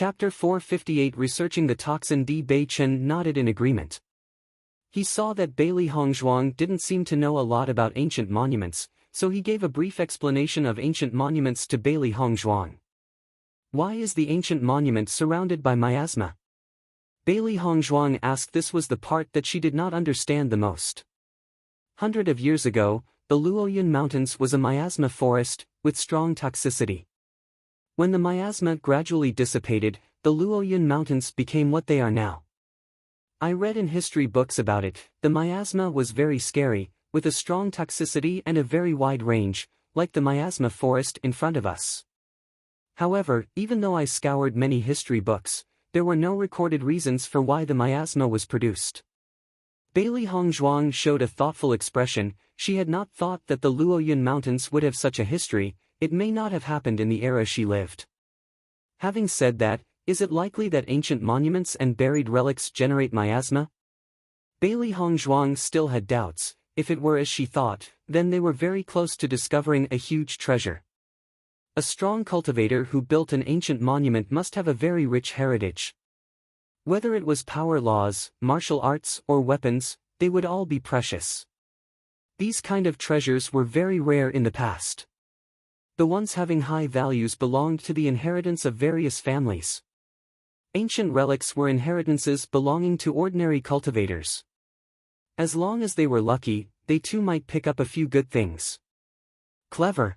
Chapter 458 Researching the toxin. Di Beichen nodded in agreement. He saw that Bailey Hongzhuang didn't seem to know a lot about ancient monuments, so he gave a brief explanation of ancient monuments to Bailey Hongzhuang. Why is the ancient monument surrounded by miasma? Bailey Hongzhuang asked. This was the part that she did not understand the most. Hundreds of years ago, the Luoyun Mountains was a miasma forest, with strong toxicity. When the miasma gradually dissipated, the Luoyun Mountains became what they are now. I read in history books about it. The miasma was very scary, with a strong toxicity and a very wide range, like the miasma forest in front of us. However, even though I scoured many history books, there were no recorded reasons for why the miasma was produced. Bailey Hongzhuang showed a thoughtful expression. She had not thought that the Luoyun Mountains would have such a history. It may not have happened in the era she lived. Having said that, is it likely that ancient monuments and buried relics generate miasma? Bailey Hongzhuang still had doubts. If it were as she thought, then they were very close to discovering a huge treasure. A strong cultivator who built an ancient monument must have a very rich heritage. Whether it was power laws, martial arts, or weapons, they would all be precious. These kind of treasures were very rare in the past. The ones having high values belonged to the inheritance of various families. Ancient relics were inheritances belonging to ordinary cultivators. As long as they were lucky, they too might pick up a few good things. Clever.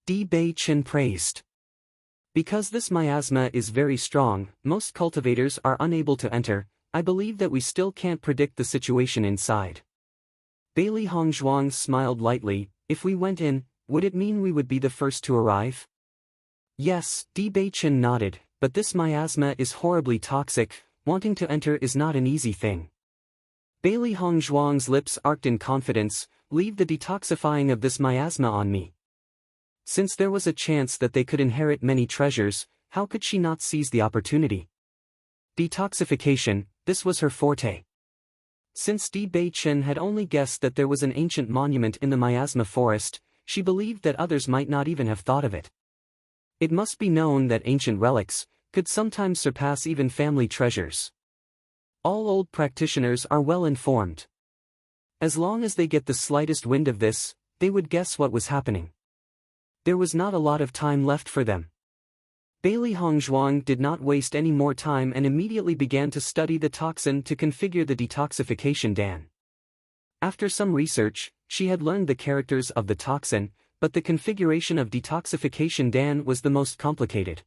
Di Beichen praised. Because this miasma is very strong, most cultivators are unable to enter. I believe that we still can't predict the situation inside. Bailey Hongzhuang smiled lightly. If we went in, would it mean we would be the first to arrive? Yes, Di Beichen nodded, but this miasma is horribly toxic. Wanting to enter is not an easy thing. Bailey Hongzhuang's lips arched in confidence. Leave the detoxifying of this miasma on me. Since there was a chance that they could inherit many treasures, how could she not seize the opportunity? Detoxification, this was her forte. Since Di Beichen had only guessed that there was an ancient monument in the miasma forest, she believed that others might not even have thought of it. It must be known that ancient relics could sometimes surpass even family treasures. All old practitioners are well informed. As long as they get the slightest wind of this, they would guess what was happening. There was not a lot of time left for them. Bailey Hongzhuang did not waste any more time and immediately began to study the toxin to configure the detoxification dan. After some research, she had learned the characters of the toxin, but the configuration of detoxification dan was the most complicated.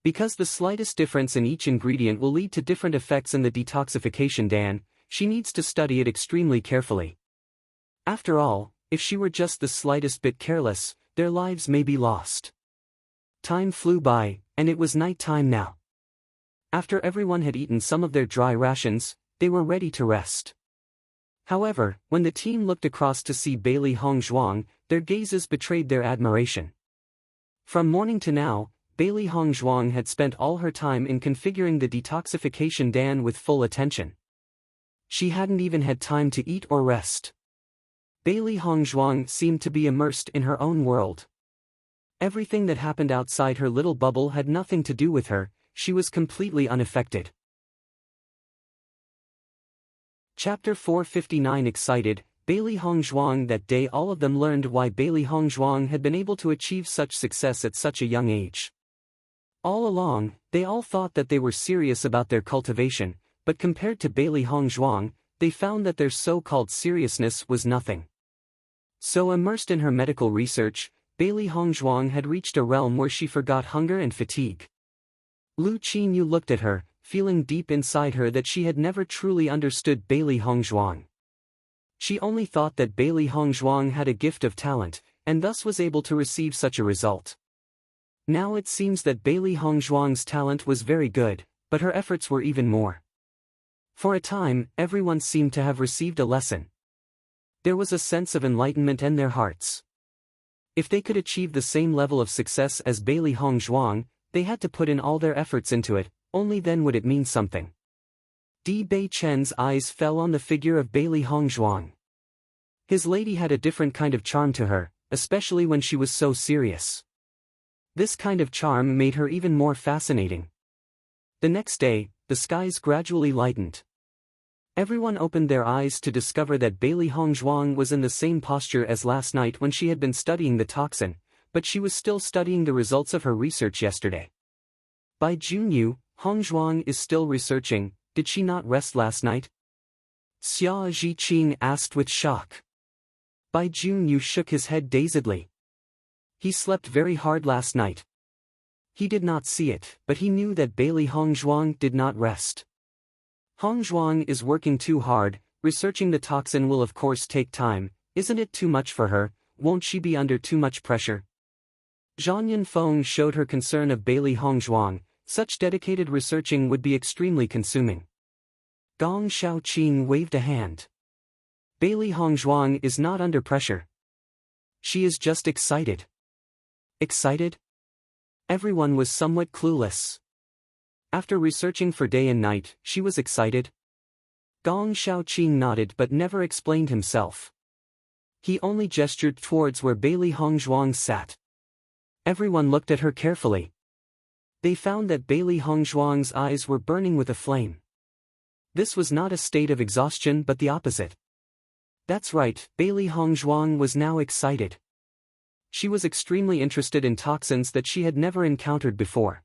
Because the slightest difference in each ingredient will lead to different effects in the detoxification dan, she needs to study it extremely carefully. After all, if she were just the slightest bit careless, their lives may be lost. Time flew by, and it was night time now. After everyone had eaten some of their dry rations, they were ready to rest. However, when the team looked across to see Bailey Hongzhuang, their gazes betrayed their admiration. From morning to now, Bailey Hongzhuang had spent all her time in configuring the detoxification dan with full attention. She hadn't even had time to eat or rest. Bailey Hongzhuang seemed to be immersed in her own world. Everything that happened outside her little bubble had nothing to do with her. She was completely unaffected. Chapter 459 Excited, Bailey Hongzhuang. That day all of them learned why Bailey Hongzhuang had been able to achieve such success at such a young age. All along, they all thought that they were serious about their cultivation, but compared to Bailey Hongzhuang, they found that their so-called seriousness was nothing. So immersed in her medical research, Bailey Hongzhuang had reached a realm where she forgot hunger and fatigue. Lu Qinyu looked at her, feeling deep inside her that she had never truly understood Bailey Hongzhuang. She only thought that Bailey Hongzhuang had a gift of talent, and thus was able to receive such a result. Now it seems that Bailey Hongzhuang's talent was very good, but her efforts were even more. For a time, everyone seemed to have received a lesson. There was a sense of enlightenment in their hearts. If they could achieve the same level of success as Bailey Hongzhuang, they had to put in all their efforts into it, only then would it mean something. Di Beichen's eyes fell on the figure of Bailey Hongzhuang. His lady had a different kind of charm to her, especially when she was so serious. This kind of charm made her even more fascinating. The next day, the skies gradually lightened. Everyone opened their eyes to discover that Bailey Hongzhuang was in the same posture as last night when she had been studying the toxin, but she was still studying the results of her research yesterday. By Junyu, Hongzhuang is still researching. Did she not rest last night? Xia Zhiqing asked with shock. Bai Junyu shook his head dazedly. He slept very hard last night. He did not see it, but he knew that Bailey Hongzhuang did not rest. Hongzhuang is working too hard. Researching the toxin will of course take time. Isn't it too much for her? Won't she be under too much pressure? Zhang Yanfeng showed her concern of Bailey Hongzhuang. Such dedicated researching would be extremely consuming. Gong Xiaoqing waved a hand. Bailey Hongzhuang is not under pressure. She is just excited. Excited? Everyone was somewhat clueless. After researching for day and night, she was excited. Gong Xiaoqing nodded but never explained himself. He only gestured towards where Bailey Hongzhuang sat. Everyone looked at her carefully. They found that Bailey Hongzhuang's eyes were burning with a flame. This was not a state of exhaustion but the opposite. That's right, Bailey Hongzhuang was now excited. She was extremely interested in toxins that she had never encountered before.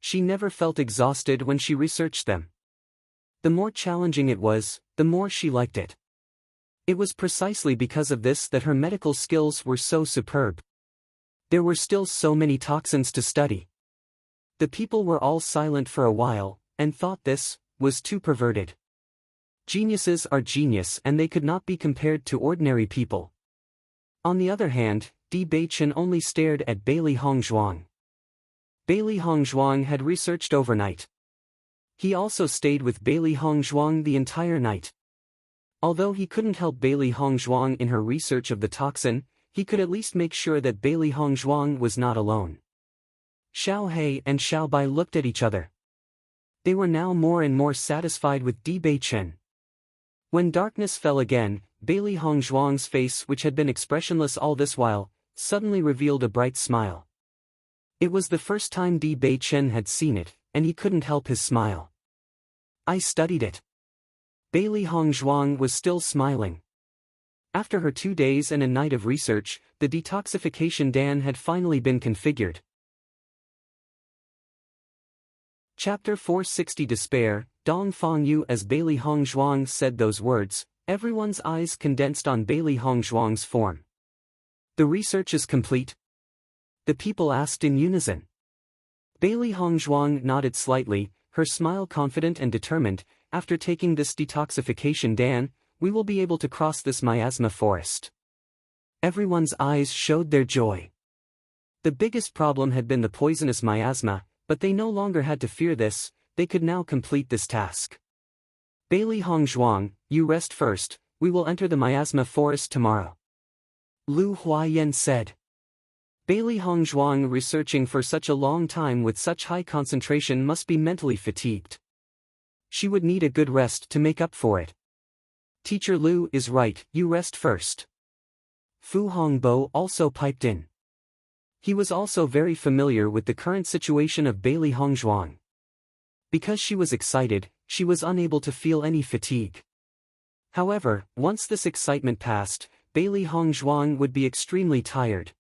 She never felt exhausted when she researched them. The more challenging it was, the more she liked it. It was precisely because of this that her medical skills were so superb. There were still so many toxins to study. The people were all silent for a while, and thought this was too perverted. Geniuses are genius and they could not be compared to ordinary people. On the other hand, Di Beichen only stared at Bailey Hongzhuang. Bailey Hongzhuang had researched overnight. He also stayed with Bailey Hongzhuang the entire night. Although he couldn't help Bailey Hongzhuang in her research of the toxin, he could at least make sure that Bailey Hongzhuang was not alone. Xiao He and Xiao Bai looked at each other. They were now more and more satisfied with Di Beichen. When darkness fell again, Bailey Hongzhuang's face, which had been expressionless all this while, suddenly revealed a bright smile. It was the first time Di Beichen had seen it, and he couldn't help his smile. I studied it. Bailey Hongzhuang was still smiling. After her 2 days and a night of research, the detoxification dan had finally been configured. Chapter 460 Despair. Dong Fengyu. As Bailey Hongzhuang said those words, everyone's eyes condensed on Bailey Hongzhuang's form. The research is complete? The people asked in unison. Bailey Hongzhuang nodded slightly, her smile confident and determined. After taking this detoxification dan, we will be able to cross this miasma forest. Everyone's eyes showed their joy. The biggest problem had been the poisonous miasma, but they no longer had to fear this. They could now complete this task. Bailey Hongzhuang, you rest first, we will enter the miasma forest tomorrow. Lu Huayan said. Bailey Hongzhuang researching for such a long time with such high concentration must be mentally fatigued. She would need a good rest to make up for it. Teacher Lu is right, you rest first. Fu Hongbo also piped in. He was also very familiar with the current situation of Bailey Hongzhuang. Because she was excited, she was unable to feel any fatigue. However, once this excitement passed, Bailey Hongzhuang would be extremely tired.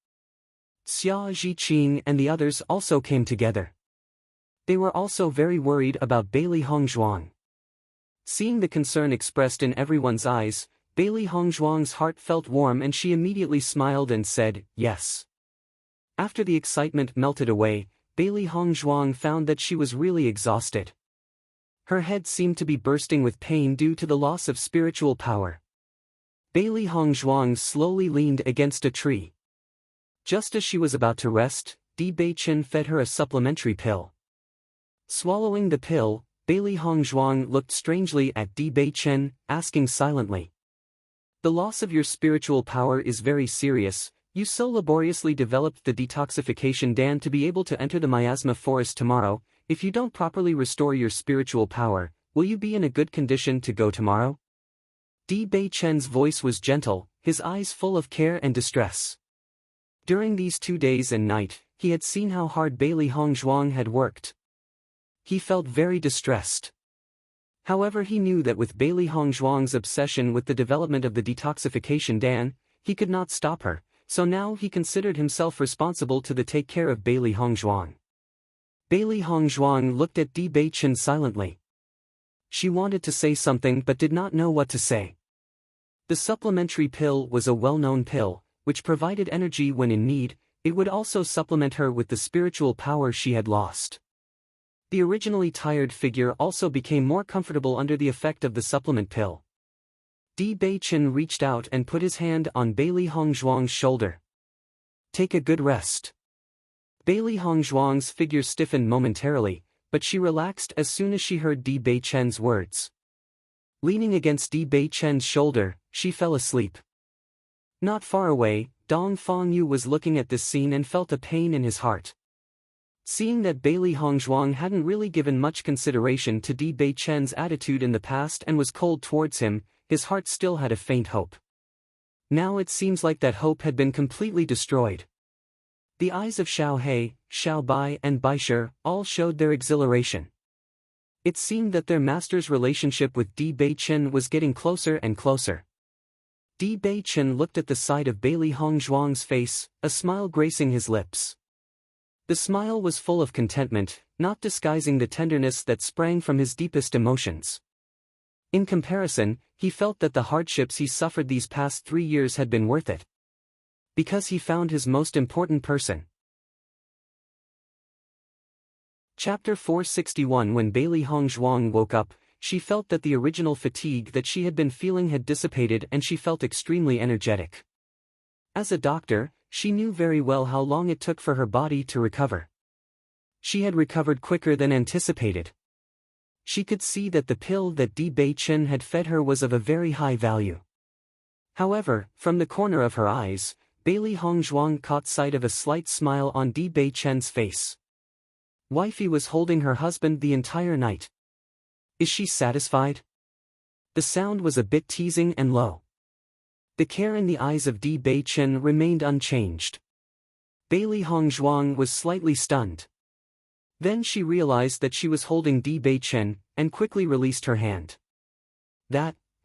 Xia Zhiqing and the others also came together. They were also very worried about Bailey Hongzhuang. Seeing the concern expressed in everyone's eyes, Bailey Hongzhuang's heart felt warm and she immediately smiled and said, yes. After the excitement melted away, Bailey Hongzhuang found that she was really exhausted. Her head seemed to be bursting with pain due to the loss of spiritual power. Bailey Hongzhuang slowly leaned against a tree. Just as she was about to rest, Di Beichen fed her a supplementary pill. Swallowing the pill, Bailey Hongzhuang looked strangely at Di Beichen, asking silently. The loss of your spiritual power is very serious. You so laboriously developed the detoxification dan to be able to enter the miasma forest tomorrow. If you don't properly restore your spiritual power, will you be in a good condition to go tomorrow? Di Beichen's voice was gentle, his eyes full of care and distress. During these 2 days and night, he had seen how hard Bailey Hongzhuang had worked. He felt very distressed. However, he knew that with Bailey Hongzhuang's obsession with the development of the detoxification Dan, he could not stop her, so now he considered himself responsible to take care of Bailey Hongzhuang. Bailey Hongzhuang looked at Di Beichen silently. She wanted to say something but did not know what to say. The supplementary pill was a well-known pill, which provided energy when in need. It would also supplement her with the spiritual power she had lost. The originally tired figure also became more comfortable under the effect of the supplement pill. Di Beichen reached out and put his hand on Bailey Hongzhuang's shoulder. "Take a good rest." Bailey Hongzhuang's figure stiffened momentarily, but she relaxed as soon as she heard Di Beichen's words. Leaning against Di Beichen's shoulder, she fell asleep. Not far away, Dong Fengyu was looking at this scene and felt a pain in his heart. Seeing that Bailey Hongzhuang hadn't really given much consideration to Di Beichen's attitude in the past and was cold towards him, his heart still had a faint hope. Now it seems like that hope had been completely destroyed. The eyes of Xiao He, Xiao Bai and Baisher all showed their exhilaration. It seemed that their master's relationship with Di Beichen was getting closer and closer. Di Beichen looked at the side of Bailey Hongzhuang's face, a smile gracing his lips. The smile was full of contentment, not disguising the tenderness that sprang from his deepest emotions. In comparison, he felt that the hardships he suffered these past 3 years had been worth it. Because he found his most important person. Chapter 461. When Bailey Hongzhuang woke up, she felt that the original fatigue that she had been feeling had dissipated and she felt extremely energetic. As a doctor, she knew very well how long it took for her body to recover. She had recovered quicker than anticipated. She could see that the pill that Di Beichen had fed her was of a very high value. However, from the corner of her eyes, Bailey Hongzhuang caught sight of a slight smile on Di Beichen's face. Wifey was holding her husband the entire night. Is she satisfied? The sound was a bit teasing and low. The care in the eyes of Di Beichen remained unchanged. Bailey Hongzhuang was slightly stunned. Then she realized that she was holding Di Beichen, and quickly released her hand.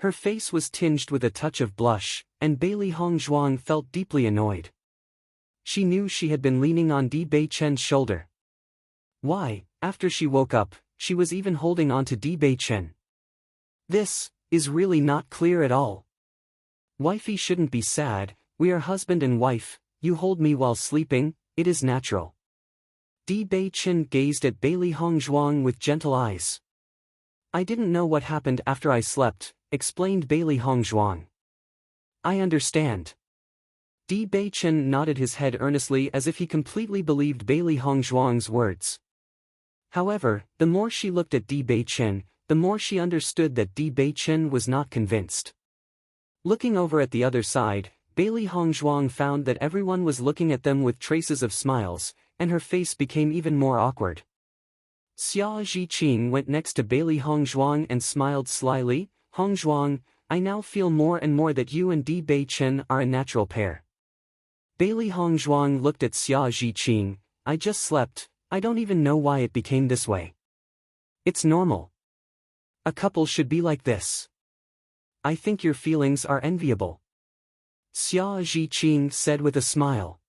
Her face was tinged with a touch of blush, and Bailey Hongzhuang felt deeply annoyed. She knew she had been leaning on Di Beichen's shoulder. Why, after she woke up, she was even holding on to Di Beichen? This is really not clear at all. Wifey shouldn't be sad, we are husband and wife, you hold me while sleeping, it is natural. Di Beichen gazed at Bailey Hongzhuang with gentle eyes. I didn't know what happened after I slept, explained Bailey Hongzhuang. I understand. Di Beichen nodded his head earnestly as if he completely believed Bailey Hongzhuang's words. However, the more she looked at Di Beichen, the more she understood that Di Beichen was not convinced. Looking over at the other side, Bailey Hongzhuang found that everyone was looking at them with traces of smiles, and her face became even more awkward. Xia Zhiqing went next to Bailey Hongzhuang and smiled slyly. Hongzhuang, I now feel more and more that you and Di Beichen are a natural pair. Bailey Hongzhuang looked at Xia Zhiqing. I just slept, I don't even know why it became this way. It's normal. A couple should be like this. I think your feelings are enviable. Xia Zhiqing said with a smile.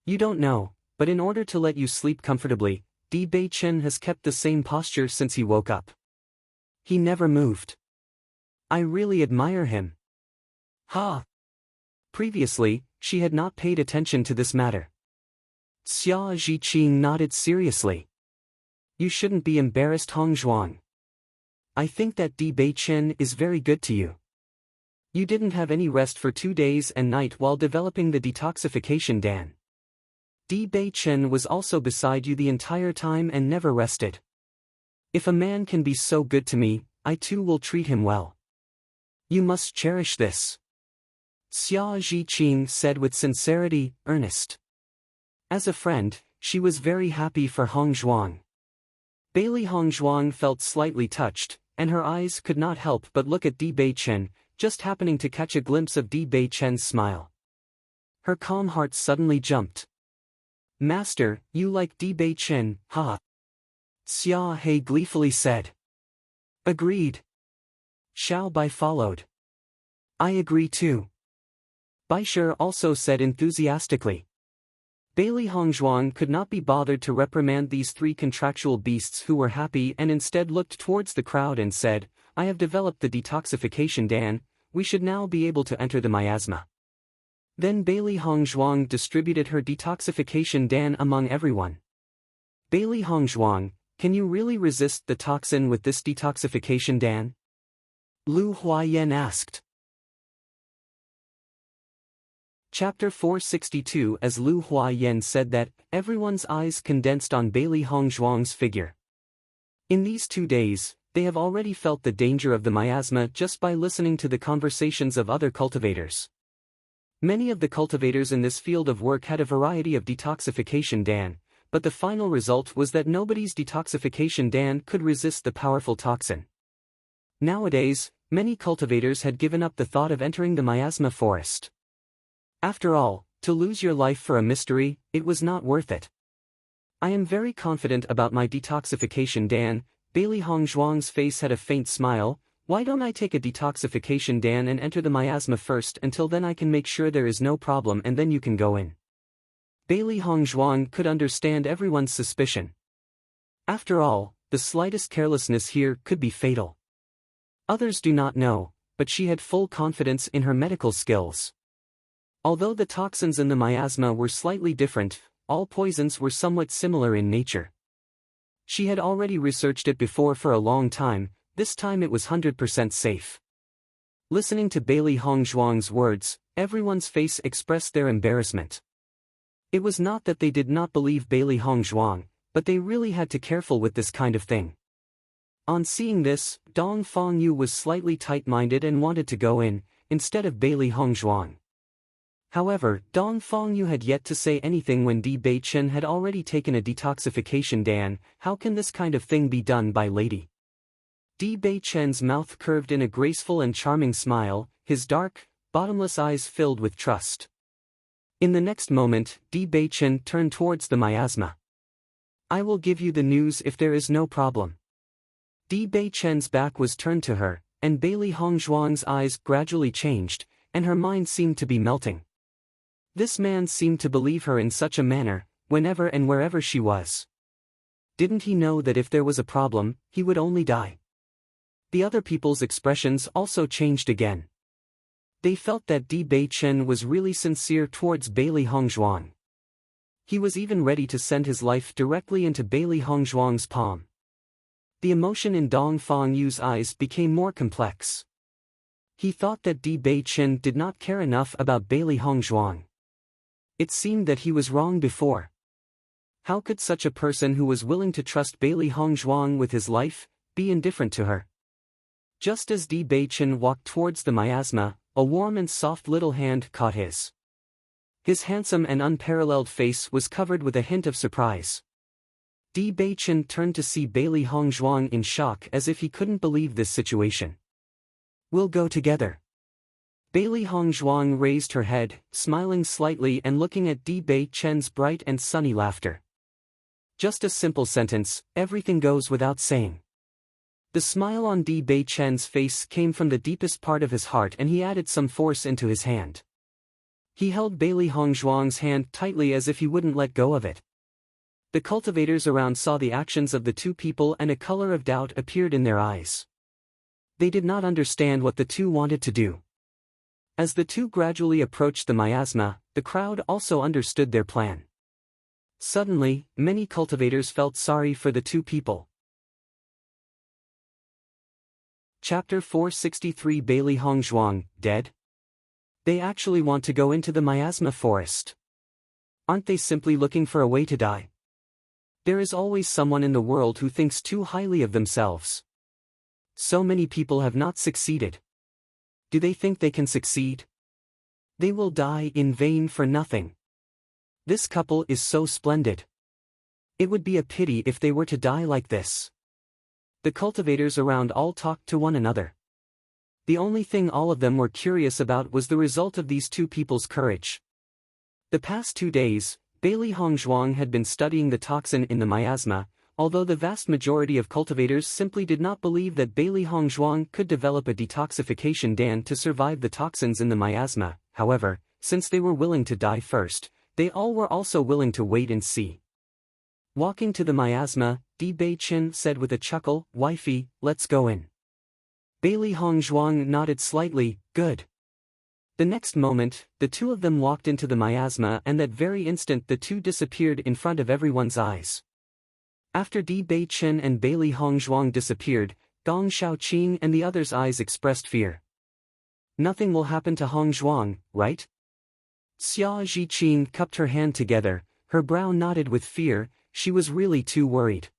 You don't know, but in order to let you sleep comfortably, Di Beichen has kept the same posture since he woke up. He never moved. I really admire him. Ha! Previously, she had not paid attention to this matter. Xia Zhiqing nodded seriously. You shouldn't be embarrassed, Hongzhuang. I think that Di Beichen is very good to you. You didn't have any rest for 2 days and night while developing the detoxification Dan. Di Beichen was also beside you the entire time and never rested. If a man can be so good to me, I too will treat him well. You must cherish this. Xia Zhiqing said with sincerity, earnest. As a friend, she was very happy for Hongzhuang. Bailey Hongzhuang felt slightly touched, and her eyes could not help but look at Di Beichen, just happening to catch a glimpse of Di Beichen's smile. Her calm heart suddenly jumped. Master, you like Bewitching, ha? Xia He gleefully said. Agreed. Xiao Bai followed. I agree too. Bai Shi also said enthusiastically. Bailey Hongzhuang could not be bothered to reprimand these three contractual beasts who were happy and instead looked towards the crowd and said, I have developed the detoxification Dan, we should now be able to enter the miasma. Then Bailey Hongzhuang distributed her detoxification Dan among everyone. Bailey Hongzhuang, can you really resist the toxin with this detoxification Dan? Lu Huayan asked. Chapter 462 As Lu Huayan said that, everyone's eyes condensed on Bailey Hongzhuang's figure. In these 2 days, they have already felt the danger of the miasma just by listening to the conversations of other cultivators. Many of the cultivators in this field of work had a variety of detoxification Dan, but the final result was that nobody's detoxification Dan could resist the powerful toxin. Nowadays, many cultivators had given up the thought of entering the miasma forest. After all, to lose your life for a mystery, it was not worth it. I am very confident about my detoxification Dan. Bailey Hongzhuang's face had a faint smile. Why don't I take a detoxification Dan and enter the miasma first? Until then I can make sure there is no problem and then you can go in. Bailey Hongzhuang could understand everyone's suspicion. After all, the slightest carelessness here could be fatal. Others do not know, but she had full confidence in her medical skills. Although the toxins in the miasma were slightly different, all poisons were somewhat similar in nature. She had already researched it before for a long time, this time it was 100% safe. Listening to Bailey Hongzhuang's words, everyone's face expressed their embarrassment. It was not that they did not believe Bailey Hongzhuang, but they really had to be careful with this kind of thing. On seeing this, Dong Fengyu was slightly tight-minded and wanted to go in, instead of Bailey Hongzhuang. However, Dong Fengyu had yet to say anything when Di Beichen had already taken a detoxification Dan. How can this kind of thing be done by Lady? Di Beichen's mouth curved in a graceful and charming smile, his dark, bottomless eyes filled with trust. In the next moment, Di Beichen turned towards the miasma. I will give you the news if there is no problem. Di Beichen's back was turned to her, and Bailey Hongzhuang's eyes gradually changed, and her mind seemed to be melting. This man seemed to believe her in such a manner, whenever and wherever she was. Didn't he know that if there was a problem, he would only die? The other people's expressions also changed again. They felt that Di Beichen was really sincere towards Bailey Hongzhuang. He was even ready to send his life directly into Bailey Hongzhuang's palm. The emotion in Dong Fengyu's eyes became more complex. He thought that Di Beichen did not care enough about Bailey Hongzhuang. It seemed that he was wrong before. How could such a person who was willing to trust Bailey Hongzhuang with his life, be indifferent to her? Just as Di Beichen walked towards the miasma, a warm and soft little hand caught his. His handsome and unparalleled face was covered with a hint of surprise. Di Beichen turned to see Bailey Hongzhuang in shock as if he couldn't believe this situation. We'll go together. Bailey Hongzhuang raised her head, smiling slightly and looking at Di Beichen's bright and sunny laughter. Just a simple sentence, everything goes without saying. The smile on Di Beichen's face came from the deepest part of his heart and he added some force into his hand. He held Bailey Hongzhuang's hand tightly as if he wouldn't let go of it. The cultivators around saw the actions of the two people and a color of doubt appeared in their eyes. They did not understand what the two wanted to do. As the two gradually approached the miasma, the crowd also understood their plan. Suddenly, many cultivators felt sorry for the two people. Chapter 463 Bailey Hongzhuang, dead? They actually want to go into the miasma forest. Aren't they simply looking for a way to die? There is always someone in the world who thinks too highly of themselves. So many people have not succeeded. Do they think they can succeed? They will die in vain for nothing. This couple is so splendid. It would be a pity if they were to die like this. The cultivators around all talked to one another. The only thing all of them were curious about was the result of these two people's courage. The past 2 days, Bailey Hongzhuang had been studying the toxin in the miasma, although the vast majority of cultivators simply did not believe that Bailey Hongzhuang could develop a detoxification dan to survive the toxins in the miasma. However, since they were willing to die first, they all were also willing to wait and see. Walking to the miasma, Di Beichen said with a chuckle, "Wifey, let's go in." Bailey Hongzhuang nodded slightly, "Good." The next moment, the two of them walked into the miasma, and that very instant the two disappeared in front of everyone's eyes. After Di Beichen and Bailey Hongzhuang disappeared, Gong Shaoqing and the others' eyes expressed fear. "Nothing will happen to Hongzhuang, right?" Xia Zhiqing cupped her hand together, her brow knotted with fear. She was really too worried.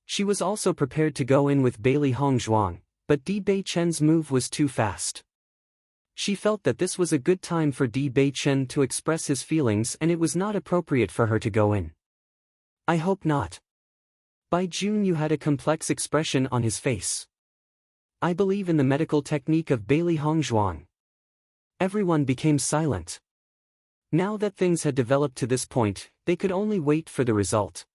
She was also prepared to go in with Bailey Hongzhuang, but Di Beichen's move was too fast. She felt that this was a good time for Di Beichen to express his feelings, and it was not appropriate for her to go in. "I hope not." Bai Junyu had a complex expression on his face. "I believe in the medical technique of Bailey Hongzhuang." Everyone became silent. Now that things had developed to this point, they could only wait for the result.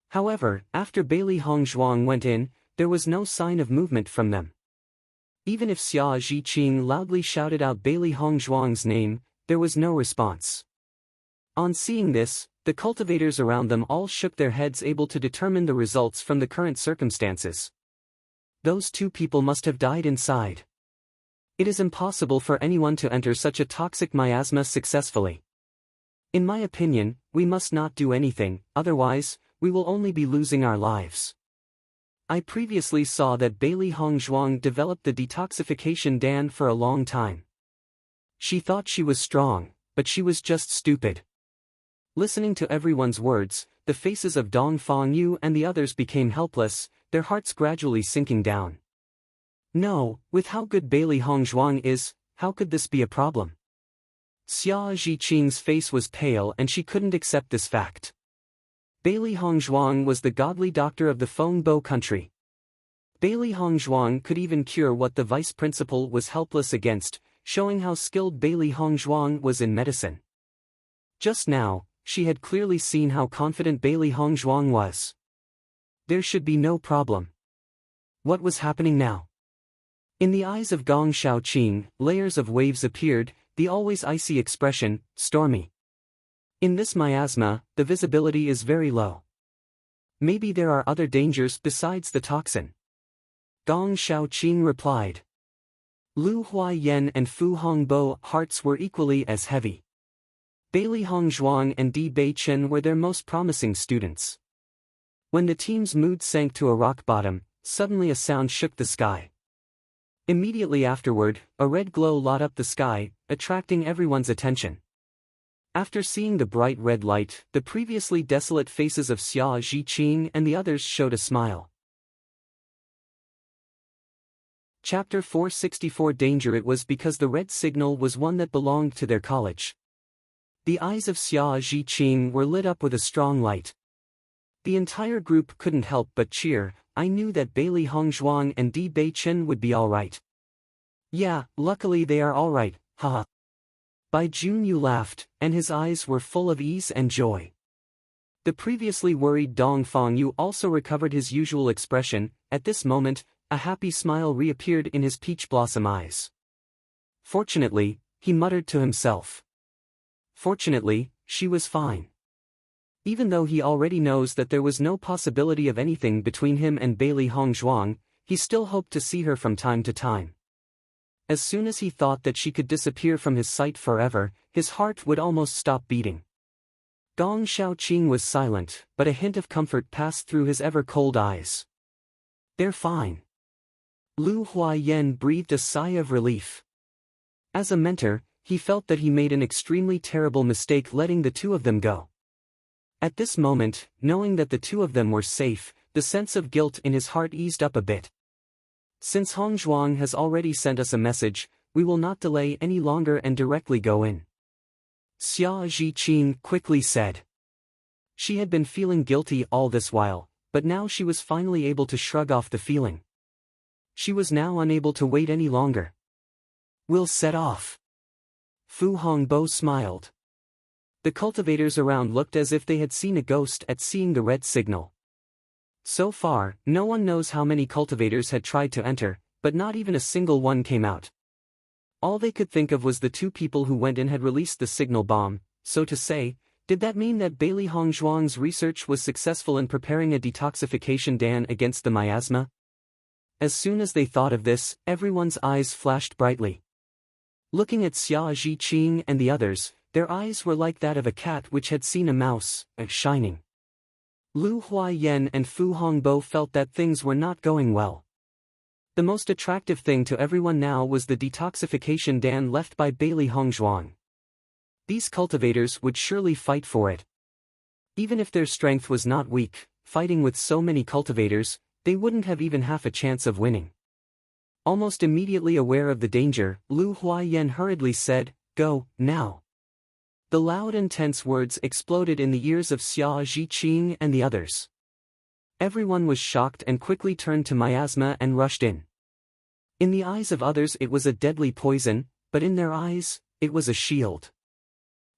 However, after Bailey Hongzhuang went in, there was no sign of movement from them. Even if Xia Zhiqing loudly shouted out Bailey Hongzhuang's name, there was no response. On seeing this, the cultivators around them all shook their heads, able to determine the results from the current circumstances. Those two people must have died inside. It is impossible for anyone to enter such a toxic miasma successfully. In my opinion, we must not do anything, otherwise, we will only be losing our lives. I previously saw that Bailey Hongzhuang developed the detoxification dan for a long time. She thought she was strong, but she was just stupid. Listening to everyone's words, the faces of Dong Fangyu and the others became helpless, their hearts gradually sinking down. No, with how good Bailey Hongzhuang is, how could this be a problem? Xia Zhiqing's face was pale and she couldn't accept this fact. Bailey Hongzhuang was the godly doctor of the Fengbo country. Bailey Hongzhuang could even cure what the vice principal was helpless against, showing how skilled Bailey Hongzhuang was in medicine. Just now, she had clearly seen how confident Bailey Hongzhuang was. There should be no problem. What was happening now? In the eyes of Gong Shaoqing, layers of waves appeared, the always icy expression, stormy. In this miasma, the visibility is very low. Maybe there are other dangers besides the toxin. Gong Shaoqing replied. Lu Huaiyan and Fu Hongbo hearts were equally as heavy. Bailey Hongzhuang and Di Beichen were their most promising students. When the team's mood sank to a rock bottom, suddenly a sound shook the sky. Immediately afterward, a red glow lit up the sky, attracting everyone's attention. After seeing the bright red light, the previously desolate faces of Xia Zhiqing and the others showed a smile. Chapter 464 Danger. It was because the red signal was one that belonged to their college. The eyes of Xia Zhiqing were lit up with a strong light. The entire group couldn't help but cheer. I knew that Bailey Hongzhuang and Di Beichen would be alright. Yeah, luckily they are alright, haha. Bai Junyu laughed, and his eyes were full of ease and joy. The previously worried Dong Fangyu also recovered his usual expression. At this moment, a happy smile reappeared in his peach blossom eyes. Fortunately, he muttered to himself. Fortunately, she was fine. Even though he already knows that there was no possibility of anything between him and Bailey Hongzhuang, he still hoped to see her from time to time. As soon as he thought that she could disappear from his sight forever, his heart would almost stop beating. Gong Shaoqing was silent, but a hint of comfort passed through his ever-cold eyes. They're fine. Lu Huaiyan breathed a sigh of relief. As a mentor, he felt that he made an extremely terrible mistake letting the two of them go. At this moment, knowing that the two of them were safe, the sense of guilt in his heart eased up a bit. Since Hongzhuang has already sent us a message, we will not delay any longer and directly go in. Xia Zhiqing quickly said. She had been feeling guilty all this while, but now she was finally able to shrug off the feeling. She was now unable to wait any longer. We'll set off. Fu Hongbo smiled. The cultivators around looked as if they had seen a ghost at seeing the red signal. So far, no one knows how many cultivators had tried to enter, but not even a single one came out. All they could think of was the two people who went in had released the signal bomb, so to say. Did that mean that Bailey Hongzhuang's research was successful in preparing a detoxification dam against the miasma? As soon as they thought of this, everyone's eyes flashed brightly. Looking at Xia Zhiqing and the others, their eyes were like that of a cat which had seen a mouse, shining. Lu Huaiyan and Fu Hongbo felt that things were not going well. The most attractive thing to everyone now was the detoxification dam left by Bailey Hongzhuang. These cultivators would surely fight for it. Even if their strength was not weak, fighting with so many cultivators, they wouldn't have even half a chance of winning. Almost immediately aware of the danger, Lu Huaiyan hurriedly said, "Go, now." The loud and tense words exploded in the ears of Xia Zhiqing and the others. Everyone was shocked and quickly turned to miasma and rushed in. In the eyes of others it was a deadly poison, but in their eyes, it was a shield.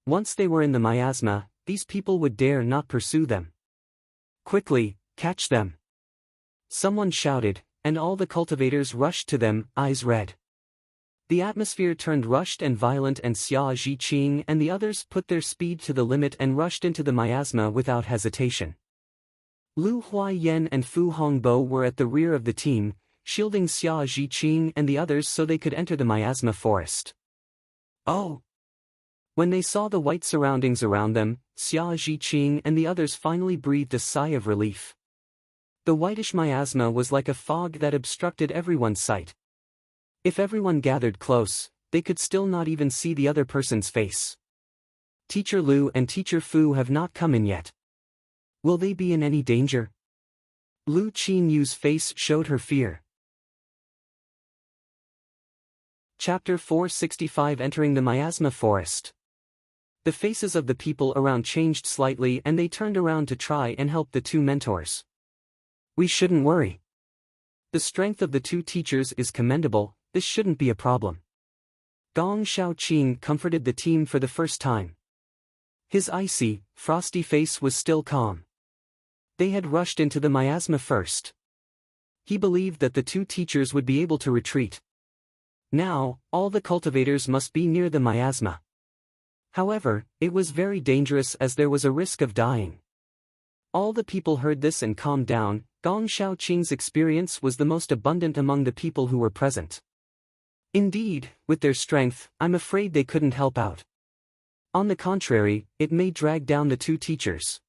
Once they were in the miasma, these people would dare not pursue them. "Quickly, catch them!" Someone shouted, and all the cultivators rushed to them, eyes red. The atmosphere turned rushed and violent, and Xia Zhiqing and the others put their speed to the limit and rushed into the miasma without hesitation. Lu Huaiyan and Fu Hongbo were at the rear of the team, shielding Xia Zhiqing and the others so they could enter the miasma forest. Oh! When they saw the white surroundings around them, Xia Zhiqing and the others finally breathed a sigh of relief. The whitish miasma was like a fog that obstructed everyone's sight. If everyone gathered close, they could still not even see the other person's face. Teacher Lu and Teacher Fu have not come in yet. Will they be in any danger? Lu Qinyu's face showed her fear. Chapter 465 Entering the Miasma Forest. The faces of the people around changed slightly and they turned around to try and help the two mentors. "We shouldn't worry. The strength of the two teachers is commendable, this shouldn't be a problem." Gong Shaoqing comforted the team for the first time. His icy, frosty face was still calm. They had rushed into the miasma first. He believed that the two teachers would be able to retreat. Now, all the cultivators must be near the miasma. However, it was very dangerous as there was a risk of dying. All the people heard this and calmed down. Gong Shaoqing's experience was the most abundant among the people who were present. Indeed, with their strength, I'm afraid they couldn't help out. On the contrary, it may drag down the two teachers.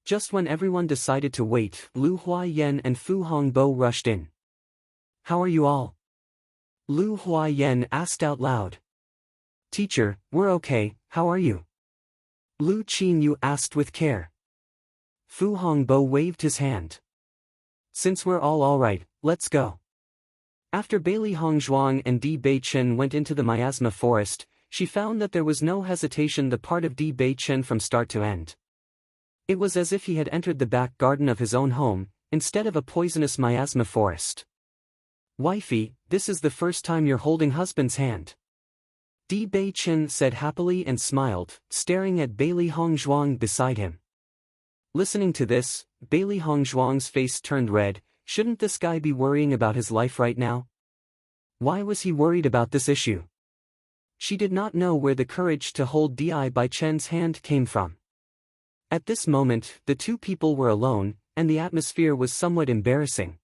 Just when everyone decided to wait, Lu Huaiyan and Fu Hongbo rushed in. "How are you all?" Lu Huaiyan asked out loud. "Teacher, we're okay, how are you?" Lu Qinyu asked with care. Fu Hongbo waved his hand. "Since we're all alright, let's go." After Bailey Hongzhuang and Di Beichen went into the miasma forest, she found that there was no hesitation the part of Di Beichen from start to end. It was as if he had entered the back garden of his own home, instead of a poisonous miasma forest. "Wifey, this is the first time you're holding husband's hand." Di Beichen said happily and smiled, staring at Bailey Hongzhuang beside him. Listening to this, Bailey Hongzhuang's face turned red. Shouldn't this guy be worrying about his life right now? Why was he worried about this issue? She did not know where the courage to hold Di Beichen's hand came from. At this moment, the two people were alone, and the atmosphere was somewhat embarrassing.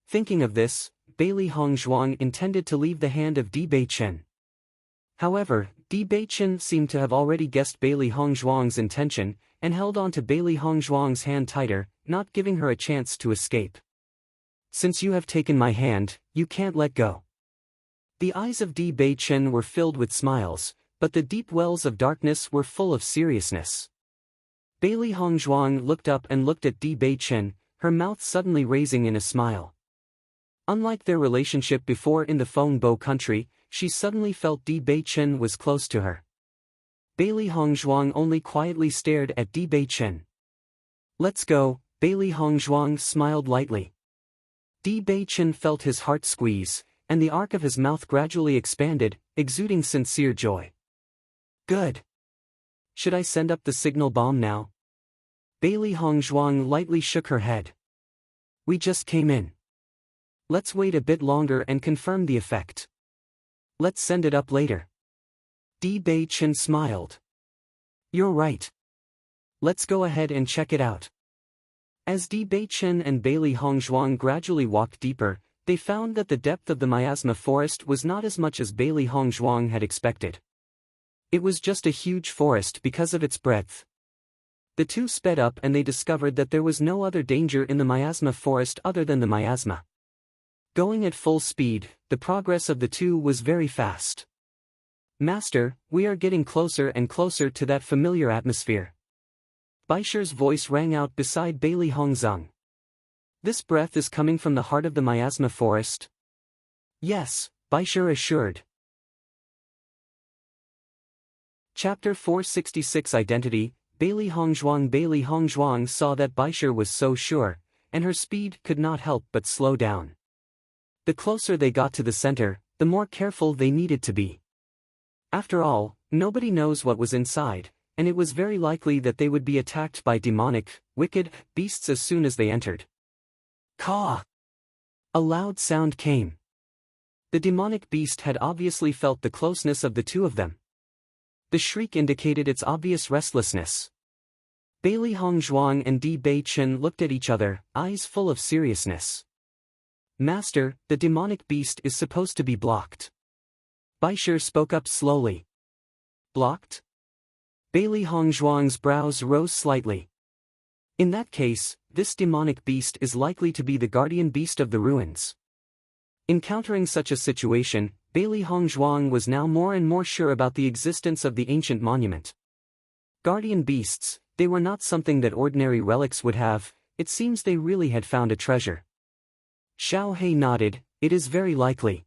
Thinking of this, Bailey Hongzhuang intended to leave the hand of Di Beichen. However, Di Beichen seemed to have already guessed Bailey Hongzhuang's intention, and held on to Bailey Hongzhuang's hand tighter, not giving her a chance to escape. "Since you have taken my hand, you can't let go." The eyes of Di Beichen were filled with smiles, but the deep wells of darkness were full of seriousness. Bailey Hongzhuang looked up and looked at Di Beichen, her mouth suddenly raising in a smile. Unlike their relationship before in the Fengbo country, she suddenly felt Di Beichen was close to her. Bailey Hongzhuang only quietly stared at Di Beichen. "Let's go," Bailey Hongzhuang smiled lightly. Di Beichen felt his heart squeeze, and the arc of his mouth gradually expanded, exuding sincere joy. "Good." should I send up the signal bomb now? Bailey Hongzhuang lightly shook her head. We just came in. Let's wait a bit longer and confirm the effect. Let's send it up later. Di Beichen smiled. You're right. Let's go ahead and check it out. As Di Beichen and Bailey Hongzhuang gradually walked deeper, they found that the depth of the miasma forest was not as much as Bailey Hongzhuang had expected. It was just a huge forest because of its breadth. The two sped up and they discovered that there was no other danger in the miasma forest other than the miasma. Going at full speed, the progress of the two was very fast. Master, we are getting closer and closer to that familiar atmosphere. Baisher's voice rang out beside Bailey Hongzhuang. This breath is coming from the heart of the miasma forest? Yes, Baisher assured. Chapter 466 Identity. Bailey Hongzhuang saw that Baisher was so sure, and her speed could not help but slow down. The closer they got to the center, the more careful they needed to be. After all, nobody knows what was inside, and it was very likely that they would be attacked by demonic, wicked beasts as soon as they entered. Caw! A loud sound came. The demonic beast had obviously felt the closeness of the two of them. The shriek indicated its obvious restlessness. Bailey Hongzhuang and Di Beichen looked at each other, eyes full of seriousness. Master, the demonic beast is supposed to be blocked. Baisher spoke up slowly. Blocked? Bailey Hongzhuang's brows rose slightly. In that case, this demonic beast is likely to be the guardian beast of the ruins. Encountering such a situation, Bailey Hongzhuang was now more and more sure about the existence of the ancient monument. Guardian beasts, they were not something that ordinary relics would have, it seems they really had found a treasure. Xiao He nodded, it is very likely.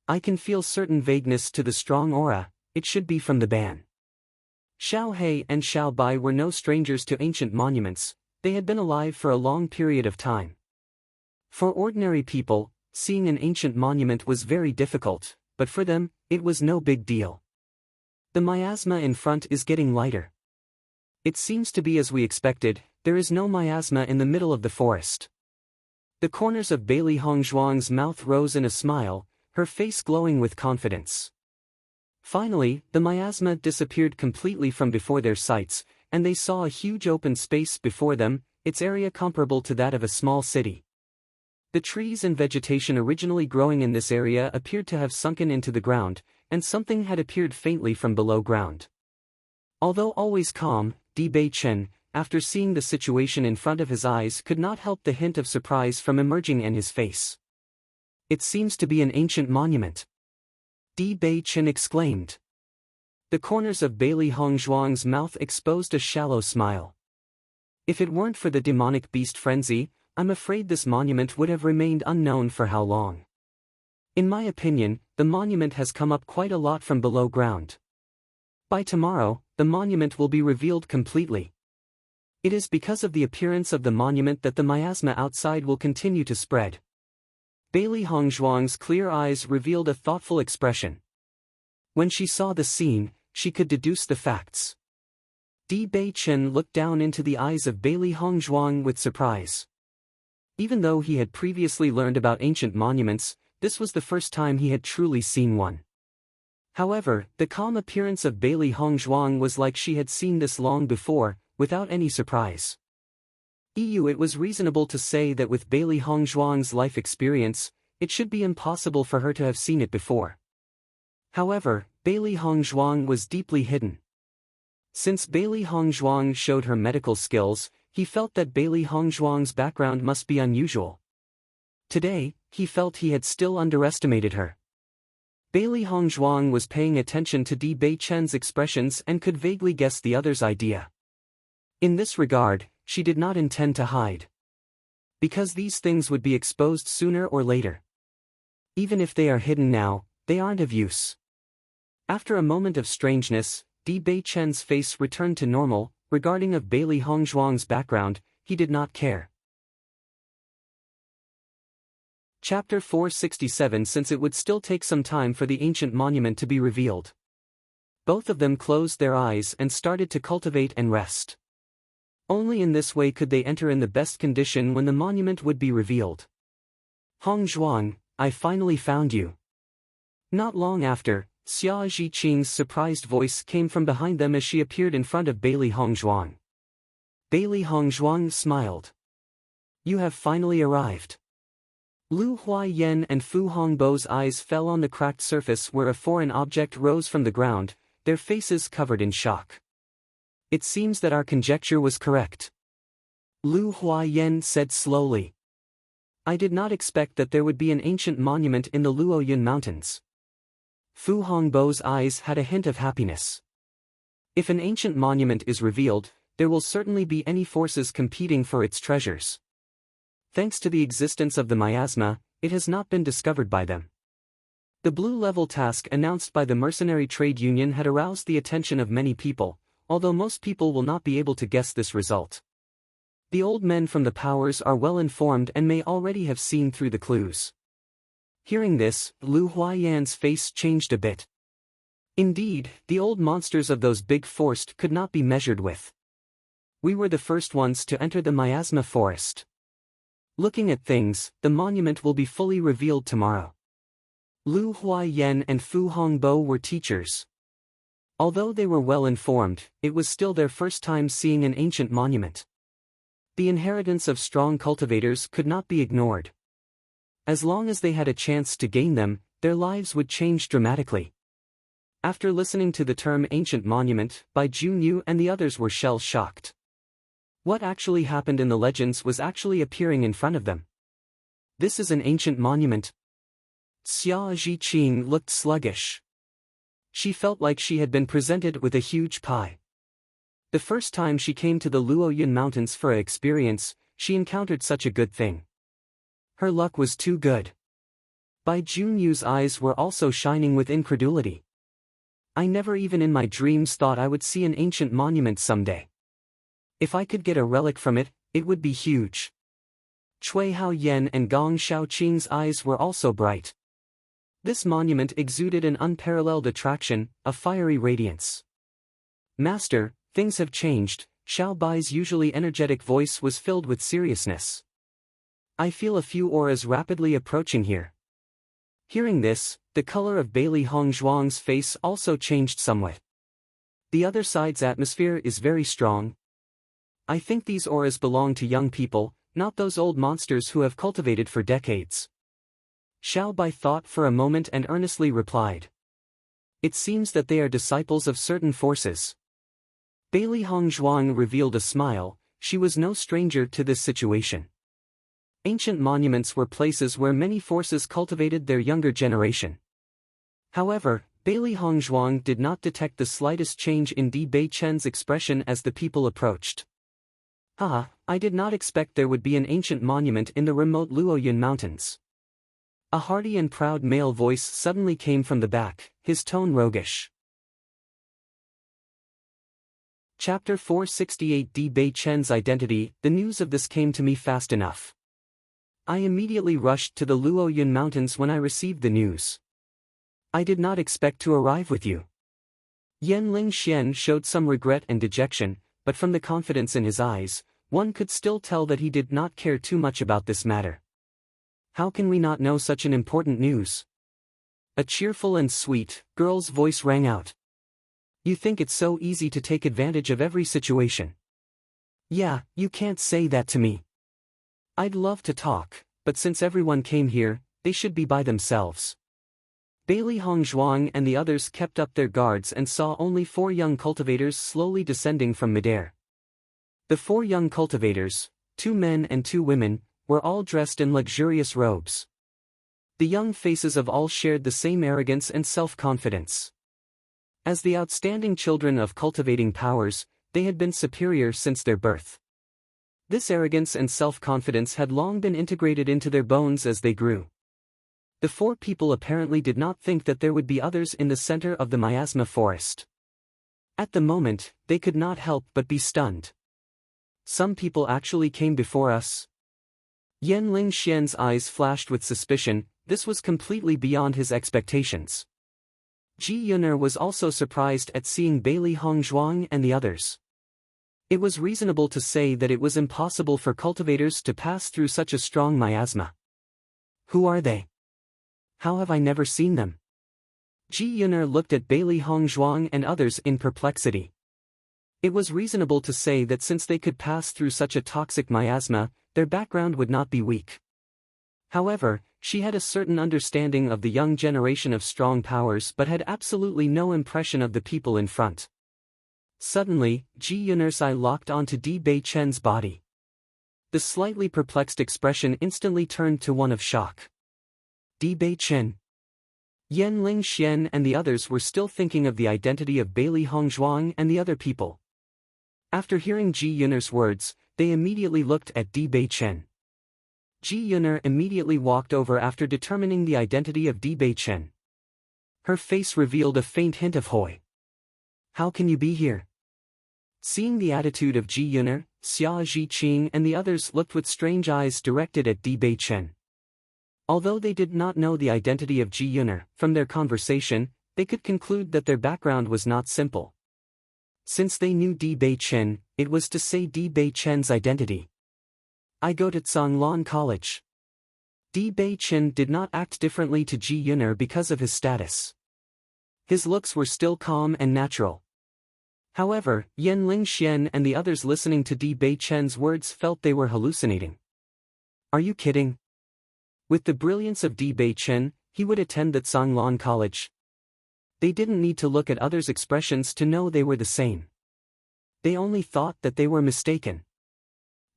I can feel certain vagueness to the strong aura, it should be from the ban. Xiao He and Xiao Bai were no strangers to ancient monuments, they had been alive for a long period of time. For ordinary people, seeing an ancient monument was very difficult, but for them, it was no big deal. The miasma in front is getting lighter. It seems to be as we expected, there is no miasma in the middle of the forest. The corners of Bailey Hongzhuang's mouth rose in a smile, her face glowing with confidence. Finally, the miasma disappeared completely from before their sights, and they saw a huge open space before them, its area comparable to that of a small city. The trees and vegetation originally growing in this area appeared to have sunken into the ground, and something had appeared faintly from below ground. Although always calm, Di Beichen, after seeing the situation in front of his eyes, could not help the hint of surprise from emerging in his face. It seems to be an ancient monument. Di Beichen exclaimed. The corners of Bailey Hongzhuang's mouth exposed a shallow smile. If it weren't for the demonic beast frenzy, I'm afraid this monument would have remained unknown for how long. In my opinion, the monument has come up quite a lot from below ground. By tomorrow, the monument will be revealed completely. It is because of the appearance of the monument that the miasma outside will continue to spread. Bailey Hongzhuang's clear eyes revealed a thoughtful expression. When she saw the scene, she could deduce the facts. Di Beichen looked down into the eyes of Bailey Hongzhuang with surprise. Even though he had previously learned about ancient monuments, this was the first time he had truly seen one. However, the calm appearance of Bailey Hongzhuang was like she had seen this long before, without any surprise. It was reasonable to say that with Bailey Hongzhuang's life experience, it should be impossible for her to have seen it before. However, Bailey Hongzhuang was deeply hidden. Since Bailey Hongzhuang showed her medical skills, he felt that Bailey Hongzhuang's background must be unusual. Today, he felt he had still underestimated her. Bailey Hongzhuang was paying attention to Di Beichen's expressions and could vaguely guess the other's idea. In this regard, she did not intend to hide. Because these things would be exposed sooner or later. Even if they are hidden now, they aren't of use. After a moment of strangeness, Di Beichen's face returned to normal. Regarding of Bailey Hongzhuang's background, he did not care. Chapter 467 Since it would still take some time for the ancient monument to be revealed. Both of them closed their eyes and started to cultivate and rest. Only in this way could they enter in the best condition when the monument would be revealed. Hongzhuang, I finally found you. Not long after, Xia Zhiqing's surprised voice came from behind them as she appeared in front of Bailey Hongzhuang. Bailey Hongzhuang smiled. You have finally arrived. Lu Huaiyan and Fu Hongbo's eyes fell on the cracked surface where a foreign object rose from the ground, their faces covered in shock. It seems that our conjecture was correct. Lu Huaiyan said slowly. I did not expect that there would be an ancient monument in the Luoyun Mountains. Fu Hongbo's eyes had a hint of happiness. If an ancient monument is revealed, there will certainly be any forces competing for its treasures. Thanks to the existence of the miasma, it has not been discovered by them. The blue-level task announced by the mercenary trade union had aroused the attention of many people, although most people will not be able to guess this result. The old men from the powers are well informed and may already have seen through the clues. Hearing this, Lu Huaiyan's face changed a bit. Indeed, the old monsters of those big forests could not be measured with. We were the first ones to enter the miasma forest. Looking at things, the monument will be fully revealed tomorrow. Lu Huaiyan and Fu Hongbo were teachers. Although they were well informed, it was still their first time seeing an ancient monument. The inheritance of strong cultivators could not be ignored. As long as they had a chance to gain them, their lives would change dramatically. After listening to the term ancient monument, Bai Junyu and the others were shell-shocked. What actually happened in the legends was actually appearing in front of them. This is an ancient monument. Xia Zhiqing looked sluggish. She felt like she had been presented with a huge pie. The first time she came to the Luoyun Mountains for an experience, she encountered such a good thing. Her luck was too good. Bai Junyu's eyes were also shining with incredulity. I never even in my dreams thought I would see an ancient monument someday. If I could get a relic from it, it would be huge. Cui Haoyan and Gong Shaoqing's eyes were also bright. This monument exuded an unparalleled attraction, a fiery radiance. Master, things have changed. Xiao Bai's usually energetic voice was filled with seriousness. I feel a few auras rapidly approaching here. Hearing this, the color of Bailey Hongzhuang's face also changed somewhat. The other side's atmosphere is very strong. I think these auras belong to young people, not those old monsters who have cultivated for decades. Xiao Bai thought for a moment and earnestly replied. It seems that they are disciples of certain forces. Bailey Hongzhuang revealed a smile. She was no stranger to this situation. Ancient monuments were places where many forces cultivated their younger generation. However, Bailey Hongzhuang did not detect the slightest change in Di Beichen's expression as the people approached. I did not expect there would be an ancient monument in the remote Luoyun Mountains. A hearty and proud male voice suddenly came from the back, his tone roguish. Chapter 468 Di Beichen's identity. The news of this came to me fast enough. I immediately rushed to the Luoyun Mountains when I received the news. I did not expect to arrive with you. Yan Lingxian showed some regret and dejection, but from the confidence in his eyes, one could still tell that he did not care too much about this matter. How can we not know such an important news? A cheerful and sweet girl's voice rang out. You think it's so easy to take advantage of every situation. Yeah, you can't say that to me. I'd love to talk, but since everyone came here, they should be by themselves. Bailey Hongzhuang and the others kept up their guards and saw only 4 young cultivators slowly descending from midair. The 4 young cultivators, 2 men and 2 women, were all dressed in luxurious robes. The young faces of all shared the same arrogance and self-confidence. As the outstanding children of cultivating powers, they had been superior since their birth. This arrogance and self-confidence had long been integrated into their bones as they grew. The 4 people apparently did not think that there would be others in the center of the miasma forest. At the moment, they could not help but be stunned. Some people actually came before us. Yan Lingxian's eyes flashed with suspicion. This was completely beyond his expectations. Ji Yuner was also surprised at seeing Bailey Hongzhuang and the others. It was reasonable to say that it was impossible for cultivators to pass through such a strong miasma. Who are they? How have I never seen them? Ji Yuner looked at Bailey Hongzhuang and others in perplexity. It was reasonable to say that since they could pass through such a toxic miasma, their background would not be weak. However, she had a certain understanding of the young generation of strong powers but had absolutely no impression of the people in front. Suddenly, Ji Yuner's eye locked onto Di Beichen's body. The slightly perplexed expression instantly turned to one of shock. Di Beichen. Yan Lingxian and the others were still thinking of the identity of Bailey Hongzhuang and the other people. After hearing Ji Yuner's words, they immediately looked at Di Beichen. Ji Yuner immediately walked over after determining the identity of Di Beichen. Her face revealed a faint hint of hoi. How can you be here? Seeing the attitude of Ji Yuner, Xia Zhiqing and the others looked with strange eyes directed at Di Beichen. Although they did not know the identity of Ji Yuner, from their conversation, they could conclude that their background was not simple. Since they knew Di Beichen, it was to say Di Beichen's identity. I go to Zhanglan College. Di Beichen did not act differently to Ji Yuner because of his status. His looks were still calm and natural. However, Yan Lingxian and the others listening to Di Beichen's words felt they were hallucinating. Are you kidding? With the brilliance of Di Beichen, he would attend that Zhanglan College. They didn't need to look at others' expressions to know they were the same. They only thought that they were mistaken.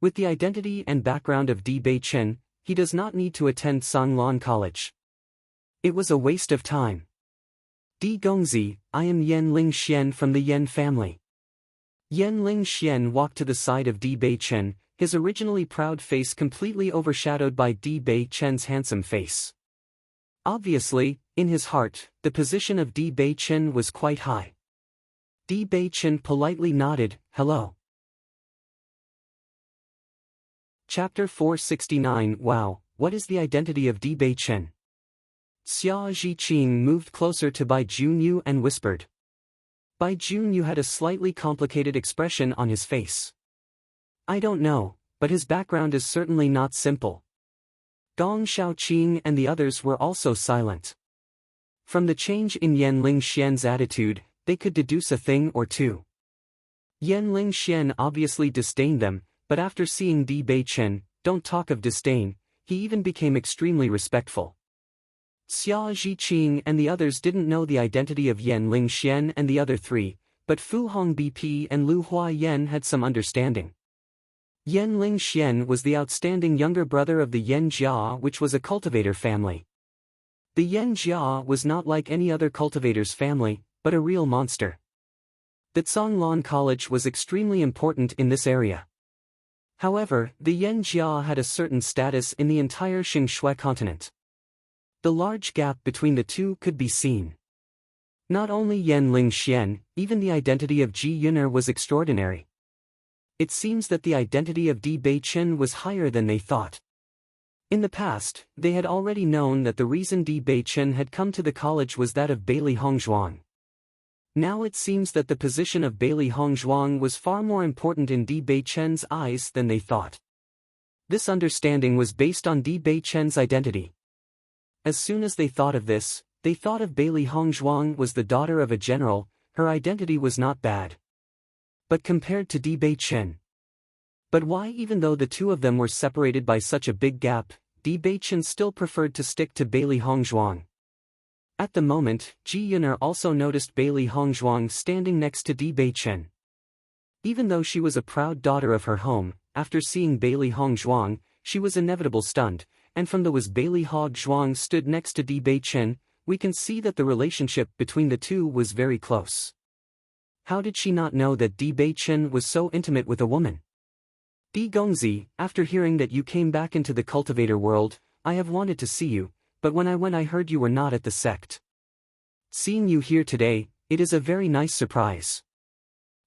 With the identity and background of Di Beichen, he does not need to attend Zhanglan College. It was a waste of time. Di Gongzi, I am Yan Lingxian from the Yan family. Yan Lingxian walked to the side of Di Beichen, his originally proud face completely overshadowed by Di Beichen's handsome face. Obviously, in his heart, the position of Di Beichen was quite high. Di Beichen politely nodded, hello. Chapter 469 Wow, what is the identity of Di Beichen? Xia Zhiqing moved closer to Bai Junyu and whispered. Bai Junyu had a slightly complicated expression on his face. I don't know, but his background is certainly not simple. Gong Shaoqing and the others were also silent. From the change in Yan Lingxian's attitude, they could deduce a thing or two. Yan Lingxian obviously disdained them, but after seeing Di Beichen, don't talk of disdain, he even became extremely respectful. Xia Zhiqing and the others didn't know the identity of Yan Lingxian and the other three, but Fu Hongbi and Lu Huayan had some understanding. Yan Lingxian was the outstanding younger brother of the Yan Jia, which was a cultivator family. The Yan Jia was not like any other cultivator's family, but a real monster. The Zhanglan College was extremely important in this area. However, the Yan Jia had a certain status in the entire Xingshui continent. The large gap between the two could be seen. Not only Yan Lingxian, even the identity of Ji Yuner was extraordinary. It seems that the identity of Di Beichen was higher than they thought. In the past, they had already known that the reason Di Beichen had come to the college was that of Bailey Hongzhuang. Now it seems that the position of Bailey Hongzhuang was far more important in Di Beichen's eyes than they thought. This understanding was based on Di Beichen's identity. As soon as they thought of this, they thought of Bailey Hongzhuang was the daughter of a general, her identity was not bad. But compared to Di Beichen. But why, even though the two of them were separated by such a big gap, Di Beichen still preferred to stick to Bailey Hongzhuang? At the moment, Ji Yuner also noticed Bailey Hongzhuang standing next to Di Beichen. Even though she was a proud daughter of her home, after seeing Bailey Hongzhuang, she was inevitable stunned, and from the was Bailey Hongzhuang stood next to Di Beichen, we can see that the relationship between the two was very close. How did she not know that Di Beichen was so intimate with a woman? Di Gongzi, after hearing that you came back into the cultivator world, I have wanted to see you, but when I heard you were not at the sect. Seeing you here today, it is a very nice surprise.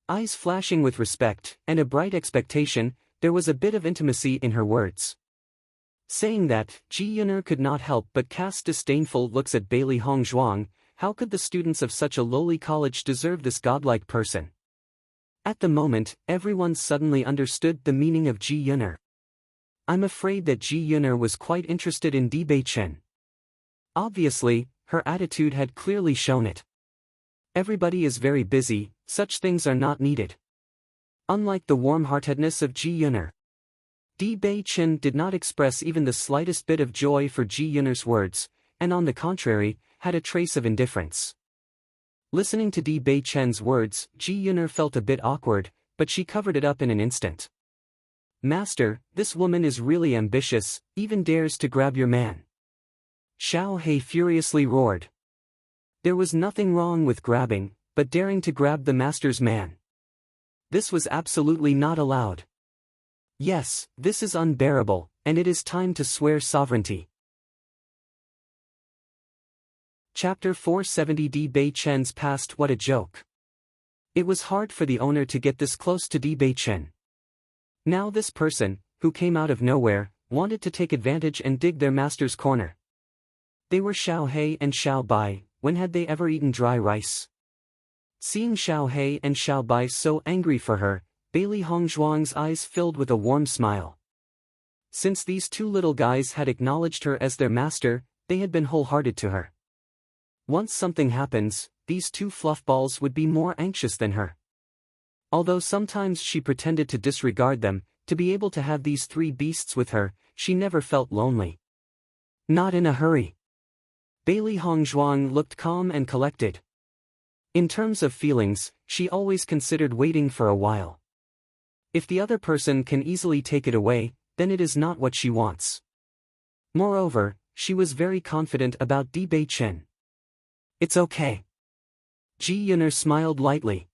Eyes flashing with respect, and a bright expectation, there was a bit of intimacy in her words. Saying that, Ji Yuner could not help but cast disdainful looks at Bailey Hongzhuang, how could the students of such a lowly college deserve this godlike person? At the moment, everyone suddenly understood the meaning of Ji Yun'er. I'm afraid that Ji Yun'er was quite interested in Bewitching. Obviously, her attitude had clearly shown it. Everybody is very busy, such things are not needed. Unlike the warm-heartedness of Ji Yun'er, Bewitching did not express even the slightest bit of joy for Ji Yun'er's words, and on the contrary, had a trace of indifference. Listening to Bewitching's words, Ji Yun'er felt a bit awkward, but she covered it up in an instant. Master, this woman is really ambitious, even dares to grab your man. Xiao He furiously roared. There was nothing wrong with grabbing, but daring to grab the master's man. This was absolutely not allowed. Yes, this is unbearable, and it is time to swear sovereignty. Chapter 470 Bewitching's past. What a joke. It was hard for the owner to get this close to Bewitching. Now this person, who came out of nowhere, wanted to take advantage and dig their master's corner. They were Xiao He and Xiao Bai. When had they ever eaten dry rice? Seeing Xiao He and Xiao Bai so angry for her, Bailey Hongzhuang's eyes filled with a warm smile. Since these two little guys had acknowledged her as their master, they had been wholehearted to her. Once something happens, these two fluffballs would be more anxious than her. Although sometimes she pretended to disregard them, to be able to have these three beasts with her, she never felt lonely. Not in a hurry. Bailey Hongzhuang looked calm and collected. In terms of feelings, she always considered waiting for a while. If the other person can easily take it away, then it is not what she wants. Moreover, she was very confident about Bewitching. It's okay. Ji Yun'er smiled lightly.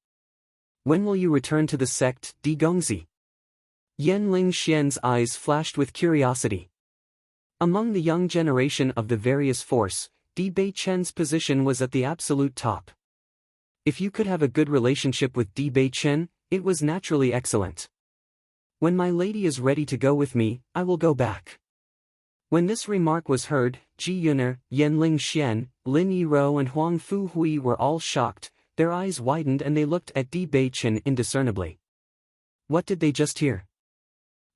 When will you return to the sect, Di Gongzi? Yan Lingxian's eyes flashed with curiosity. Among the young generation of the various force, Bewitching's position was at the absolute top. If you could have a good relationship with Bewitching, it was naturally excellent. When my lady is ready to go with me, I will go back. When this remark was heard, Ji Yun'er, Yan Lingxian, Lin Yiro and Huang Fuhui were all shocked, their eyes widened and they looked at Bewitching indiscernibly. What did they just hear?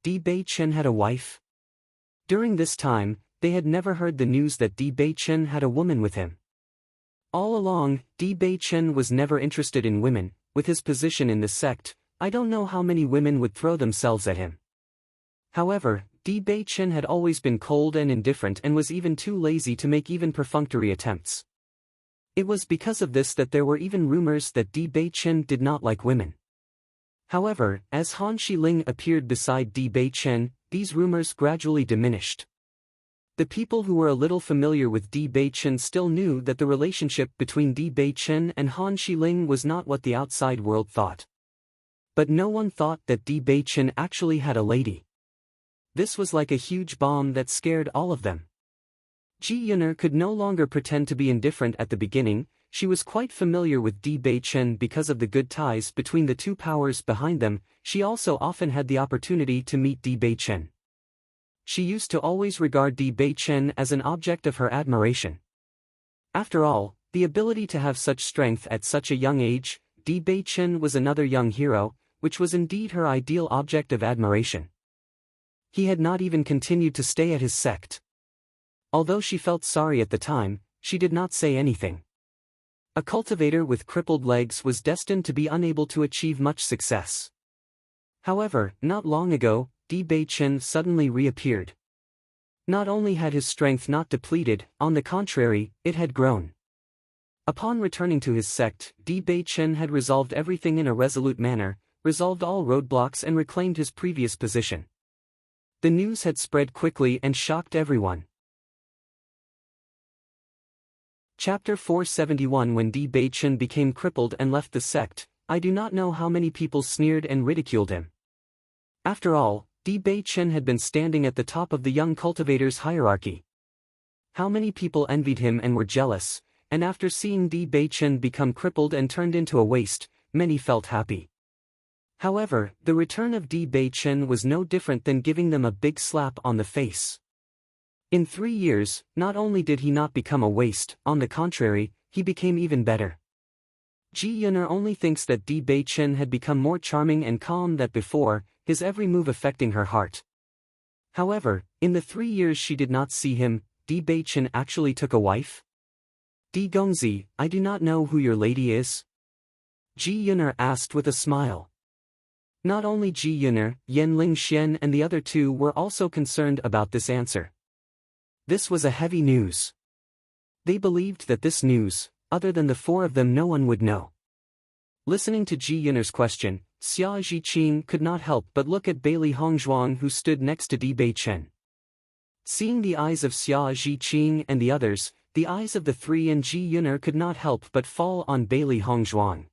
Bewitching had a wife? During this time, they had never heard the news that Bewitching had a woman with him. All along, Bewitching was never interested in women. With his position in the sect, I don't know how many women would throw themselves at him. However, Bewitching had always been cold and indifferent and was even too lazy to make even perfunctory attempts. It was because of this that there were even rumors that Bewitching did not like women. However, as Han Xiling appeared beside Bewitching, these rumors gradually diminished. The people who were a little familiar with Bewitching still knew that the relationship between Bewitching and Han Xiling was not what the outside world thought. But no one thought that Bewitching actually had a lady. This was like a huge bomb that scared all of them. Ji Yun'er could no longer pretend to be indifferent at the beginning. She was quite familiar with Bewitching because of the good ties between the two powers behind them. She also often had the opportunity to meet Bewitching. She used to always regard Bewitching as an object of her admiration. After all, the ability to have such strength at such a young age, Bewitching was another young hero, which was indeed her ideal object of admiration. He had not even continued to stay at his sect. Although she felt sorry at the time, she did not say anything. A cultivator with crippled legs was destined to be unable to achieve much success. However, not long ago, Bewitching suddenly reappeared. Not only had his strength not depleted, on the contrary, it had grown. Upon returning to his sect, Bewitching had resolved everything in a resolute manner, resolved all roadblocks and reclaimed his previous position. The news had spread quickly and shocked everyone. Chapter 471 When Bewitching became crippled and left the sect, I do not know how many people sneered and ridiculed him. After all, Bewitching had been standing at the top of the young cultivator's hierarchy. How many people envied him and were jealous, and after seeing Bewitching become crippled and turned into a waste, many felt happy. However, the return of Bewitching was no different than giving them a big slap on the face. In 3 years, not only did he not become a waste, on the contrary, he became even better. Ji Yuner only thinks that Di Bei-chen had become more charming and calm than before, his every move affecting her heart. However, in the 3 years she did not see him, Di Bei-chen actually took a wife? Di Gongzi, I do not know who your lady is? Ji Yuner asked with a smile. Not only Ji Yuner, Yan Lingxian and the other two were also concerned about this answer. This was a heavy news. They believed that this news, other than the four of them, no one would know. Listening to Ji Yuner's question, Xia Zhiqing could not help but look at Bailey Hongzhuang, who stood next to Di Bei-chen. Seeing the eyes of Xia Zhiqing and the others, the eyes of the three and Ji Yuner could not help but fall on Bailey Hongzhuang.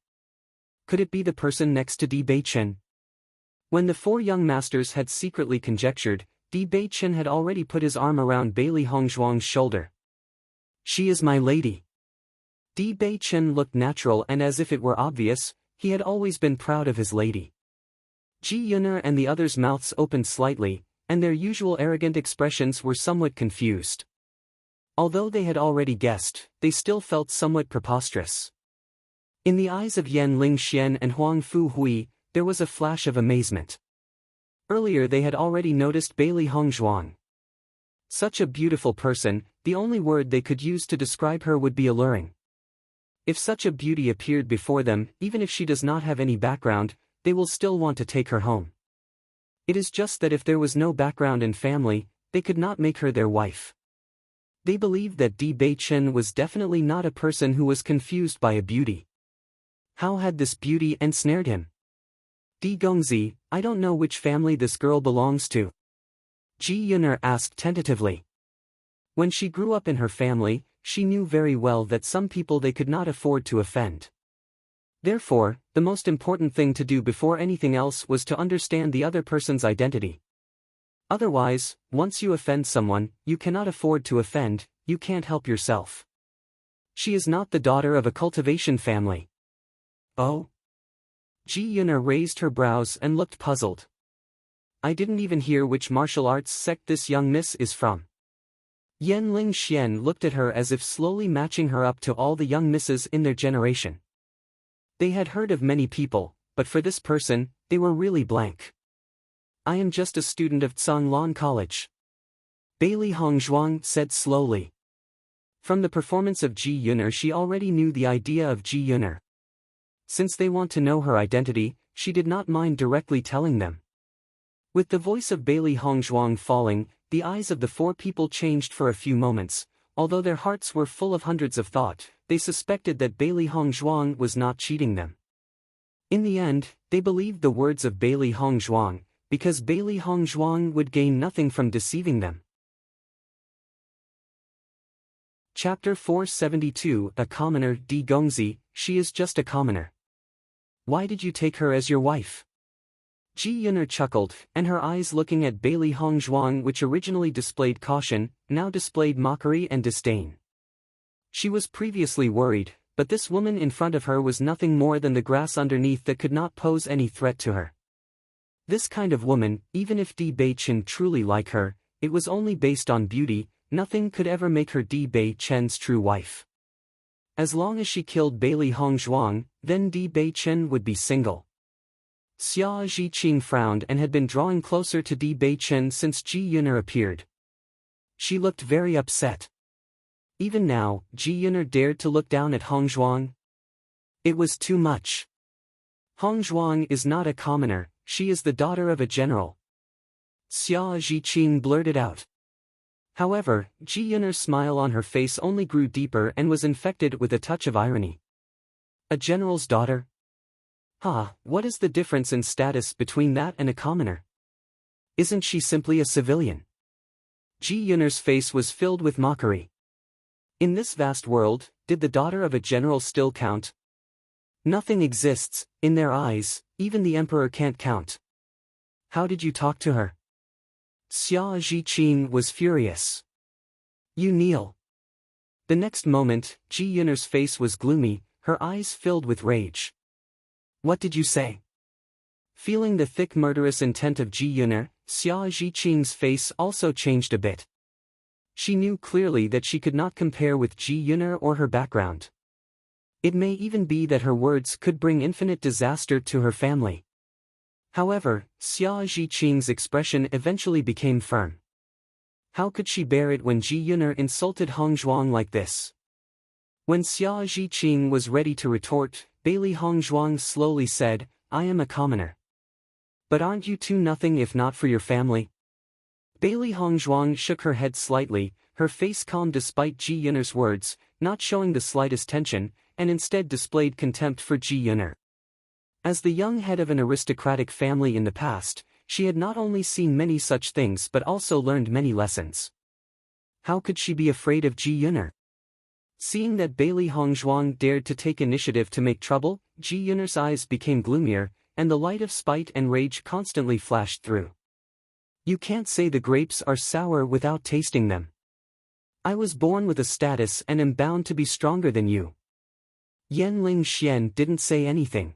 Could it be the person next to Di Bei-chen? When the four young masters had secretly conjectured, Di Bei-chen had already put his arm around Bailey Hongzhuang's shoulder. She is my lady. Di Bei-chen looked natural, and as if it were obvious, he had always been proud of his lady. Ji Yuner and the others' mouths opened slightly, and their usual arrogant expressions were somewhat confused. Although they had already guessed, they still felt somewhat preposterous. In the eyes of Yan Lingxian and Huang Fu Hui, there was a flash of amazement. Earlier they had already noticed Bailey Hongzhuang. Such a beautiful person, the only word they could use to describe her would be alluring. If such a beauty appeared before them, even if she does not have any background, they will still want to take her home. It is just that if there was no background and family, they could not make her their wife. They believed that Di Bei-chen was definitely not a person who was confused by a beauty. How had this beauty ensnared him? Di Gongzi, I don't know which family this girl belongs to. Ji Yuner asked tentatively. When she grew up in her family, she knew very well that some people they could not afford to offend. Therefore, the most important thing to do before anything else was to understand the other person's identity. Otherwise, once you offend someone, you cannot afford to offend, you can't help yourself. She is not the daughter of a cultivation family. Oh? Ji Yuner raised her brows and looked puzzled. I didn't even hear which martial arts sect this young miss is from. Yan Lingxian looked at her as if slowly matching her up to all the young misses in their generation. They had heard of many people, but for this person, they were really blank. I am just a student of Tsanglan College. Bailey Hongzhuang said slowly. From the performance of Ji Yuner, she already knew the idea of Ji Yuner. Since they want to know her identity, she did not mind directly telling them. With the voice of Bailey Hongzhuang falling, the eyes of the four people changed for a few moments. Although their hearts were full of hundreds of thoughts, they suspected that Bailey Hongzhuang was not cheating them. In the end, they believed the words of Bailey Hongzhuang, because Bailey Hongzhuang would gain nothing from deceiving them. Chapter 472, A Commoner. Di Gongzi, she is just a commoner. Why did you take her as your wife? Ji Yuner chuckled, and her eyes looking at Bailey Hongzhuang, which originally displayed caution, now displayed mockery and disdain. She was previously worried, but this woman in front of her was nothing more than the grass underneath that could not pose any threat to her. This kind of woman, even if Di Bei-chen truly liked her, it was only based on beauty, nothing could ever make her Di Bei-chen's true wife. As long as she killed Bailey Hongzhuang, then Di Bei-chen would be single. Xia Zhiqing frowned and had been drawing closer to Di Bei-chen since Ji Yuner appeared. She looked very upset. Even now, Ji Yuner dared to look down at Hongzhuang. It was too much. Hongzhuang is not a commoner, she is the daughter of a general. Xia Zhiqing blurted out. However, Ji Yuner's smile on her face only grew deeper and was infected with a touch of irony. A general's daughter? What is the difference in status between that and a commoner? Isn't she simply a civilian? Ji Yuner's face was filled with mockery. In this vast world, did the daughter of a general still count? Nothing exists, in their eyes, even the emperor can't count. How did you talk to her? Xia Zhiqing was furious. You kneel. The next moment, Ji Yuner's face was gloomy, her eyes filled with rage. What did you say? Feeling the thick murderous intent of Ji Yuner, Xia Zhiqing's face also changed a bit. She knew clearly that she could not compare with Ji Yuner or her background. It may even be that her words could bring infinite disaster to her family. However, Xia Zhiqing's expression eventually became firm. How could she bear it when Ji Yuner insulted Hong Zhuang like this? When Xia Zhiqing was ready to retort, Bailey Hong Zhuang slowly said, "I am a commoner. But aren't you two nothing if not for your family?" Bailey Hong Zhuang shook her head slightly, her face calm despite Ji Yuner's words, not showing the slightest tension, and instead displayed contempt for Ji Yuner. As the young head of an aristocratic family in the past, she had not only seen many such things but also learned many lessons. How could she be afraid of Ji Yuner? Seeing that Bailey Hong Zhuang dared to take initiative to make trouble, Ji Yuner's eyes became gloomier, and the light of spite and rage constantly flashed through. "You can't say the grapes are sour without tasting them. I was born with a status and am bound to be stronger than you." Yan Ling Xian didn't say anything.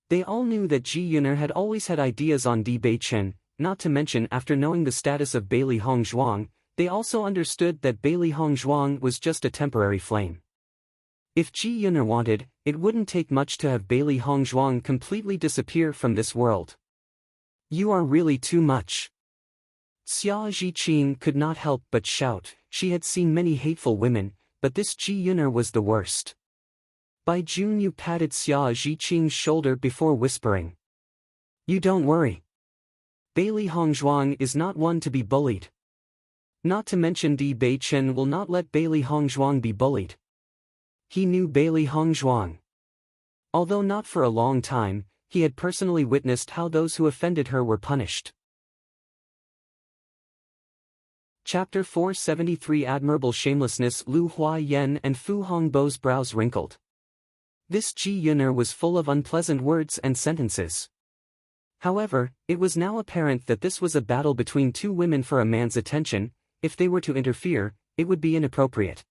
They all knew that Ji Yuner had always had ideas on Di Beichen, not to mention after knowing the status of Bailey Hong Zhuang, they also understood that Bailey Hong Zhuang was just a temporary flame. If Ji Yuner wanted, it wouldn't take much to have Bailey Hong Zhuang completely disappear from this world. "You are really too much." Xia Zhiqing could not help but shout. She had seen many hateful women, but this Ji Yuner was the worst. Bai Junyu patted Xia Zhiqing's shoulder before whispering, "You don't worry. Bailey Hong Zhuang is not one to be bullied. Not to mention Di Beichen will not let Bailey Hong Zhuang be bullied." He knew Bailey Hong Zhuang. Although not for a long time, he had personally witnessed how those who offended her were punished. Chapter 473 Admirable Shamelessness. Lu Huayan and Fu Hongbo's brows wrinkled. This Ji Yuner was full of unpleasant words and sentences. However, it was now apparent that this was a battle between two women for a man's attention. If they were to interfere, it would be inappropriate.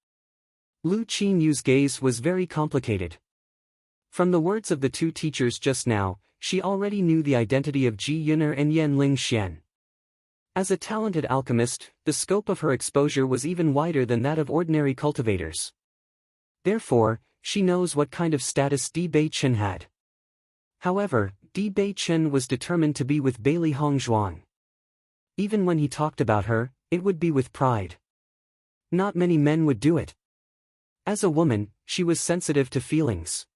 Lu Qinyu's gaze was very complicated. From the words of the two teachers just now, she already knew the identity of Ji Yuner and Yan Ling Xian. As a talented alchemist, the scope of her exposure was even wider than that of ordinary cultivators. Therefore, she knows what kind of status Di Beichen had. However, Di Beichen was determined to be with Bailey Hong Zhuang. Even when he talked about her, it would be with pride. Not many men would do it. As a woman, she was sensitive to feelings.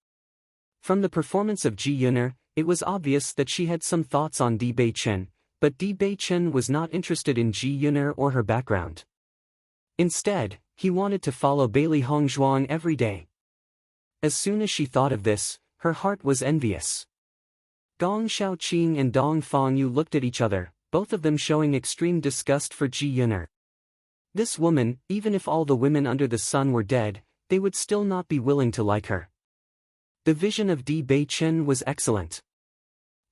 From the performance of Ji Yuner, it was obvious that she had some thoughts on Di Beichen, but Di Beichen was not interested in Ji Yuner or her background. Instead, he wanted to follow Bailey Hong Zhuang every day. As soon as she thought of this, her heart was envious. Gong Shaoqing and Dong Fangyu looked at each other, both of them showing extreme disgust for Ji Yuner. This woman, even if all the women under the sun were dead, they would still not be willing to like her. The vision of Di Beichen was excellent.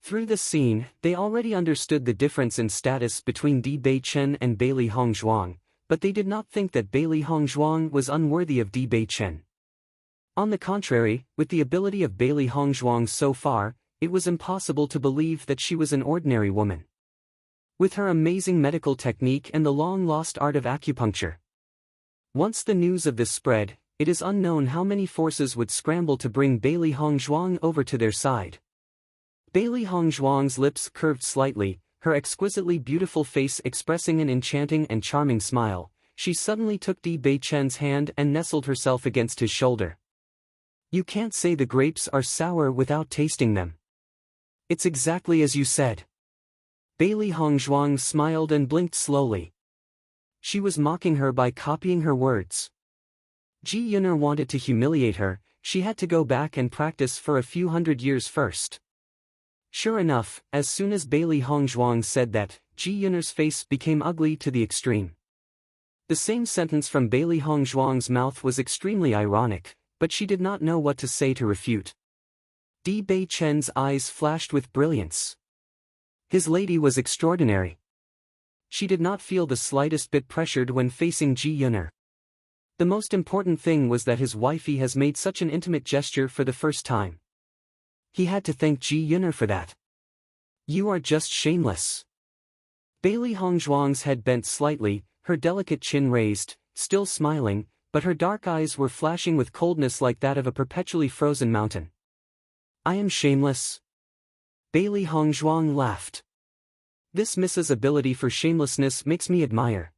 Through this scene, they already understood the difference in status between Di Beichen and Bailey Hong Zhuang, but they did not think that Bailey Hong Zhuang was unworthy of Di Beichen. On the contrary, with the ability of Bailey Hong Zhuang so far, it was impossible to believe that she was an ordinary woman. With her amazing medical technique and the long-lost art of acupuncture. Once the news of this spread, it is unknown how many forces would scramble to bring Bailey Hong Zhuang over to their side. Bailey Hong Zhuang's lips curved slightly, her exquisitely beautiful face expressing an enchanting and charming smile. She suddenly took Di Beichen's hand and nestled herself against his shoulder. "You can't say the grapes are sour without tasting them. It's exactly as you said." Bailey Hong Zhuang smiled and blinked slowly. She was mocking her by copying her words. Ji Yuner wanted to humiliate her. She had to go back and practice for a few hundred years first. Sure enough, as soon as Bailey Hong Zhuang said that, Ji Yuner's face became ugly to the extreme. The same sentence from Bailey Hong Zhuang's mouth was extremely ironic, but she did not know what to say to refute. Di Beichen's eyes flashed with brilliance. His lady was extraordinary. She did not feel the slightest bit pressured when facing Ji Yuner. The most important thing was that his wifey has made such an intimate gesture for the first time. He had to thank Ji Yuner for that. "You are just shameless." Bailey Hong Zhuang's head bent slightly, her delicate chin raised, still smiling, but her dark eyes were flashing with coldness like that of a perpetually frozen mountain. I am shameless. Bailey Hongzhuang laughed. This Mrs. ability for shamelessness makes me admire.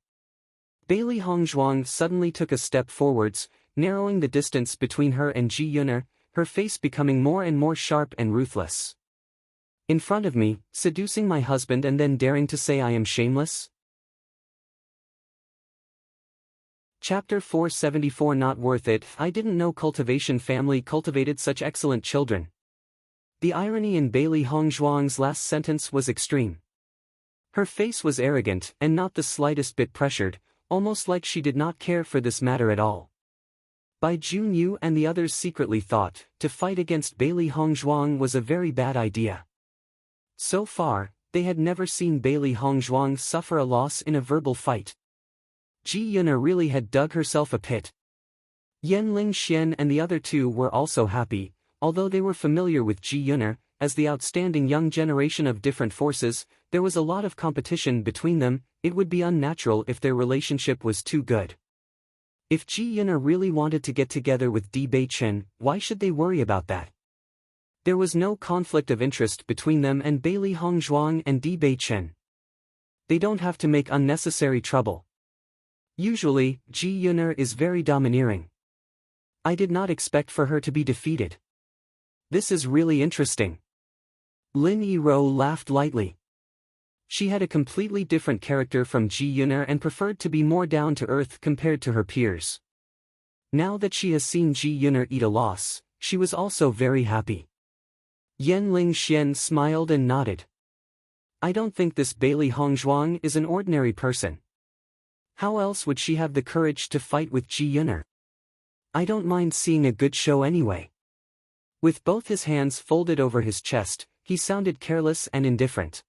Bailey Hongzhuang suddenly took a step forwards, narrowing the distance between her and Ji Yuner, her face becoming more and more sharp and ruthless. In front of me, seducing my husband and then daring to say I am shameless? Chapter 474 Not worth it. I didn't know cultivation family cultivated such excellent children. The irony in Bailey Hongzhuang's last sentence was extreme. Her face was arrogant and not the slightest bit pressured, almost like she did not care for this matter at all. Bai Junyu and the others secretly thought, to fight against Bailey Hongzhuang was a very bad idea. So far, they had never seen Bailey Hongzhuang suffer a loss in a verbal fight. Ji Yuner really had dug herself a pit. Yan Lingxian and the other two were also happy, although they were familiar with Ji Yuner, as the outstanding young generation of different forces. There was a lot of competition between them. It would be unnatural if their relationship was too good. If Ji Yuner really wanted to get together with Bewitching, why should they worry about that? There was no conflict of interest between them and Bailey Hongzhuang and Bewitching. They don't have to make unnecessary trouble. Usually, Ji Yuner is very domineering. I did not expect for her to be defeated. This is really interesting. Lin Yiro laughed lightly. She had a completely different character from Ji Yuner and preferred to be more down-to-earth compared to her peers. Now that she has seen Ji Yuner eat a loss, she was also very happy. Yan Lingxian smiled and nodded. I don't think this Bailey Hongzhuang is an ordinary person. How else would she have the courage to fight with Ji Yuner? I don't mind seeing a good show anyway. With both his hands folded over his chest, he sounded careless and indifferent.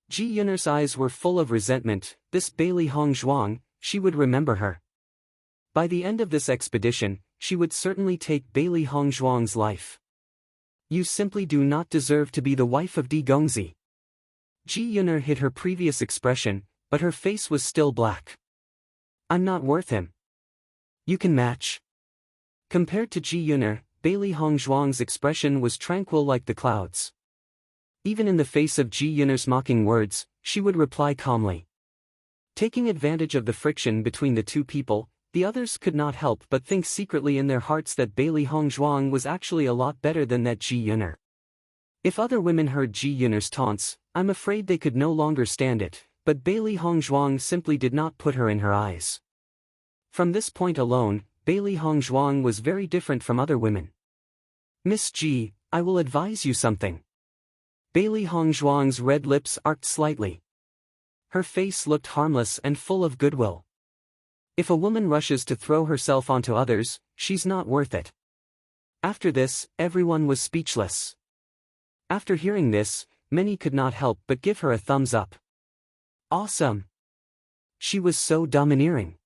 Ji Yuner's eyes were full of resentment. This Bailey Hongzhuang, she would remember her. By the end of this expedition, she would certainly take Bailey Hongzhuang's life. You simply do not deserve to be the wife of Di Gongzi. Ji Yuner hid her previous expression, but her face was still black. I'm not worth him. You can match. Compared to Ji Yuner, Bailey Hongzhuang's expression was tranquil like the clouds. Even in the face of Ji Yuner's mocking words, she would reply calmly. Taking advantage of the friction between the two people, the others could not help but think secretly in their hearts that Bailey Hongzhuang was actually a lot better than that Ji Yuner. If other women heard Ji Yuner's taunts, I'm afraid they could no longer stand it, but Bailey Hongzhuang simply did not put her in her eyes. From this point alone, Bailey Hongzhuang was very different from other women. Miss Ji, I will advise you something. Bailey Hongzhuang's red lips arched slightly. Her face looked harmless and full of goodwill. If a woman rushes to throw herself onto others, she's not worth it. After this, everyone was speechless. After hearing this, many could not help but give her a thumbs up. Awesome! She was so domineering.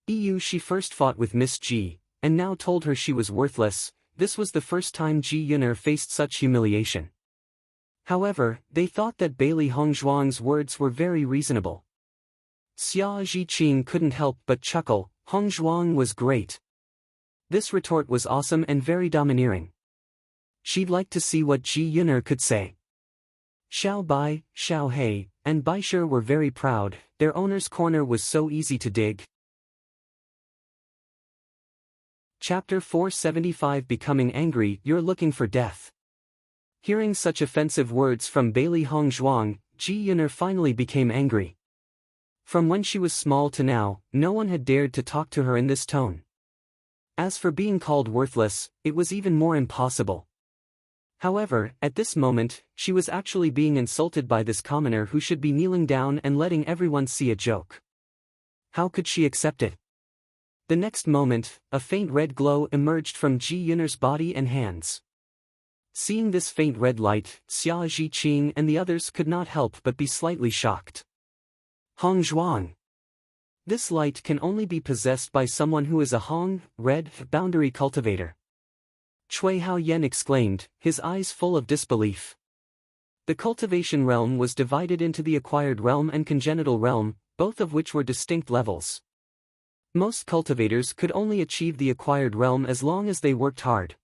She first fought with Miss Ji, and now told her she was worthless. This was the first time Ji Yuner faced such humiliation. However, they thought that Bailey Hongzhuang's words were very reasonable. Xia Zhiqing couldn't help but chuckle. Hongzhuang was great. This retort was awesome and very domineering. She'd like to see what Ji Yuner could say. Xiao Bai, Xiao He, and Baisher were very proud. Their owner's corner was so easy to dig. Chapter 475 Becoming angry. You're looking for death. Hearing such offensive words from Bailey Hongzhuang, Ji Yuner finally became angry. From when she was small to now, no one had dared to talk to her in this tone. As for being called worthless, it was even more impossible. However, at this moment, she was actually being insulted by this commoner who should be kneeling down and letting everyone see a joke. How could she accept it? The next moment, a faint red glow emerged from Ji Yuner's body and hands. Seeing this faint red light, Xia Zhiqing and the others could not help but be slightly shocked. Hongzhuang. This light can only be possessed by someone who is a Hong, red, boundary cultivator. Cui Hao Yen exclaimed, his eyes full of disbelief. The cultivation realm was divided into the acquired realm and congenital realm, both of which were distinct levels. Most cultivators could only achieve the acquired realm as long as they worked hard.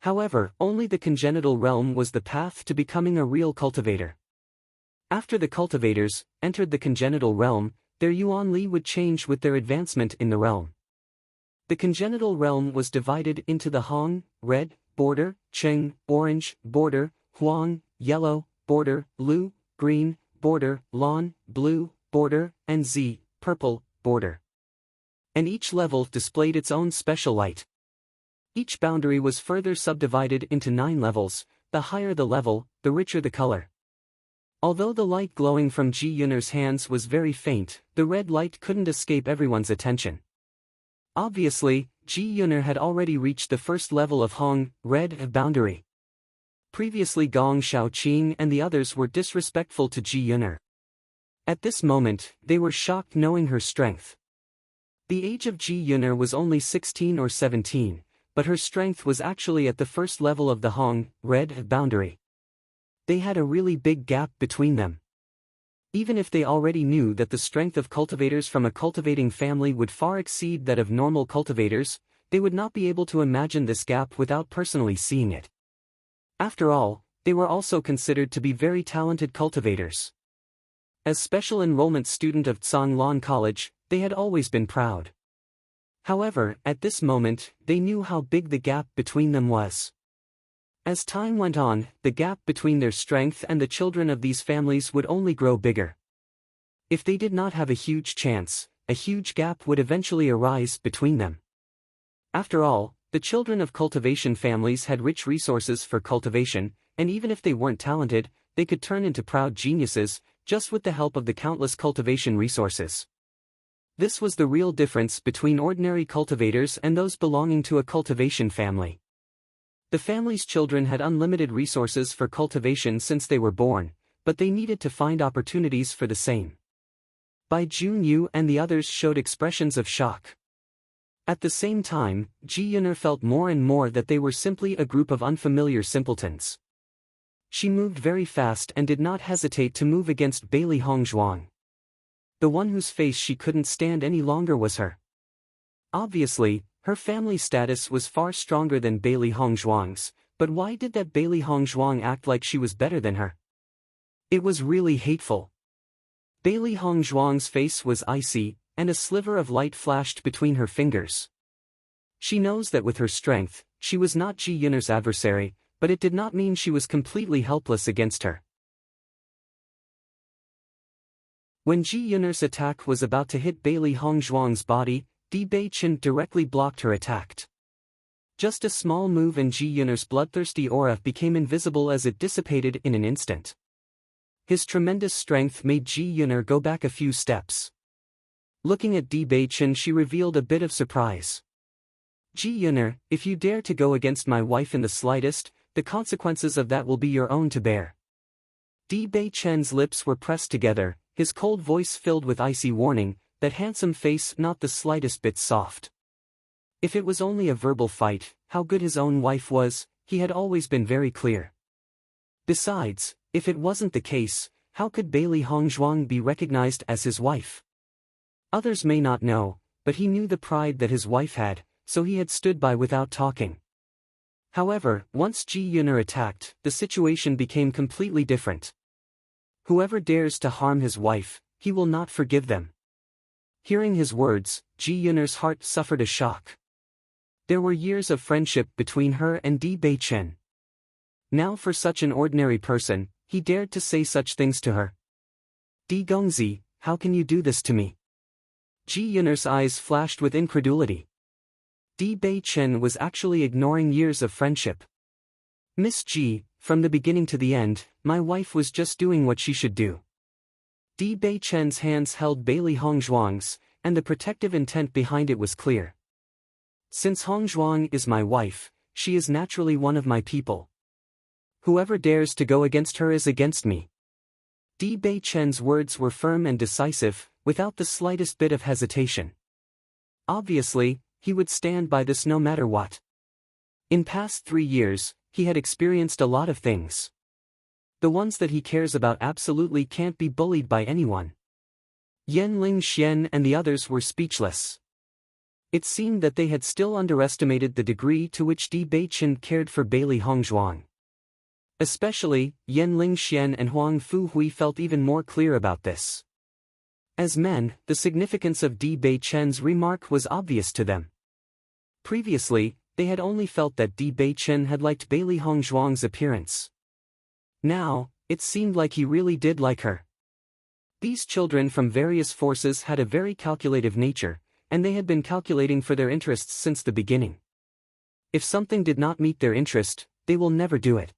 However, only the congenital realm was the path to becoming a real cultivator. After the cultivators entered the congenital realm, their yuan li would change with their advancement in the realm. The congenital realm was divided into the Hong, red, border, Cheng, orange, border, Huang, yellow, border, Lu, green, border, Lan, blue, border, and Zi, purple, border. And each level displayed its own special light. Each boundary was further subdivided into 9 levels. The higher the level, the richer the color. Although the light glowing from Ji Yun'er's hands was very faint, the red light couldn't escape everyone's attention. Obviously, Ji Yun'er had already reached the first level of Hong, red, boundary. Previously Gong Shaoqing and the others were disrespectful to Ji Yun'er. At this moment, they were shocked knowing her strength. The age of Ji Yun'er was only 16 or 17, but her strength was actually at the first level of the Hong, red, boundary. They had a really big gap between them. Even if they already knew that the strength of cultivators from a cultivating family would far exceed that of normal cultivators, they would not be able to imagine this gap without personally seeing it. After all, they were also considered to be very talented cultivators. As special enrollment student of Tsanglan College, they had always been proud. However, at this moment, they knew how big the gap between them was. As time went on, the gap between their strength and the children of these families would only grow bigger. If they did not have a huge chance, a huge gap would eventually arise between them. After all, the children of cultivation families had rich resources for cultivation, and even if they weren't talented, they could turn into proud geniuses, just with the help of the countless cultivation resources. This was the real difference between ordinary cultivators and those belonging to a cultivation family. The family's children had unlimited resources for cultivation since they were born, but they needed to find opportunities for the same. Bai Junyu and the others showed expressions of shock. At the same time, Ji Yun'er felt more and more that they were simply a group of unfamiliar simpletons. She moved very fast and did not hesitate to move against Bailey Hongzhuang. The one whose face she couldn't stand any longer was her. Obviously, her family status was far stronger than Bailey Hongzhuang's, but why did that Bailey Hongzhuang act like she was better than her? It was really hateful. Bailey Hongzhuang's face was icy, and a sliver of light flashed between her fingers. She knows that with her strength, she was not Ji Yun'er's adversary, but it did not mean she was completely helpless against her. When Ji Yun'er's attack was about to hit Bailey Hongzhuang's body, Di Beichen directly blocked her attack. Just a small move and Ji Yun'er's bloodthirsty aura became invisible as it dissipated in an instant. His tremendous strength made Ji Yun'er go back a few steps. Looking at Di Beichen, she revealed a bit of surprise. Ji Yun'er, if you dare to go against my wife in the slightest, the consequences of that will be your own to bear. Di Beichen's lips were pressed together, his cold voice filled with icy warning, that handsome face not the slightest bit soft. If it was only a verbal fight, how good his own wife was, he had always been very clear. Besides, if it wasn't the case, how could Bailey Hongzhuang be recognized as his wife? Others may not know, but he knew the pride that his wife had, so he had stood by without talking. However, once Ji Yun'er attacked, the situation became completely different. Whoever dares to harm his wife, he will not forgive them. Hearing his words, Ji Yun'er's heart suffered a shock. There were years of friendship between her and Di Beichen. Now for such an ordinary person, he dared to say such things to her. Di Gongzi, how can you do this to me? Ji Yun'er's eyes flashed with incredulity. Di Beichen was actually ignoring years of friendship. Miss Ji, from the beginning to the end, my wife was just doing what she should do. Di Beichen's hands held Bailey Hongzhuang's, and the protective intent behind it was clear. Since Hongzhuang is my wife, she is naturally one of my people. Whoever dares to go against her is against me. Di Beichen's words were firm and decisive, without the slightest bit of hesitation. Obviously, he would stand by this no matter what. In past 3 years, he had experienced a lot of things. The ones that he cares about absolutely can't be bullied by anyone. Yan Ling Xian and the others were speechless. It seemed that they had still underestimated the degree to which Di Beichen cared for Bailey Hongzhuang. Especially, Yan Lingxian and Huang Fuhui felt even more clear about this. As men, the significance of Di Beichen's remark was obvious to them. Previously, they had only felt that Di Beichen had liked Bailey Hongzhuang's appearance. Now, it seemed like he really did like her. These children from various forces had a very calculative nature, and they had been calculating for their interests since the beginning. If something did not meet their interest, they will never do it.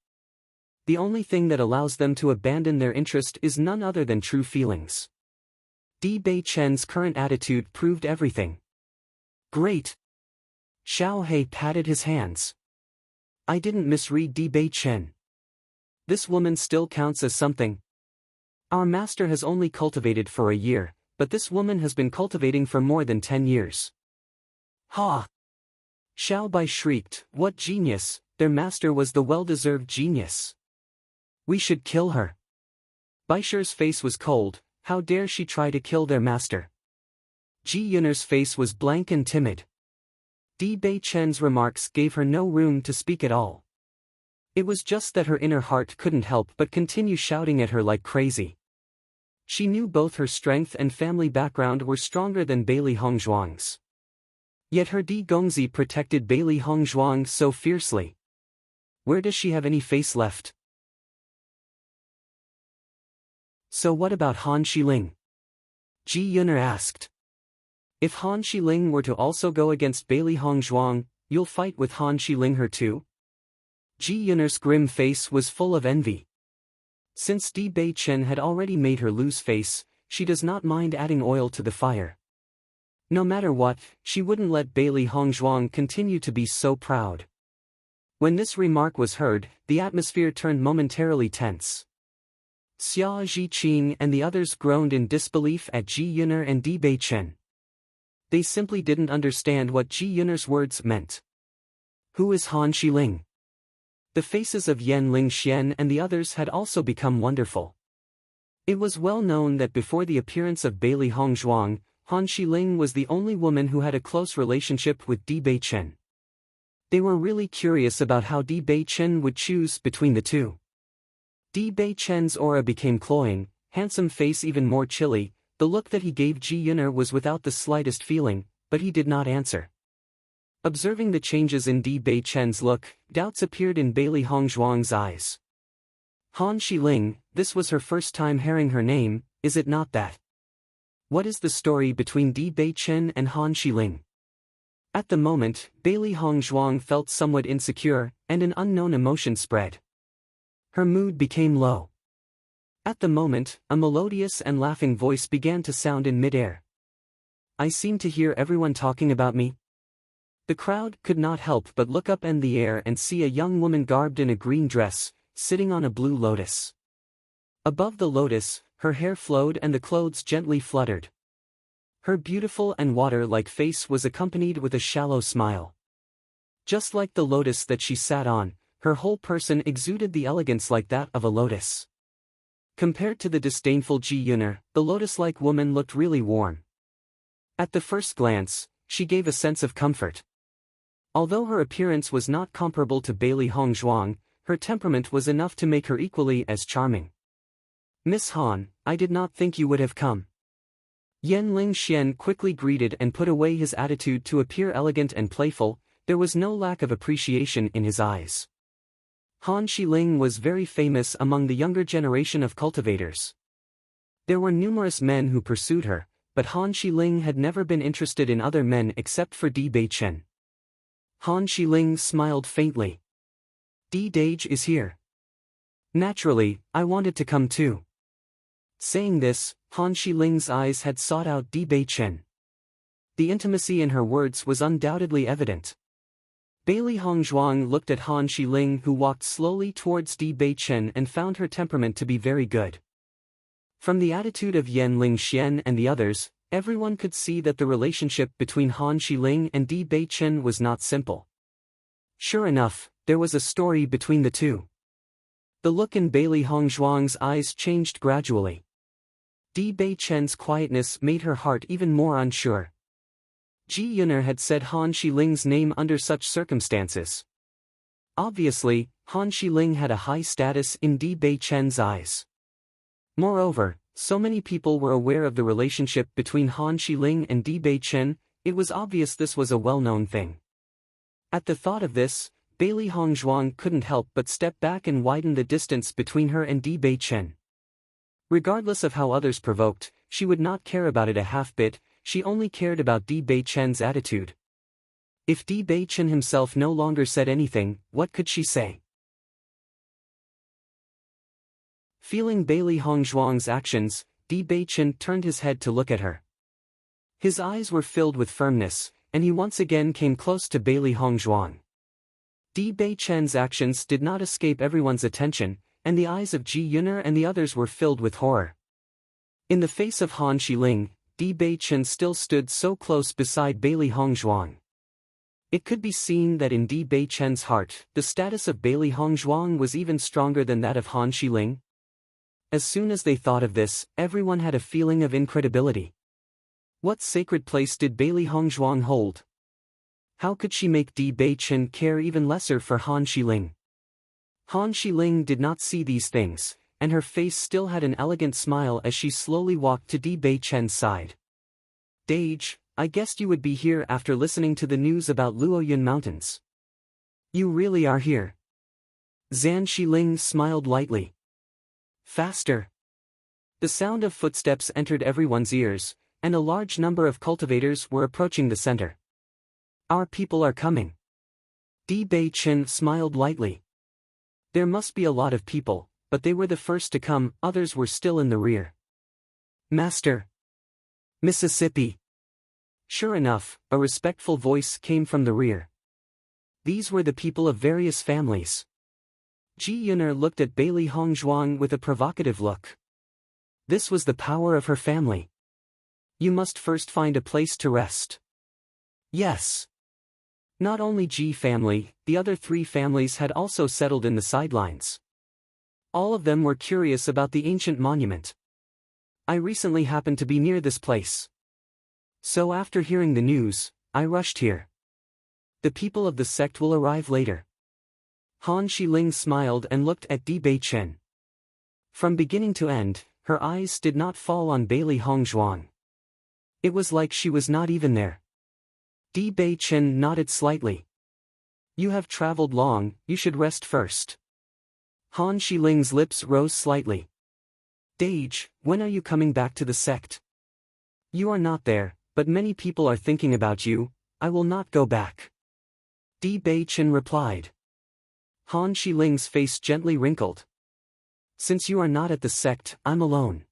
The only thing that allows them to abandon their interest is none other than true feelings. Di Beichen's current attitude proved everything. Great! Xiao He patted his hands. I didn't misread Di Beichen. This woman still counts as something. Our master has only cultivated for a year, but this woman has been cultivating for more than 10 years. Ha! Xiao Bai shrieked, what genius, their master was the well-deserved genius. We should kill her. Baisher's face was cold, how dare she try to kill their master? Ji Yun'er's face was blank and timid. Di Beichen's remarks gave her no room to speak at all. It was just that her inner heart couldn't help but continue shouting at her like crazy. She knew both her strength and family background were stronger than Bailey Hongzhuang's. Yet her Di Gongzi protected Bailey Hongzhuang so fiercely. Where does she have any face left? So what about Han Shiling? Ji Yun'er asked. If Han Shiling were to also go against Bailey Hongzhuang, you'll fight with Han Shiling her too? Ji Yun'er's grim face was full of envy. Since Di Beichen had already made her lose face, she does not mind adding oil to the fire. No matter what, she wouldn't let Bailey Hongzhuang continue to be so proud. When this remark was heard, the atmosphere turned momentarily tense. Xia Zhiqing and the others groaned in disbelief at Ji Yun'er and Di Beichen. They simply didn't understand what Ji Yun'er's words meant. Who is Han Shiling? The faces of Yan Lingxian and the others had also become wonderful. It was well known that before the appearance of Bailey Hongzhuang, Han Shiling was the only woman who had a close relationship with Di Beichen. They were really curious about how Di Beichen would choose between the two. Di Beichen's aura became cloying, handsome face even more chilly. The look that he gave Ji Yun'er was without the slightest feeling, but he did not answer. Observing the changes in Di Beichen's look, doubts appeared in Bailey Hongzhuang's eyes. Han Shiling, this was her first time hearing her name, is it not that? What is the story between Di Beichen and Han Shiling? At the moment, Bailey Hongzhuang felt somewhat insecure, and an unknown emotion spread. Her mood became low. At the moment, a melodious and laughing voice began to sound in midair. I seem to hear everyone talking about me. The crowd could not help but look up in the air and see a young woman garbed in a green dress, sitting on a blue lotus. Above the lotus, her hair flowed and the clothes gently fluttered. Her beautiful and water-like face was accompanied with a shallow smile. Just like the lotus that she sat on, her whole person exuded the elegance like that of a lotus. Compared to the disdainful Ji Yun'er, the lotus-like woman looked really warm. At the first glance, she gave a sense of comfort. Although her appearance was not comparable to Bailey Hongzhuang, her temperament was enough to make her equally as charming. Miss Han, I did not think you would have come. Yan Lingxian quickly greeted and put away his attitude to appear elegant and playful. There was no lack of appreciation in his eyes. Han Shiling was very famous among the younger generation of cultivators. There were numerous men who pursued her, but Han Shiling had never been interested in other men except for Di Beichen. Han Shiling smiled faintly. Di Dage is here. Naturally, I wanted to come too. Saying this, Han Shiling's eyes had sought out Di Beichen. The intimacy in her words was undoubtedly evident. Bailey Hongzhuang looked at Han Shiling, who walked slowly towards Di Beichen and found her temperament to be very good. From the attitude of Yan Lingxian and the others, everyone could see that the relationship between Han Shiling and Di Beichen was not simple. Sure enough, there was a story between the two. The look in Bailey Hongzhuang's eyes changed gradually. Di Beichen's quietness made her heart even more unsure. Ji Yuner had said Han Shiling's name under such circumstances. Obviously, Han Shiling had a high status in Di Beichen's eyes. Moreover, so many people were aware of the relationship between Han Shiling and Di Beichen, it was obvious this was a well-known thing. At the thought of this, Bailey Hongzhuang couldn't help but step back and widen the distance between her and Di Beichen. Regardless of how others provoked, she would not care about it a half-bit, she only cared about Di Beichen's attitude. If Di Beichen himself no longer said anything, what could she say? Feeling Bailey Hongzhuang's actions, Di Beichen turned his head to look at her. His eyes were filled with firmness, and he once again came close to Bailey Hongzhuang. Di Beichen's actions did not escape everyone's attention, and the eyes of Ji Yuner and the others were filled with horror. In the face of Han Shiling, Di Beichen still stood so close beside Bailey Hongzhuang. It could be seen that in Di Beichen's heart, the status of Bailey Hongzhuang was even stronger than that of Han Shiling. As soon as they thought of this, everyone had a feeling of incredibility. What sacred place did Bailey Hongzhuang hold? How could she make Di Beichen care even lesser for Han Shiling? Han Shiling did not see these things, and her face still had an elegant smile as she slowly walked to Di Beichen's side. "Dage, I guessed you would be here after listening to the news about Luoyun Mountains. You really are here." Zhan Shiling smiled lightly. "Faster." The sound of footsteps entered everyone's ears, and a large number of cultivators were approaching the center. "Our people are coming." Di Beichen smiled lightly. There must be a lot of people, but they were the first to come, others were still in the rear. "Master." "Mississippi." Sure enough, a respectful voice came from the rear. These were the people of various families. Ji Yuner looked at Bailey Hongzhuang with a provocative look. This was the power of her family. "You must first find a place to rest." "Yes." Not only Ji family, the other three families had also settled in the sidelines. All of them were curious about the ancient monument. "I recently happened to be near this place. So after hearing the news, I rushed here. The people of the sect will arrive later." Han Shiling smiled and looked at Di Beichen. From beginning to end, her eyes did not fall on Bailey Hongzhuang. It was like she was not even there. Di Beichen nodded slightly. "You have traveled long, you should rest first." Han Shiling's lips rose slightly. "Dage, when are you coming back to the sect?" "You are not there, but many people are thinking about you. I will not go back." Di Beichen replied. Han Shiling's face gently wrinkled. "Since you are not at the sect, I'm alone.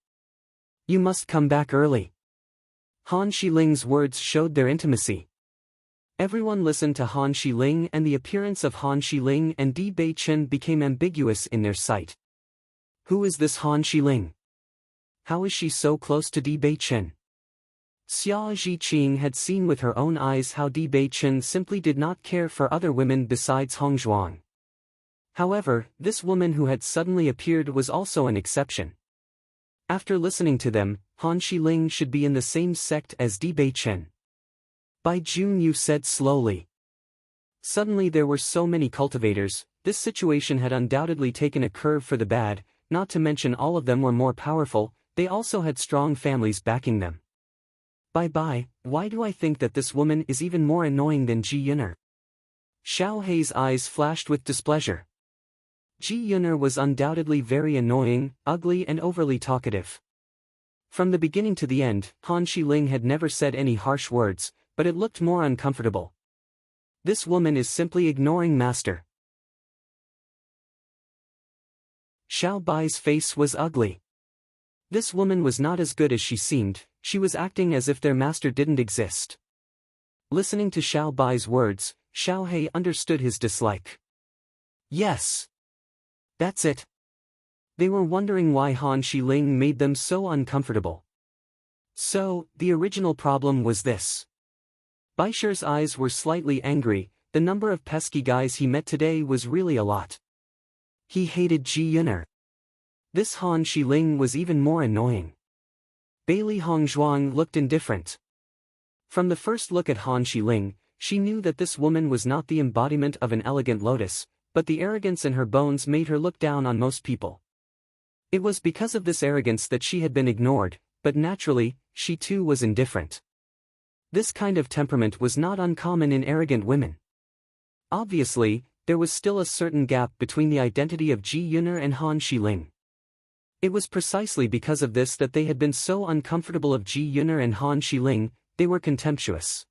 You must come back early." Han Shiling's words showed their intimacy. Everyone listened to Han Shiling, and the appearance of Han Shiling and Di Beichen became ambiguous in their sight. Who is this Han Shiling? How is she so close to Di Beichen? Xia Zhiqing had seen with her own eyes how Di Beichen simply did not care for other women besides Hongzhuang. However, this woman who had suddenly appeared was also an exception. After listening to them, Han Shiling should be in the same sect as Di Beichen. "By June," you said slowly. Suddenly there were so many cultivators, this situation had undoubtedly taken a curve for the bad, not to mention all of them were more powerful, they also had strong families backing them. Bye, why do I think that this woman is even more annoying than Ji Yuner?" Xiao Hei's eyes flashed with displeasure. Ji Yuner was undoubtedly very annoying, ugly and overly talkative. From the beginning to the end, Han Shiling had never said any harsh words, but it looked more uncomfortable. This woman is simply ignoring master. Xiao Bai's face was ugly. This woman was not as good as she seemed, she was acting as if their master didn't exist. Listening to Xiao Bai's words, Xiao Hei understood his dislike. Yes. That's it. They were wondering why Han Shiling made them so uncomfortable. So, the original problem was this. Baisher's eyes were slightly angry, the number of pesky guys he met today was really a lot. He hated Ji Yuner. This Han Shiling was even more annoying. Bailey Hongzhuang looked indifferent. From the first look at Han Xiling, she knew that this woman was not the embodiment of an elegant lotus, but the arrogance in her bones made her look down on most people. It was because of this arrogance that she had been ignored, but naturally, she too was indifferent. This kind of temperament was not uncommon in arrogant women. Obviously, there was still a certain gap between the identity of Ji Yun'er and Han Xiling. It was precisely because of this that they had been so uncomfortable of Ji Yun'er and Han Xiling, they were contemptuous.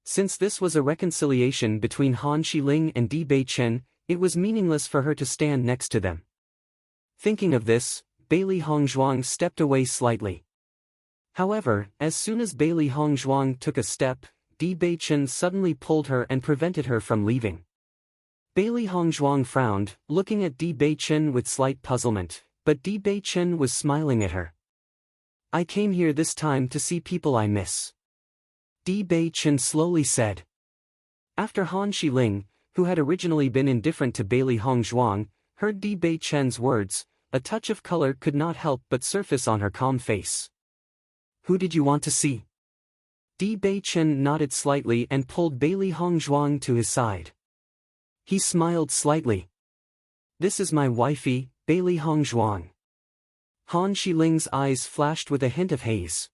Since this was a reconciliation between Han Xiling and Di Beichen, it was meaningless for her to stand next to them. Thinking of this, Bailey Hongzhuang stepped away slightly. However, as soon as Bailey Hongzhuang took a step, Di Beichen suddenly pulled her and prevented her from leaving. Bailey Hongzhuang frowned, looking at Di Beichen with slight puzzlement, but Di Beichen was smiling at her. "I came here this time to see people I miss," Di Beichen slowly said. After Han Xiling, who had originally been indifferent to Bailey Hongzhuang, heard Di Beichen's words, a touch of color could not help but surface on her calm face. "Who did you want to see?" Di Beichen nodded slightly and pulled Bailey Hongzhuang to his side. He smiled slightly. "This is my wifey, Bailey Hongzhuang." Han Xiling's eyes flashed with a hint of haze.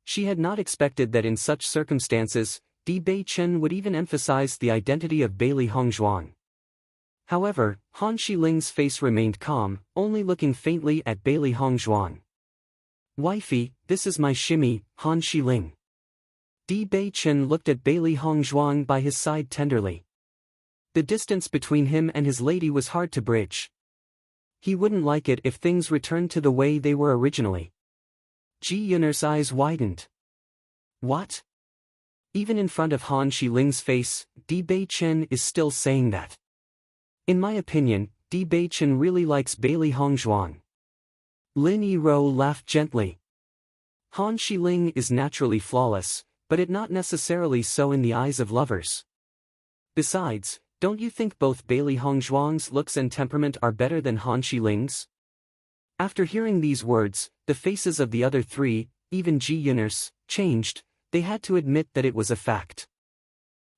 She had not expected that in such circumstances, Di Beichen would even emphasize the identity of Bailey Hongzhuang. However, Han Xiling's face remained calm, only looking faintly at Bailey Hongzhuang. "Wifey, this is my shimmy, Han Xiling." Di Beichen looked at Bailey Hongzhuang by his side tenderly. The distance between him and his lady was hard to bridge. He wouldn't like it if things returned to the way they were originally. Ji Yun'er's eyes widened. "What?" Even in front of Han Xiling's face, Di Beichen is still saying that. "In my opinion, Di Beichen really likes Bailey Hongzhuang." Lin Yiro laughed gently. Han Xiling is naturally flawless, but it not necessarily so in the eyes of lovers. Besides, don't you think both Bailey Hongzhuang's looks and temperament are better than Han Xiling's? After hearing these words, the faces of the other three, even Ji Yun'er's, changed. They had to admit that it was a fact.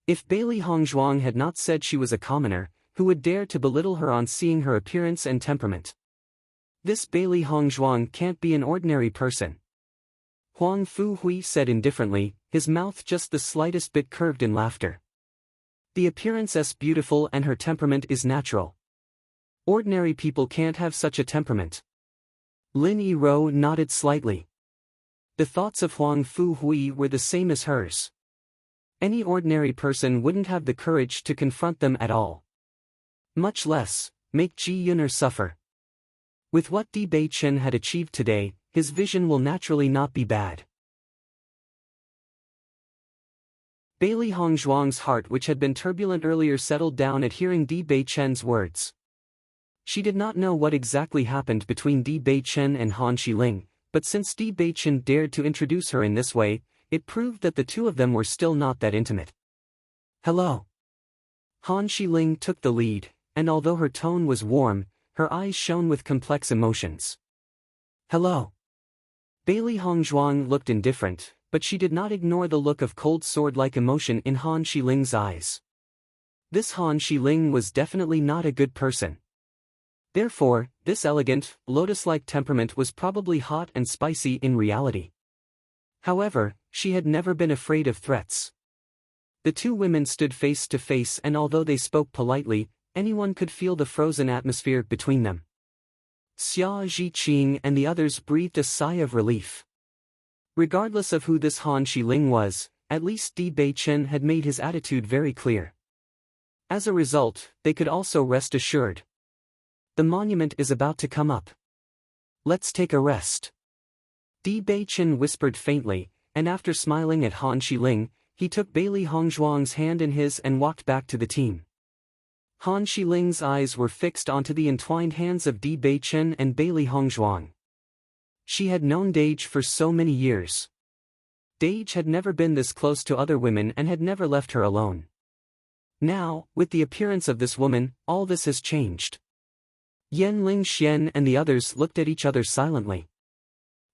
If Bailey Hongzhuang had not said she was a commoner, who would dare to belittle her on seeing her appearance and temperament? This Bailey Hongzhuang can't be an ordinary person. Huang Fuhui said indifferently, his mouth just the slightest bit curved in laughter. The appearance is beautiful and her temperament is natural. Ordinary people can't have such a temperament. Lin Yiro nodded slightly. The thoughts of Huang Fuhui were the same as hers. Any ordinary person wouldn't have the courage to confront them at all. Much less, make Ji Yun'er suffer. With what Di Beichen had achieved today, his vision will naturally not be bad. Bailey Hongzhuang's heart, which had been turbulent earlier, settled down at hearing Di Beichen's words. She did not know what exactly happened between Di Beichen and Han Xiling, but since Di Beichen dared to introduce her in this way, it proved that the two of them were still not that intimate. "Hello." Han Xiling took the lead, and although her tone was warm, her eyes shone with complex emotions. "Hello." Bailey Hongzhuang looked indifferent, but she did not ignore the look of cold sword-like emotion in Han Xiling's eyes. This Han Xiling was definitely not a good person. Therefore, this elegant, lotus-like temperament was probably hot and spicy in reality. However, she had never been afraid of threats. The two women stood face to face, and although they spoke politely, anyone could feel the frozen atmosphere between them. Xia Zhiqing and the others breathed a sigh of relief. Regardless of who this Han Xiling was, at least Di Beichen had made his attitude very clear. As a result, they could also rest assured. The monument is about to come up. Let's take a rest. Di Beichen whispered faintly, and after smiling at Han Xiling, he took Bailey Hongzhuang's hand in his and walked back to the team. Han Xiling's eyes were fixed onto the entwined hands of Di Beichen and Bailey Hongzhuang. She had known Dage for so many years. Dage had never been this close to other women and had never left her alone. Now, with the appearance of this woman, all this has changed. Yan Lingxian and the others looked at each other silently.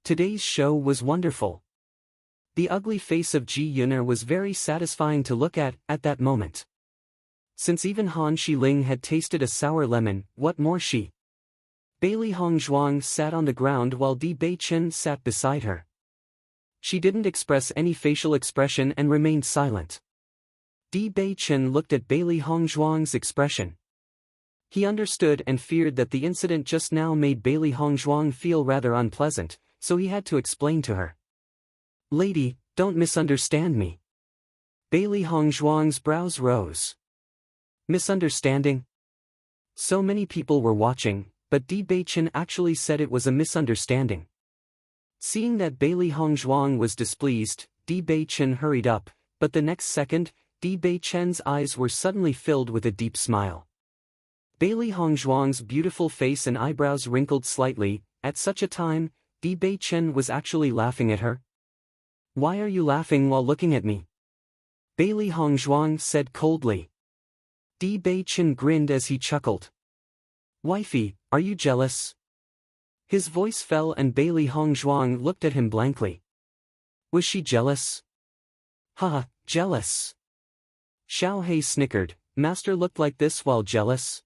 Today's show was wonderful. The ugly face of Ji Yuner was very satisfying to look at that moment. Since even Han Shiling had tasted a sour lemon, what more she? Bailey Hongzhuang sat on the ground while Di Beichen sat beside her. She didn't express any facial expression and remained silent. Di Beichen looked at Bailey Hongzhuang's expression. He understood and feared that the incident just now made Bailey Hongzhuang feel rather unpleasant, so he had to explain to her. "Lady, don't misunderstand me." Bailey Hongzhuang's brows rose. Misunderstanding? So many people were watching, but Di Beichen actually said it was a misunderstanding. Seeing that Bailey Hongzhuang was displeased, Di Beichen hurried up, but the next second, Di Beichen's eyes were suddenly filled with a deep smile. Bailey Hongzhuang's beautiful face and eyebrows wrinkled slightly. At such a time, Di Beichen was actually laughing at her. "Why are you laughing while looking at me?" Bailey Hongzhuang said coldly. Di Beichen grinned as he chuckled. "Wifey, are you jealous?" His voice fell and Bailey Hongzhuang looked at him blankly. Was she jealous? Haha, jealous. Xiao Hei snickered. Master looked like this while jealous?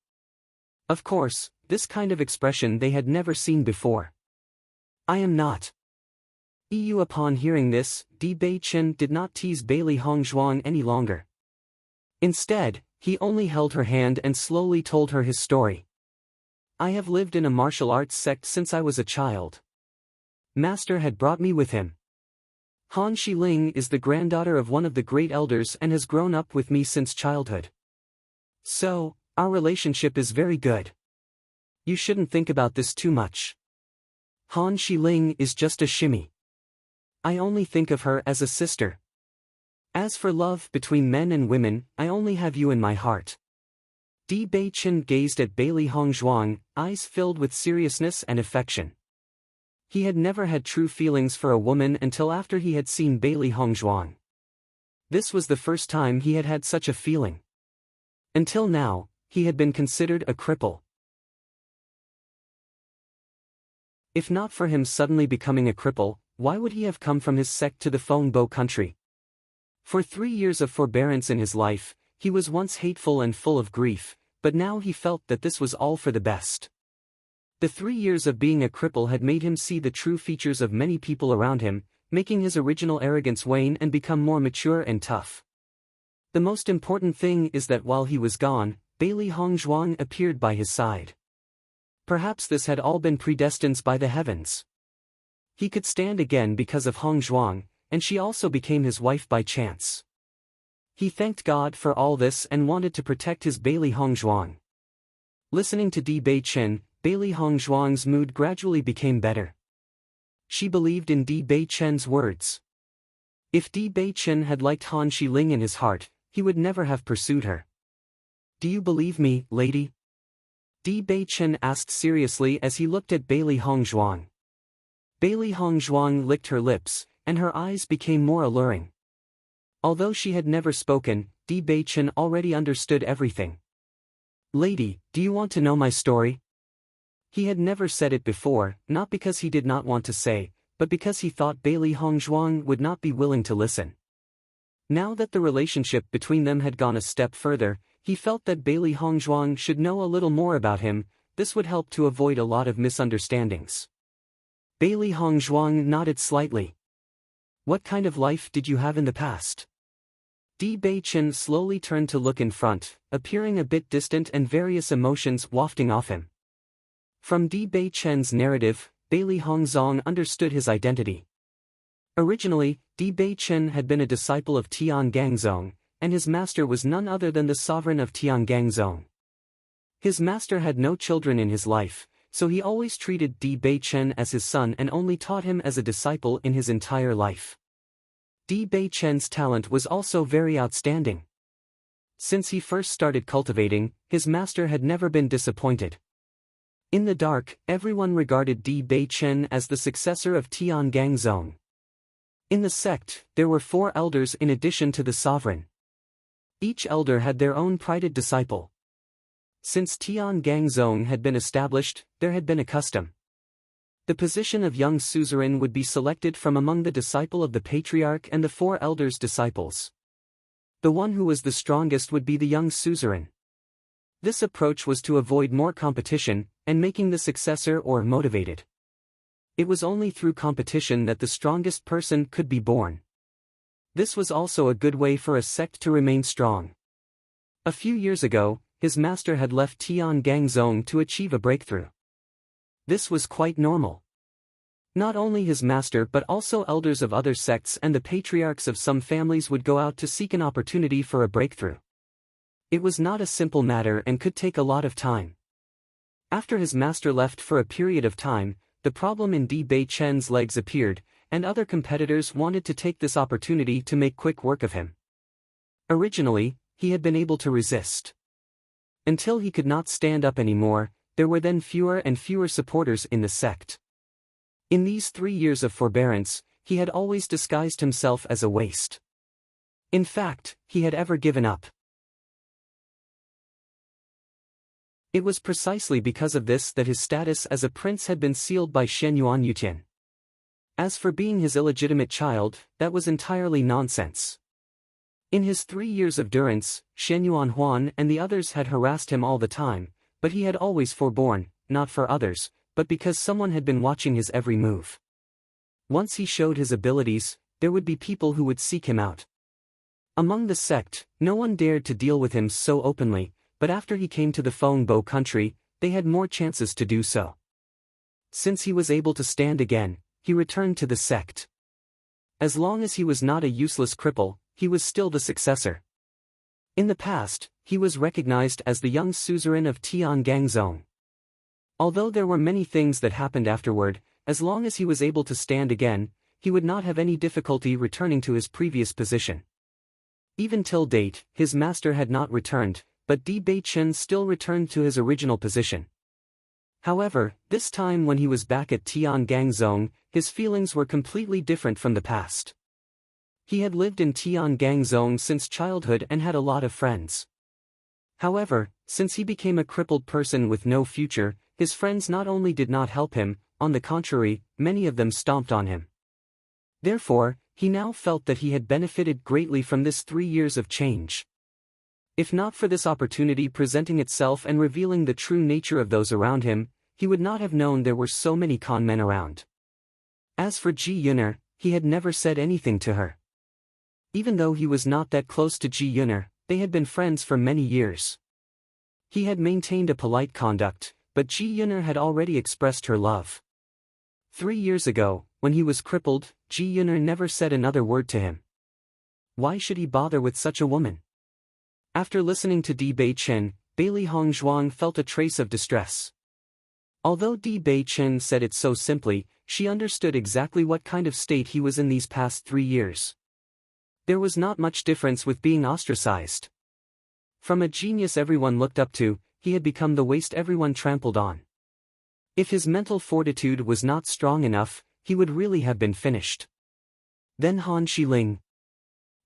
Of course, this kind of expression they had never seen before. "I am not." Upon hearing this, Di Beichen did not tease Bailey Hongzhuang any longer. Instead, he only held her hand and slowly told her his story. "I have lived in a martial arts sect since I was a child. Master had brought me with him. Han Shiling is the granddaughter of one of the great elders and has grown up with me since childhood. So, our relationship is very good. You shouldn't think about this too much. Han Shiling is just a shimmy. I only think of her as a sister. As for love between men and women, I only have you in my heart." Di Beichen gazed at Bailey Hongzhuang, eyes filled with seriousness and affection. He had never had true feelings for a woman until after he had seen Bailey Hongzhuang. This was the first time he had had such a feeling. Until now, he had been considered a cripple. If not for him suddenly becoming a cripple, why would he have come from his sect to the Fengbo country? For 3 years of forbearance in his life, he was once hateful and full of grief, but now he felt that this was all for the best. The 3 years of being a cripple had made him see the true features of many people around him, making his original arrogance wane and become more mature and tough. The most important thing is that while he was gone, Bailey Hongzhuang appeared by his side. Perhaps this had all been predestined by the heavens. He could stand again because of Hongzhuang, and she also became his wife by chance. He thanked God for all this and wanted to protect his Bailey Hongzhuang. Listening to Di Beichen, Bailey Hongzhuang's mood gradually became better. She believed in Di Beichen's words. If Di Beichen had liked Han Shiling in his heart, he would never have pursued her. "Do you believe me, lady?" Di Beichen asked seriously as he looked at Bailey Hongzhuang. Bailey Hongzhuang licked her lips, and her eyes became more alluring. Although she had never spoken, Di Beichen already understood everything. "Lady, do you want to know my story?" He had never said it before, not because he did not want to say, but because he thought Bailey Hongzhuang would not be willing to listen. Now that the relationship between them had gone a step further, he felt that Bailey Hongzhuang should know a little more about him. This would help to avoid a lot of misunderstandings. Bailey Hongzhuang nodded slightly. "What kind of life did you have in the past?" Di Beichen slowly turned to look in front, appearing a bit distant and various emotions wafting off him. From Di Beichen's narrative, Bailey Hongzhuang understood his identity. Originally, Di Beichen had been a disciple of Tian Gangzong, and his master was none other than the sovereign of Tian Gangzong. His master had no children in his life, so he always treated Di Beichen as his son and only taught him as a disciple in his entire life. Di Beichen's talent was also very outstanding. Since he first started cultivating, his master had never been disappointed. In the dark, everyone regarded Di Beichen as the successor of Tian Gangzong. In the sect, there were 4 elders in addition to the sovereign. Each elder had their own prided disciple. Since Tian Gangzong had been established, there had been a custom. The position of young suzerain would be selected from among the disciple of the patriarch and the 4 elders' disciples. The one who was the strongest would be the young suzerain. This approach was to avoid more competition, and making the successor or motivated. It was only through competition that the strongest person could be born. This was also a good way for a sect to remain strong. A few years ago, his master had left Tian Zone to achieve a breakthrough. This was quite normal. Not only his master but also elders of other sects and the patriarchs of some families would go out to seek an opportunity for a breakthrough. It was not a simple matter and could take a lot of time. After his master left for a period of time, the problem in Di Bei Chen's legs appeared, and other competitors wanted to take this opportunity to make quick work of him. Originally, he had been able to resist. Until he could not stand up anymore, there were then fewer and fewer supporters in the sect. In these 3 years of forbearance, he had always disguised himself as a waste. In fact, he had ever given up. It was precisely because of this that his status as a prince had been sealed by Shen Yuan Yutian. As for being his illegitimate child, that was entirely nonsense. In his 3 years of durance, Shen Yuan Huan and the others had harassed him all the time, but he had always forborne, not for others, but because someone had been watching his every move. Once he showed his abilities, there would be people who would seek him out. Among the sect, no one dared to deal with him so openly, but after he came to the Fengbo country, they had more chances to do so. Since he was able to stand again, he returned to the sect. As long as he was not a useless cripple, he was still the successor. In the past, he was recognized as the young suzerain of Tiangang Zone. Although there were many things that happened afterward, as long as he was able to stand again, he would not have any difficulty returning to his previous position. Even till date, his master had not returned, but Di Bei Chen still returned to his original position. However, this time when he was back at Tiangang Zone, his feelings were completely different from the past. He had lived in Tiangang Zone since childhood and had a lot of friends. However, since he became a crippled person with no future, his friends not only did not help him, on the contrary, many of them stomped on him. Therefore, he now felt that he had benefited greatly from this 3 years of change. If not for this opportunity presenting itself and revealing the true nature of those around him, he would not have known there were so many con men around. As for Ji Yuner, he had never said anything to her. Even though he was not that close to Ji Yuner, they had been friends for many years. He had maintained a polite conduct, but Ji Yuner had already expressed her love. 3 years ago, when he was crippled, Ji Yuner never said another word to him. Why should he bother with such a woman? After listening to Di Bei Chen, Bailey Hongzhuang felt a trace of distress. Although Di Bei Chen said it so simply, she understood exactly what kind of state he was in these past 3 years. There was not much difference with being ostracized. From a genius everyone looked up to, he had become the waste everyone trampled on. If his mental fortitude was not strong enough, he would really have been finished. Then Han Shiling.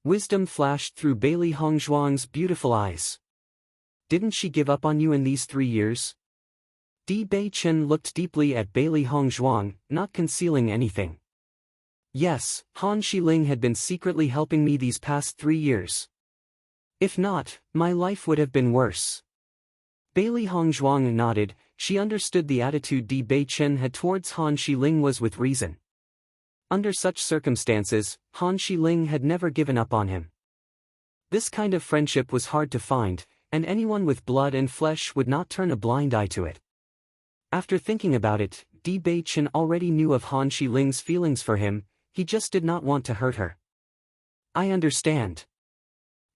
Wisdom flashed through Bailey Hongzhuang's beautiful eyes. Didn't she give up on you in these 3 years? Di Bei Chen looked deeply at Bailey Hongzhuang, not concealing anything. Yes, Han Shiling had been secretly helping me these past 3 years. If not, my life would have been worse. Bailey Hongzhuang nodded. She understood the attitude Di Bei Chen had towards Han Shiling was with reason. Under such circumstances, Han Shiling had never given up on him. This kind of friendship was hard to find, and anyone with blood and flesh would not turn a blind eye to it. After thinking about it, Di Bei Chen already knew of Han Shiling's feelings for him, he just did not want to hurt her. I understand.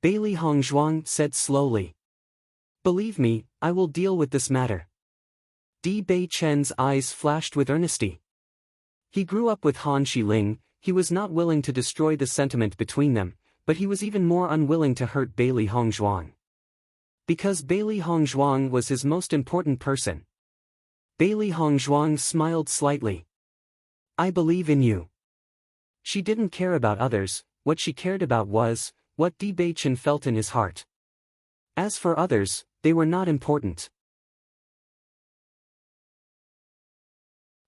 Bailey Hongzhuang said slowly. Believe me, I will deal with this matter. Di Bei Chen's eyes flashed with earnesty. He grew up with Han Shiling, he was not willing to destroy the sentiment between them, but he was even more unwilling to hurt Bailey Hongzhuang. Because Bailey Hongzhuang was his most important person. Bailey Hongzhuang smiled slightly. I believe in you. She didn't care about others, what she cared about was, what Di Bei Chen felt in his heart. As for others, they were not important.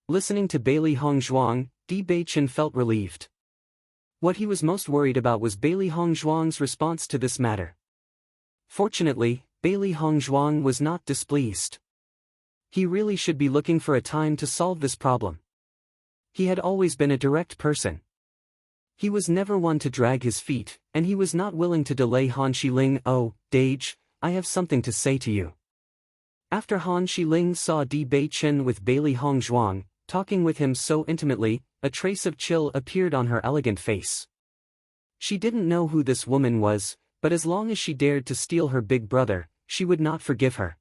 Listening to Bailey Hongzhuang, Di Beichen felt relieved. What he was most worried about was Bailey Hongzhuang's response to this matter. Fortunately, Bailey Hongzhuang was not displeased. He really should be looking for a time to solve this problem. He had always been a direct person. He was never one to drag his feet, and he was not willing to delay Han Shiling. "Oh, Dage, I have something to say to you." After Han Shiling saw Di Beichen with Bailey Hongzhuang, talking with him so intimately, a trace of chill appeared on her elegant face. She didn't know who this woman was, but as long as she dared to steal her big brother, she would not forgive her.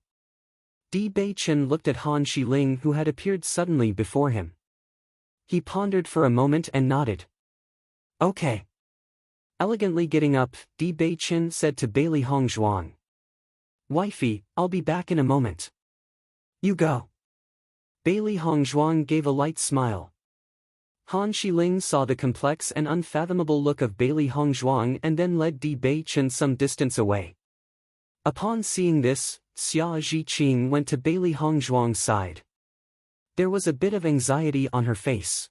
Di Beichen looked at Han Shiling, who had appeared suddenly before him. He pondered for a moment and nodded. "Okay." Elegantly getting up, Di Beichen said to Bailey Hongzhuang, "Wifey, I'll be back in a moment." "You go." Bailey Hongzhuang gave a light smile. Han Shiling saw the complex and unfathomable look of Bailey Hongzhuang and then led Di Beichen some distance away. Upon seeing this, Xia Zhiqing went to Bailey Hongzhuang's side. There was a bit of anxiety on her face.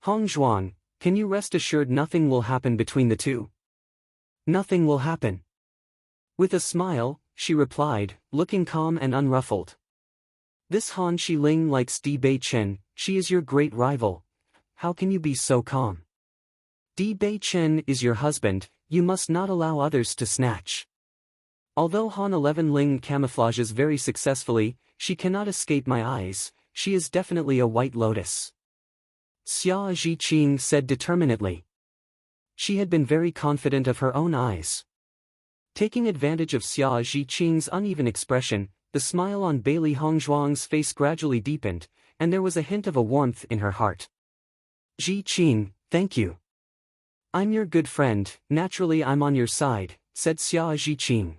"Hongzhuang, can you rest assured nothing will happen between the two?" "Nothing will happen." With a smile, she replied, looking calm and unruffled. "This Han Shiling likes Di Beichen, she is your great rival. How can you be so calm? Di Beichen is your husband, you must not allow others to snatch." Although Han 11 Ling camouflages very successfully, she cannot escape my eyes, she is definitely a white lotus. Xia Zhiqing said determinedly. She had been very confident of her own eyes. Taking advantage of Xia Zhiqing's uneven expression, the smile on Bailey Hongzhuang's face gradually deepened, and there was a hint of a warmth in her heart. "Zhiqing, thank you. I'm your good friend, naturally I'm on your side," said Xia Zhiqing.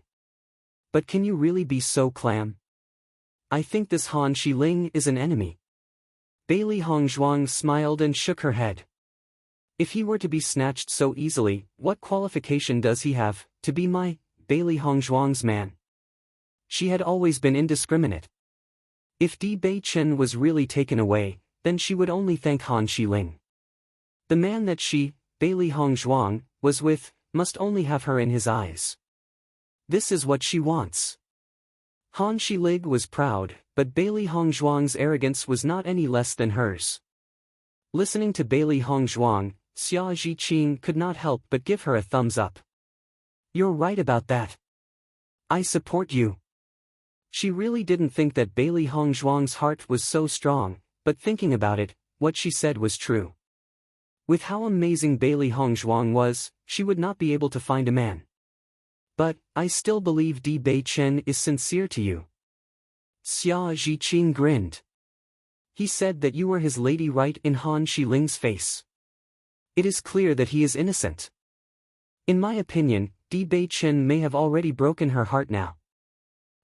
"But can you really be so clam? I think this Han Shiling is an enemy." Bailey Hongzhuang smiled and shook her head. "If he were to be snatched so easily, what qualification does he have to be my, Bailey Hongzhuang's man?" She had always been indiscriminate. If Di Beichen was really taken away, then she would only thank Han Shiling. The man that she, Bailey Hongzhuang, was with, must only have her in his eyes. This is what she wants. Han Shiling was proud, but Bailey Hongzhuang's arrogance was not any less than hers. Listening to Bailey Hongzhuang, Xia Zhiqing could not help but give her a thumbs up. "You're right about that. I support you." She really didn't think that Bailey Hongzhuang's heart was so strong, but thinking about it, what she said was true. With how amazing Bailey Hongzhuang was, she would not be able to find a man. "But, I still believe Di Beichen is sincere to you." Xia Zhiqing grinned. "He said that you were his lady right in Han Shiling's face. It is clear that he is innocent. In my opinion, Di Beichen may have already broken her heart now."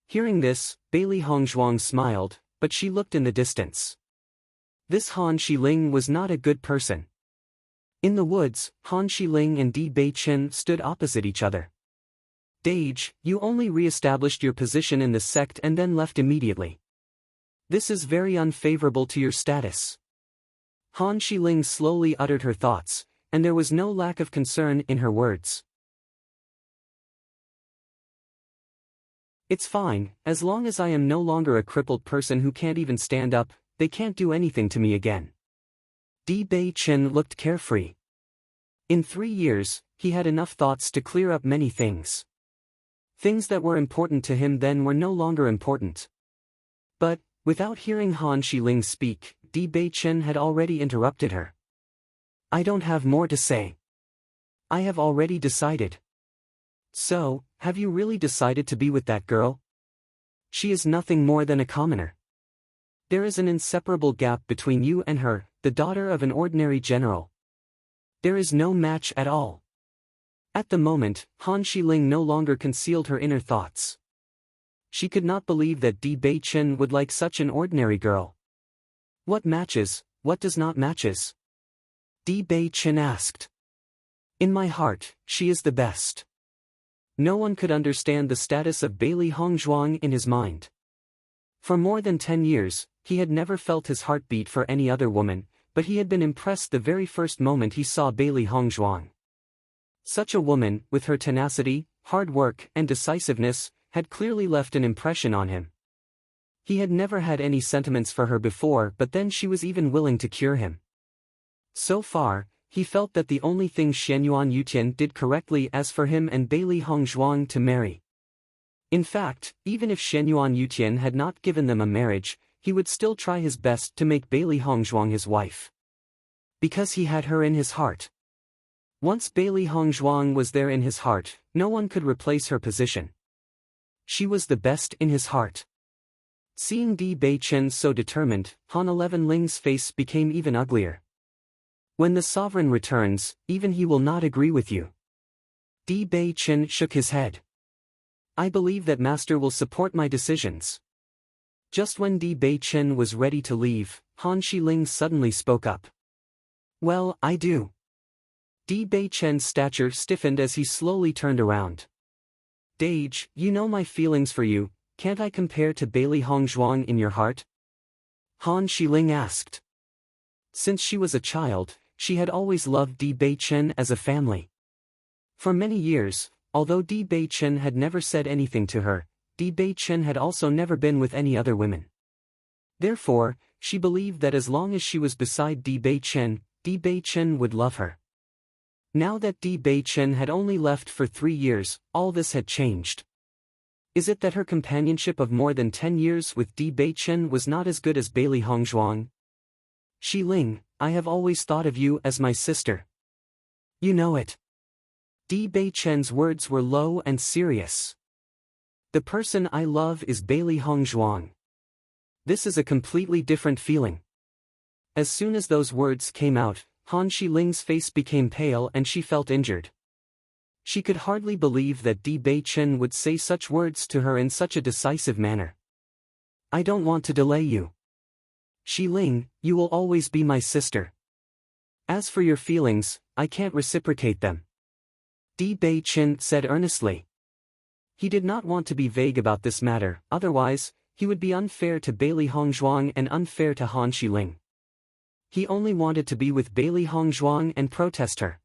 Hearing this, Bailey Hongzhuang smiled, but she looked in the distance. This Han Shiling was not a good person. In the woods, Han Shiling and Di Beichen stood opposite each other. "Dage, you only re-established your position in the sect and then left immediately. This is very unfavorable to your status." Han Shiling slowly uttered her thoughts, and there was no lack of concern in her words. "It's fine, as long as I am no longer a crippled person who can't even stand up, they can't do anything to me again." Di Beichen looked carefree. In 3 years, he had enough thoughts to clear up many things. Things that were important to him then were no longer important. But, without hearing Han Shiling speak, Di Beichen had already interrupted her. "I don't have more to say. I have already decided." "So, have you really decided to be with that girl? She is nothing more than a commoner. There is an inseparable gap between you and her, the daughter of an ordinary general. There is no match at all." At the moment, Han Shiling no longer concealed her inner thoughts. She could not believe that Di Beichen would like such an ordinary girl. "What matches, what does not matches?" Di Beichen asked. "In my heart, she is the best." No one could understand the status of Bailey Hongzhuang in his mind. For more than 10 years, he had never felt his heart beat for any other woman, but he had been impressed the very first moment he saw Bailey Hongzhuang. Such a woman, with her tenacity, hard work, and decisiveness, had clearly left an impression on him. He had never had any sentiments for her before, but then she was even willing to cure him. So far, he felt that the only thing Xianyuan Yutian did correctly as for him and Bailey Hongzhuang to marry. In fact, even if Xianyuan Yutian had not given them a marriage, he would still try his best to make Bailey Hongzhuang his wife. Because he had her in his heart. Once Bailey Hongzhuang was there in his heart, no one could replace her position. She was the best in his heart. Seeing Di Beichen so determined, Han 11 Ling's face became even uglier. When the sovereign returns, even he will not agree with you. Di Beichen shook his head. I believe that master will support my decisions. Just when Di Beichen was ready to leave, Han Shiling suddenly spoke up. Well, I do. Di Beichen's stature stiffened as he slowly turned around. Dage, you know my feelings for you, can't I compare to Bailey Hongzhuang in your heart? Han Shiling asked. Since she was a child, she had always loved Di Beichen as a family. For many years, although Di Beichen had never said anything to her, Di Beichen had also never been with any other women. Therefore, she believed that as long as she was beside Di Beichen would love her. Now that Di Beichen had only left for 3 years, all this had changed. Is it that her companionship of more than 10 years with Di Beichen was not as good as Bailey Hongzhuang? Shiling, I have always thought of you as my sister. You know it. Di Beichen's words were low and serious. The person I love is Bailey Hongzhuang. This is a completely different feeling. As soon as those words came out, Han Shiling's face became pale and she felt injured. She could hardly believe that Di Beichen would say such words to her in such a decisive manner. I don't want to delay you. Shiling, you will always be my sister. As for your feelings, I can't reciprocate them. Di Beichen said earnestly. He did not want to be vague about this matter, otherwise, he would be unfair to Bailey Hongzhuang and unfair to Han Shiling. He only wanted to be with Bailey Hongzhuang and protest her.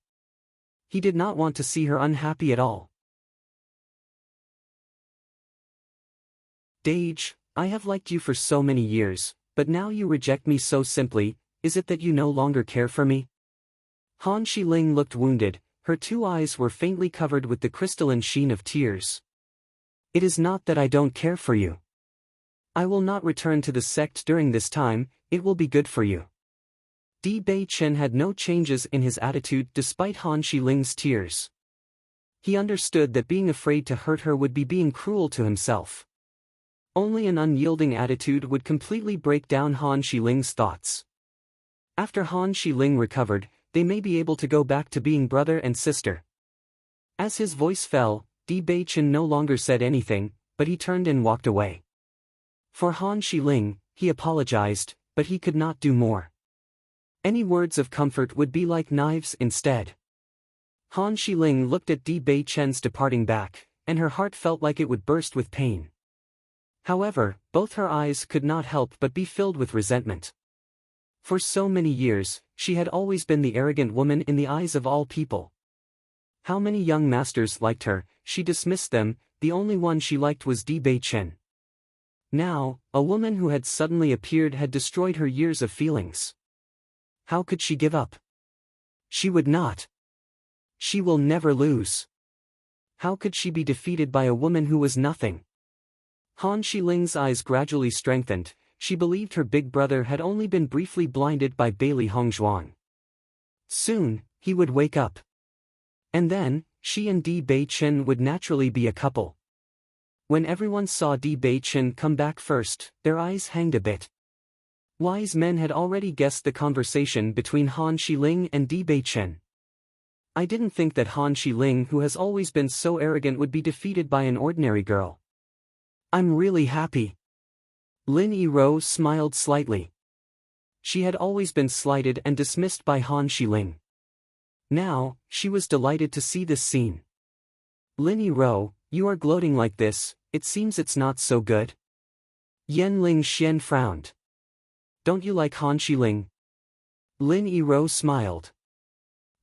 He did not want to see her unhappy at all. Dage, I have liked you for so many years, but now you reject me so simply, is it that you no longer care for me? Han Shiling looked wounded, her 2 eyes were faintly covered with the crystalline sheen of tears. It is not that I don't care for you. I will not return to the sect during this time, it will be good for you. Di Beichen had no changes in his attitude despite Han Shiling's tears. He understood that being afraid to hurt her would be being cruel to himself. Only an unyielding attitude would completely break down Han Shiling's thoughts. After Han Shiling recovered, they may be able to go back to being brother and sister. As his voice fell, Di Beichen no longer said anything, but he turned and walked away. For Han Shiling, he apologized, but he could not do more. Any words of comfort would be like knives instead. Han Shiling looked at Di Beichen's departing back, and her heart felt like it would burst with pain. However, both her eyes could not help but be filled with resentment. For so many years, she had always been the arrogant woman in the eyes of all people. How many young masters liked her, she dismissed them, the only one she liked was Di Beichen. Now, a woman who had suddenly appeared had destroyed her years of feelings. How could she give up? She would not. She will never lose. How could she be defeated by a woman who was nothing? Han Shiling's eyes gradually strengthened, she believed her big brother had only been briefly blinded by Bailey Hongzhuang. Soon, he would wake up. And then, she and Di Beichen would naturally be a couple. When everyone saw Di Beichen come back first, their eyes hanged a bit. Wise men had already guessed the conversation between Han Shiling and Di Beichen. I didn't think that Han Shiling, who has always been so arrogant, would be defeated by an ordinary girl. I'm really happy. Lin Yirou smiled slightly. She had always been slighted and dismissed by Han Shiling. Now, she was delighted to see this scene. Lin Yirou, you are gloating like this, it seems it's not so good. Yan Ling Xian frowned. don't you like Han Shiling? Lin Yiro smiled.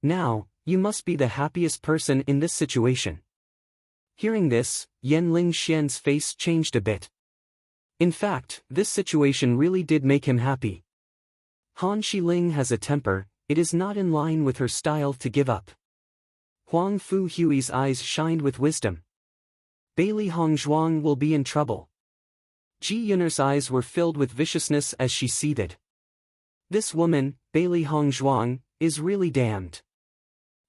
Now, you must be the happiest person in this situation. Hearing this, Yan Ling Xian's face changed a bit. In fact, this situation really did make him happy. Han Shiling has a temper, it is not in line with her style to give up. Huang Fu Hui's eyes shined with wisdom. Bailey Hongzhuang will be in trouble. Ji Yun'er's eyes were filled with viciousness as she seethed. This woman, Bailey Hongzhuang, is really damned.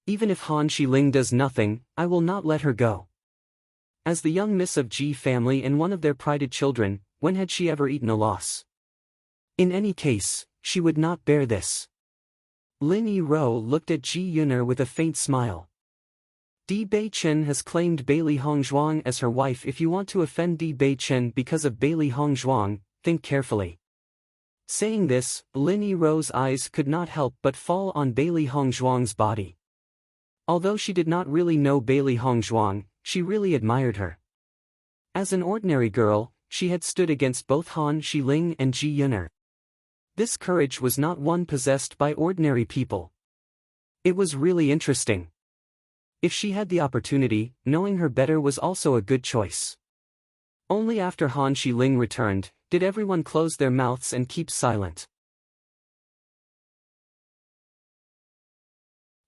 Even if Han Shiling does nothing, I will not let her go. As the young miss of Ji family and one of their prided children, when had she ever eaten a loss? In any case, she would not bear this. Lin Yiro looked at Ji Yun'er with a faint smile. Di Beichen has claimed Bailey Hongzhuang as her wife. If you want to offend Di Beichen because of Bailey Hongzhuang, think carefully. Saying this, Lin Yiro's eyes could not help but fall on Bailey Hongzhuang's body. Although she did not really know Bailey Hongzhuang, she really admired her. As an ordinary girl, she had stood against both Han Shiling and Ji Yun'er. This courage was not one possessed by ordinary people. It was really interesting. If she had the opportunity, knowing her better was also a good choice. Only after Han Shiling returned, did everyone close their mouths and keep silent.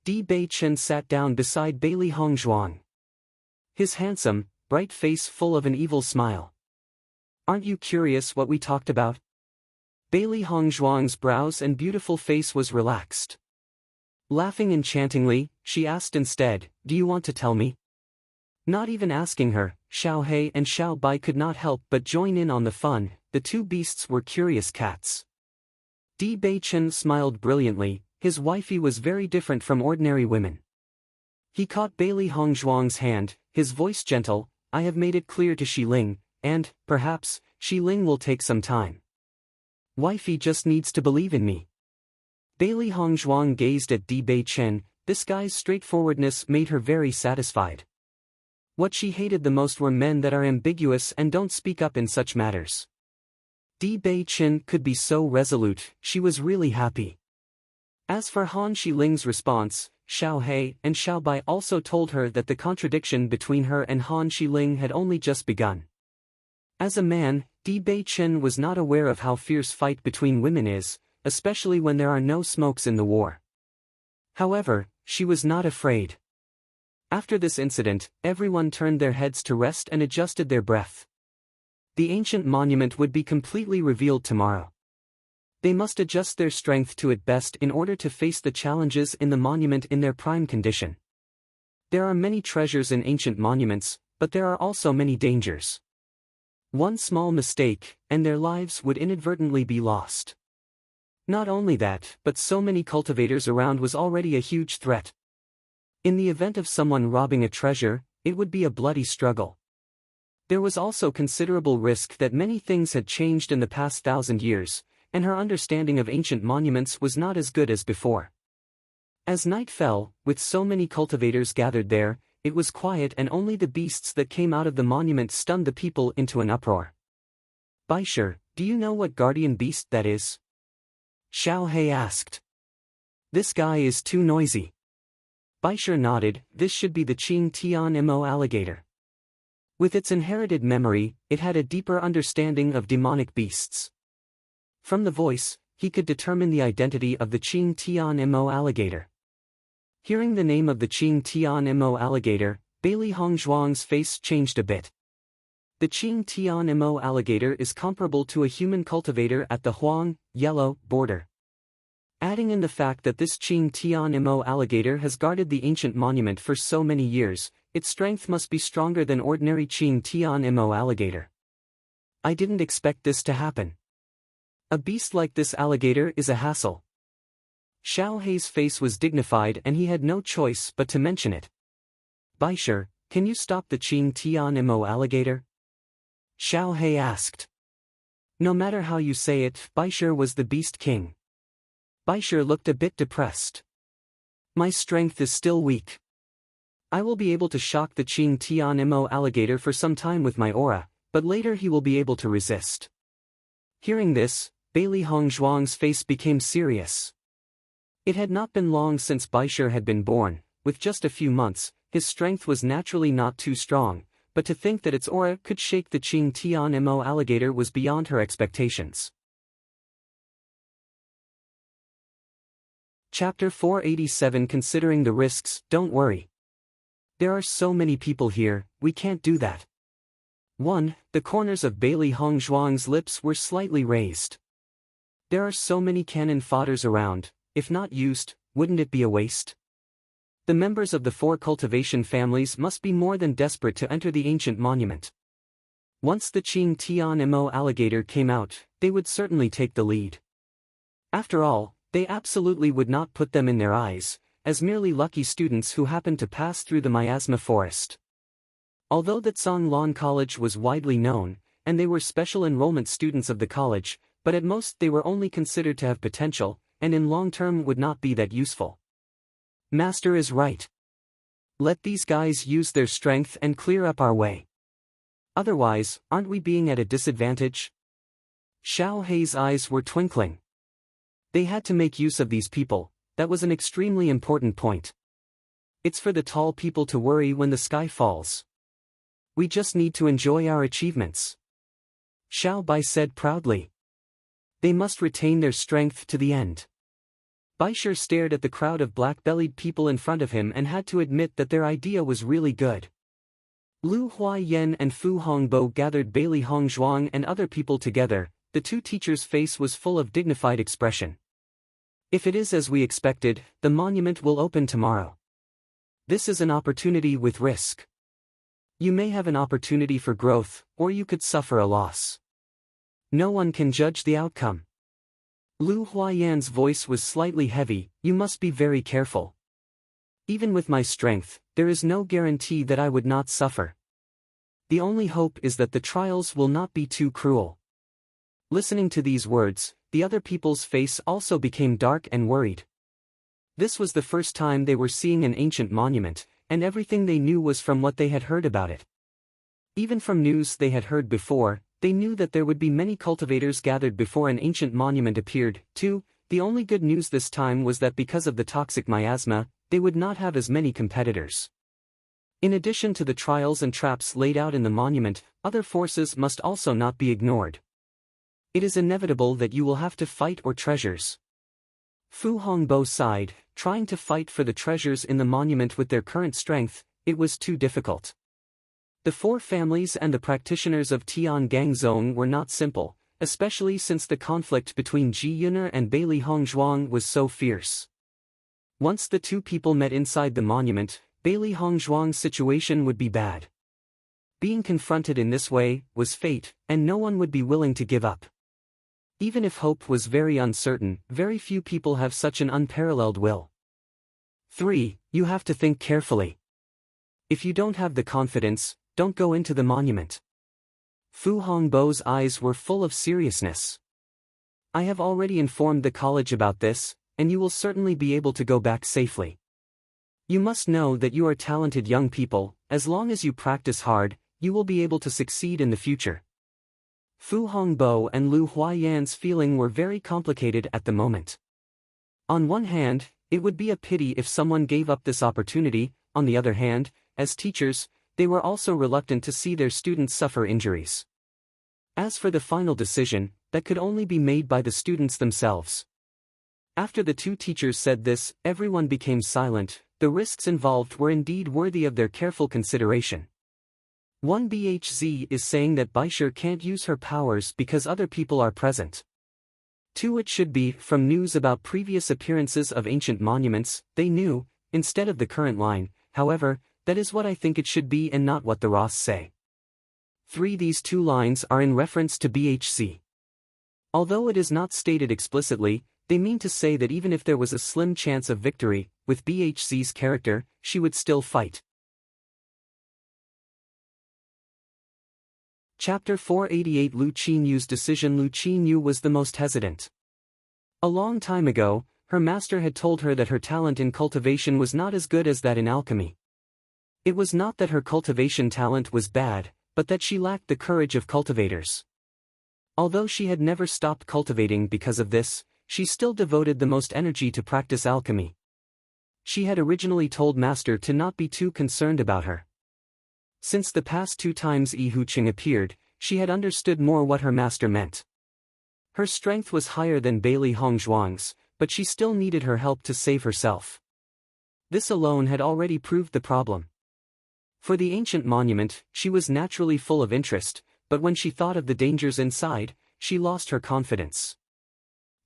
Di Beichen sat down beside Bailey Hongzhuang. His handsome, bright face full of an evil smile. Aren't you curious what we talked about? Bailey Hongzhuang's brows and beautiful face was relaxed. Laughing enchantingly, she asked instead, do you want to tell me? Not even asking her, Xiao He and Xiao Bai could not help but join in on the fun. The two beasts were curious cats. Di Beichen smiled brilliantly, his wifey was very different from ordinary women. He caught Bailey Hongzhuang's hand, his voice gentle, I have made it clear to Shiling, and, perhaps, Shiling will take some time. Wifey just needs to believe in me. Bailey Hongzhuang gazed at Di Beichen, this guy's straightforwardness made her very satisfied. What she hated the most were men that are ambiguous and don't speak up in such matters. Di Beichen could be so resolute, she was really happy. As for Han Shiling's response, Xiao He and Xiao Bai also told her that the contradiction between her and Han Shiling had only just begun. As a man, Di Beichen was not aware of how fierce fight between women is, especially when there are no smokes in the war. However, she was not afraid. After this incident, everyone turned their heads to rest and adjusted their breath. The ancient monument would be completely revealed tomorrow. They must adjust their strength to it best in order to face the challenges in the monument in their prime condition. There are many treasures in ancient monuments, but there are also many dangers. One small mistake, and their lives would inadvertently be lost. Not only that, but so many cultivators around was already a huge threat. In the event of someone robbing a treasure, it would be a bloody struggle. There was also considerable risk that many things had changed in the past 1,000 years, and her understanding of ancient monuments was not as good as before. As night fell, with so many cultivators gathered there, it was quiet and only the beasts that came out of the monument stunned the people into an uproar. Baisher, do you know what guardian beast that is? Xiao He asked. This guy is too noisy. Baisher nodded, this should be the Qing Tian Mo alligator. With its inherited memory, it had a deeper understanding of demonic beasts. From the voice, he could determine the identity of the Qing Tian Mo alligator. Hearing the name of the Qing Tian Mo alligator, Bailey Hongzhuang's face changed a bit. The Qing Tian Mo alligator is comparable to a human cultivator at the Huang, Yellow, border. Adding in the fact that this Qing Tian Mo alligator has guarded the ancient monument for so many years, its strength must be stronger than ordinary Qing Tian Mo alligator. I didn't expect this to happen. A beast like this alligator is a hassle. Xiao He's face was dignified and he had no choice but to mention it. Baisher, can you stop the Qing Tian Mo alligator? Xiao He asked. No matter how you say it, Baisher was the beast king. Baisher looked a bit depressed. My strength is still weak. I will be able to shock the Qing Tian Mo alligator for some time with my aura, but later he will be able to resist. Hearing this, Bailey Hongzhuang's face became serious. It had not been long since Baisher had been born. With just a few months, his strength was naturally not too strong, but to think that its aura could shake the Qing Tian Mo alligator was beyond her expectations. Chapter 487. Considering the risks. Don't worry. There are so many people here, we can't do that. 1. The corners of Bailey Hongzhuang's lips were slightly raised. There are so many cannon fodders around, if not used, wouldn't it be a waste? The members of the 4 cultivation families must be more than desperate to enter the ancient monument. Once the Qing Tian Mo alligator came out, they would certainly take the lead. After all, they absolutely would not put them in their eyes, as merely lucky students who happened to pass through the miasma forest. Although the Zhonglong College was widely known, and they were special enrollment students of the college, but at most they were only considered to have potential, and in long term would not be that useful. Master is right. Let these guys use their strength and clear up our way. Otherwise, aren't we being at a disadvantage? Xiao Hei's eyes were twinkling. They had to make use of these people, that was an extremely important point. It's for the tall people to worry when the sky falls. We just need to enjoy our achievements. Xiao Bai said proudly. They must retain their strength to the end. Baisher stared at the crowd of black-bellied people in front of him and had to admit that their idea was really good. Lu Huaiyan and Fu Hongbo gathered Bailey Hongzhuang and other people together. The 2 teachers' face was full of dignified expression. If it is as we expected, the monument will open tomorrow. This is an opportunity with risk. You may have an opportunity for growth, or you could suffer a loss. No one can judge the outcome. Lu Huaiyan's voice was slightly heavy. You must be very careful. Even with my strength, there is no guarantee that I would not suffer. The only hope is that the trials will not be too cruel. Listening to these words, the other people's face also became dark and worried. This was the first time they were seeing an ancient monument, and everything they knew was from what they had heard about it. Even from news they had heard before, they knew that there would be many cultivators gathered before an ancient monument appeared. 2. The only good news this time was that because of the toxic miasma, they would not have as many competitors. In addition to the trials and traps laid out in the monument, other forces must also not be ignored. It is inevitable that you will have to fight for treasures. Fu Hongbo sighed. Trying to fight for the treasures in the monument with their current strength, it was too difficult. The 4 families and the practitioners of Tiangang Zone were not simple, especially since the conflict between Ji Yuner and Bailey Hongzhuang was so fierce. Once the 2 people met inside the monument, Bailey Hongzhuang's situation would be bad. Being confronted in this way was fate, and no one would be willing to give up. Even if hope was very uncertain, very few people have such an unparalleled will. 3. You have to think carefully. If you don't have the confidence, don't go into the monument. Fu Hongbo's eyes were full of seriousness. I have already informed the college about this, and you will certainly be able to go back safely. You must know that you are talented young people. As long as you practice hard, you will be able to succeed in the future. Fu Hongbo and Lu Huaiyan's feeling were very complicated at the moment. On one hand, it would be a pity if someone gave up this opportunity. On the other hand, as teachers, they were also reluctant to see their students suffer injuries. As for the final decision, that could only be made by the students themselves. After the 2 teachers said this, everyone became silent. The risks involved were indeed worthy of their careful consideration. 1 BHZ is saying that Baisher can't use her powers because other people are present. 2 It should be, from news about previous appearances of ancient monuments, they knew, instead of the current line. However, that is what I think it should be and not what the Ross say. 3 These 2 lines are in reference to BHC. Although it is not stated explicitly, they mean to say that even if there was a slim chance of victory, with BHC's character, she would still fight. Chapter 488. Lu Qinyu's decision. Lu Qinyu was the most hesitant. A long time ago, her master had told her that her talent in cultivation was not as good as that in alchemy. It was not that her cultivation talent was bad, but that she lacked the courage of cultivators. Although she had never stopped cultivating because of this, she still devoted the most energy to practice alchemy. She had originally told Master to not be too concerned about her. Since the past 2 times Bewitching appeared, she had understood more what her master meant. Her strength was higher than Bailey Hongzhuang's, but she still needed her help to save herself. This alone had already proved the problem. For the ancient monument, she was naturally full of interest, but when she thought of the dangers inside, she lost her confidence.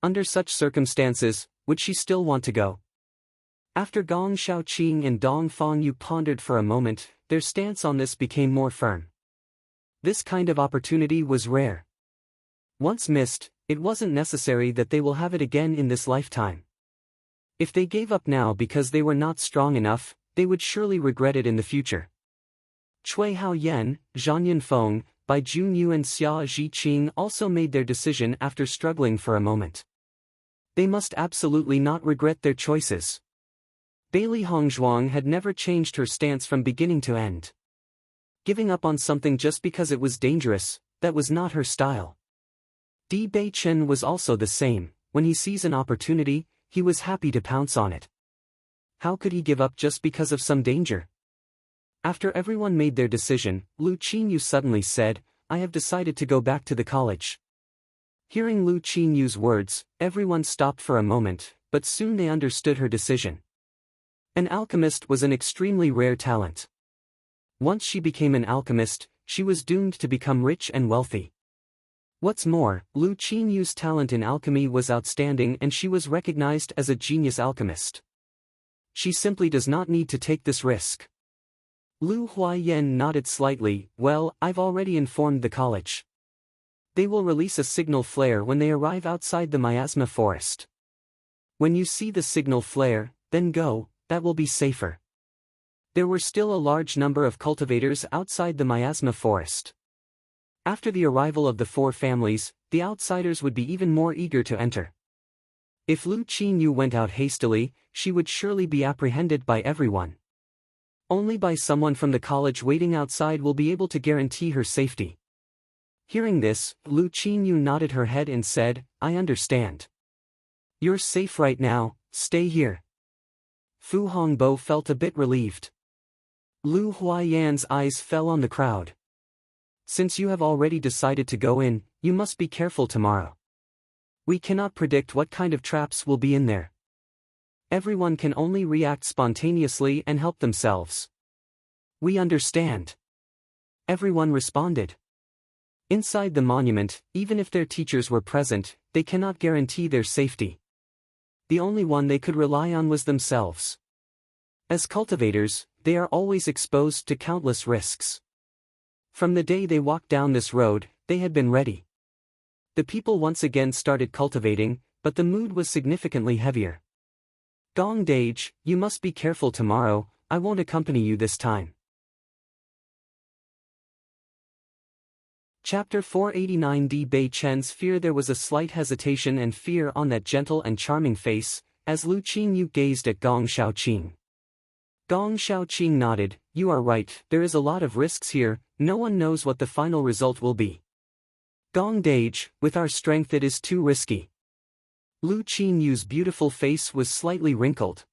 Under such circumstances, would she still want to go? After Gong Shaoqing and Dong Fangyu pondered for a moment, their stance on this became more firm. This kind of opportunity was rare. Once missed, it wasn't necessary that they will have it again in this lifetime. If they gave up now because they were not strong enough, they would surely regret it in the future. Cui Hao Yen, Zhang Yanfeng, Bai Junyu and Xia Zhiqing also made their decision after struggling for a moment. They must absolutely not regret their choices. Bailey Hongzhuang had never changed her stance from beginning to end. Giving up on something just because it was dangerous, that was not her style. Di Beichen was also the same. When he sees an opportunity, he was happy to pounce on it. How could he give up just because of some danger? After everyone made their decision, Lu Qinyu suddenly said, "I have decided to go back to the college." Hearing Lu Qinyu's words, everyone stopped for a moment, but soon they understood her decision. An alchemist was an extremely rare talent. Once she became an alchemist, she was doomed to become rich and wealthy. What's more, Lu Qinyu's talent in alchemy was outstanding and she was recognized as a genius alchemist. She simply does not need to take this risk. Lu Huaiyan nodded slightly. "Well, I've already informed the college. They will release a signal flare when they arrive outside the miasma forest. When you see the signal flare, then go, that will be safer." There were still a large number of cultivators outside the miasma forest. After the arrival of the 4 families, the outsiders would be even more eager to enter. If Lu Qinyu went out hastily, she would surely be apprehended by everyone. Only by someone from the college waiting outside will be able to guarantee her safety. Hearing this, Lu Qinyu nodded her head and said, "I understand. You're safe right now, stay here." Fu Hongbo felt a bit relieved. Lu Huaiyan's eyes fell on the crowd. "Since you have already decided to go in, you must be careful tomorrow. We cannot predict what kind of traps will be in there. Everyone can only react spontaneously and help themselves." "We understand." Everyone responded. Inside the monument, even if their teachers were present, they cannot guarantee their safety. The only one they could rely on was themselves. As cultivators, they are always exposed to countless risks. From the day they walked down this road, they had been ready. The people once again started cultivating, but the mood was significantly heavier. "Gong Dage, you must be careful tomorrow, I won't accompany you this time." Chapter 489. Di Beichen's fear. There was a slight hesitation and fear on that gentle and charming face, as Lu Qinyu gazed at Gong Shaoqing. Gong Shaoqing nodded. "You are right, there is a lot of risks here, no one knows what the final result will be. Gong Dage, with our strength it is too risky." Lu Qinyu's beautiful face was slightly wrinkled.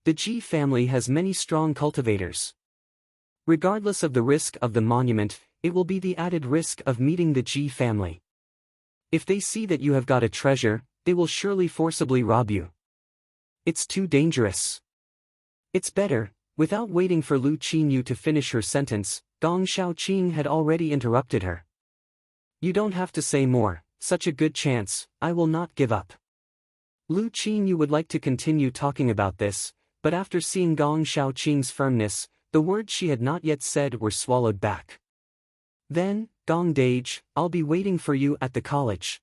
The Ji family has many strong cultivators. Regardless of the risk of the monument, it will be the added risk of meeting the Ji family. If they see that you have got a treasure, they will surely forcibly rob you. It's too dangerous. It's better. Without waiting for Lu Qinyu to finish her sentence, Gong Shaoqing had already interrupted her. "You don't have to say more, such a good chance, I will not give up." Lu Qinyu would like to continue talking about this, but after seeing Gong Shaoqing's firmness, the words she had not yet said were swallowed back. "Then, Gong Dage, I'll be waiting for you at the college,"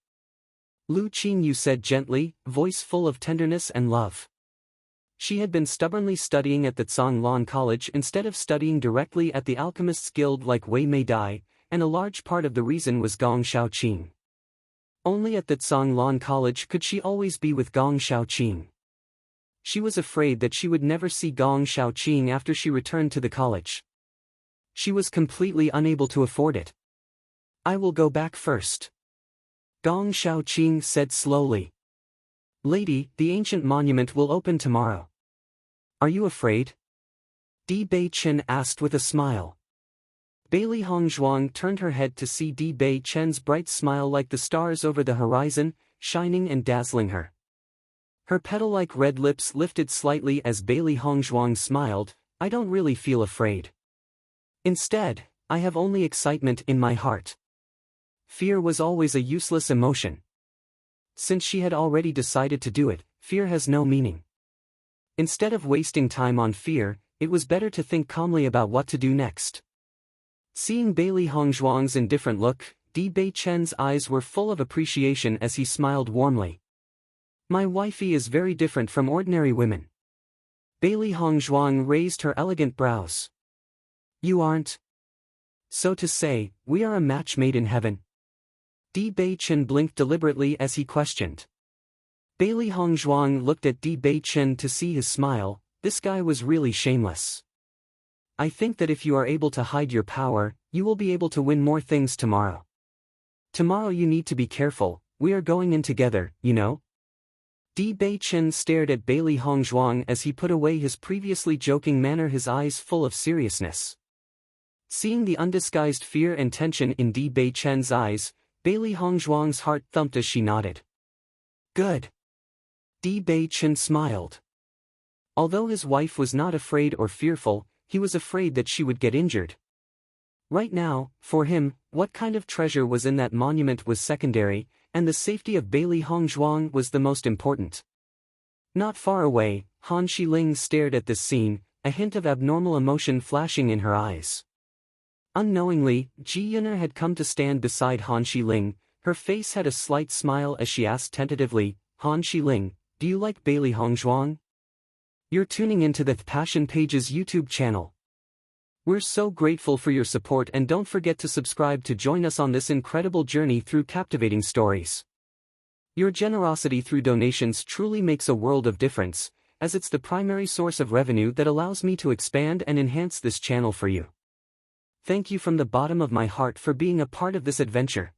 Lu Qinyu said gently, voice full of tenderness and love. She had been stubbornly studying at the Zhonglan College instead of studying directly at the Alchemists Guild like Wei Meidai, and a large part of the reason was Gong Shaoqing. Only at the Zhonglan College could she always be with Gong Shaoqing. She was afraid that she would never see Gong Shaoqing after she returned to the college. She was completely unable to afford it. "I will go back first." Gong Shaoqing said slowly. Lady, the ancient monument will open tomorrow. Are you afraid? Di Beichen asked with a smile. Bailey Hongzhuang turned her head to see Di Beichen's bright smile like the stars over the horizon, shining and dazzling her. Her petal-like red lips lifted slightly as Bailey Hongzhuang smiled. I don't really feel afraid. Instead, I have only excitement in my heart. Fear was always a useless emotion. Since she had already decided to do it, fear has no meaning. Instead of wasting time on fear, it was better to think calmly about what to do next. Seeing Bailey Hongzhuang's indifferent look, Di Beichen's eyes were full of appreciation as he smiled warmly. My wifey is very different from ordinary women. Bailey Hongzhuang raised her elegant brows. You aren't? So to say, we are a match made in heaven. Di Beichen blinked deliberately as he questioned. Bailey Hongzhuang looked at Di Beichen to see his smile. This guy was really shameless. I think that if you are able to hide your power, you will be able to win more things tomorrow. Tomorrow you need to be careful, we are going in together, you know? Di Beichen stared at Bailey Hongzhuang as he put away his previously joking manner, his eyes full of seriousness. Seeing the undisguised fear and tension in Di Beichen's eyes, Bailey Hongzhuang's heart thumped as she nodded. Good. Di Beichen smiled. Although his wife was not afraid or fearful, he was afraid that she would get injured. Right now, for him, what kind of treasure was in that monument was secondary, and the safety of Bailey Hongzhuang was the most important. Not far away, Han Xiling stared at this scene, a hint of abnormal emotion flashing in her eyes. Unknowingly, Ji Yuner had come to stand beside Han Xiling. Her face had a slight smile as she asked tentatively, Han Xiling, do you like Bailey Hongzhuang? You're tuning into the Passion Pages YouTube channel. We're so grateful for your support, and don't forget to subscribe to join us on this incredible journey through captivating stories. Your generosity through donations truly makes a world of difference, as it's the primary source of revenue that allows me to expand and enhance this channel for you. Thank you from the bottom of my heart for being a part of this adventure.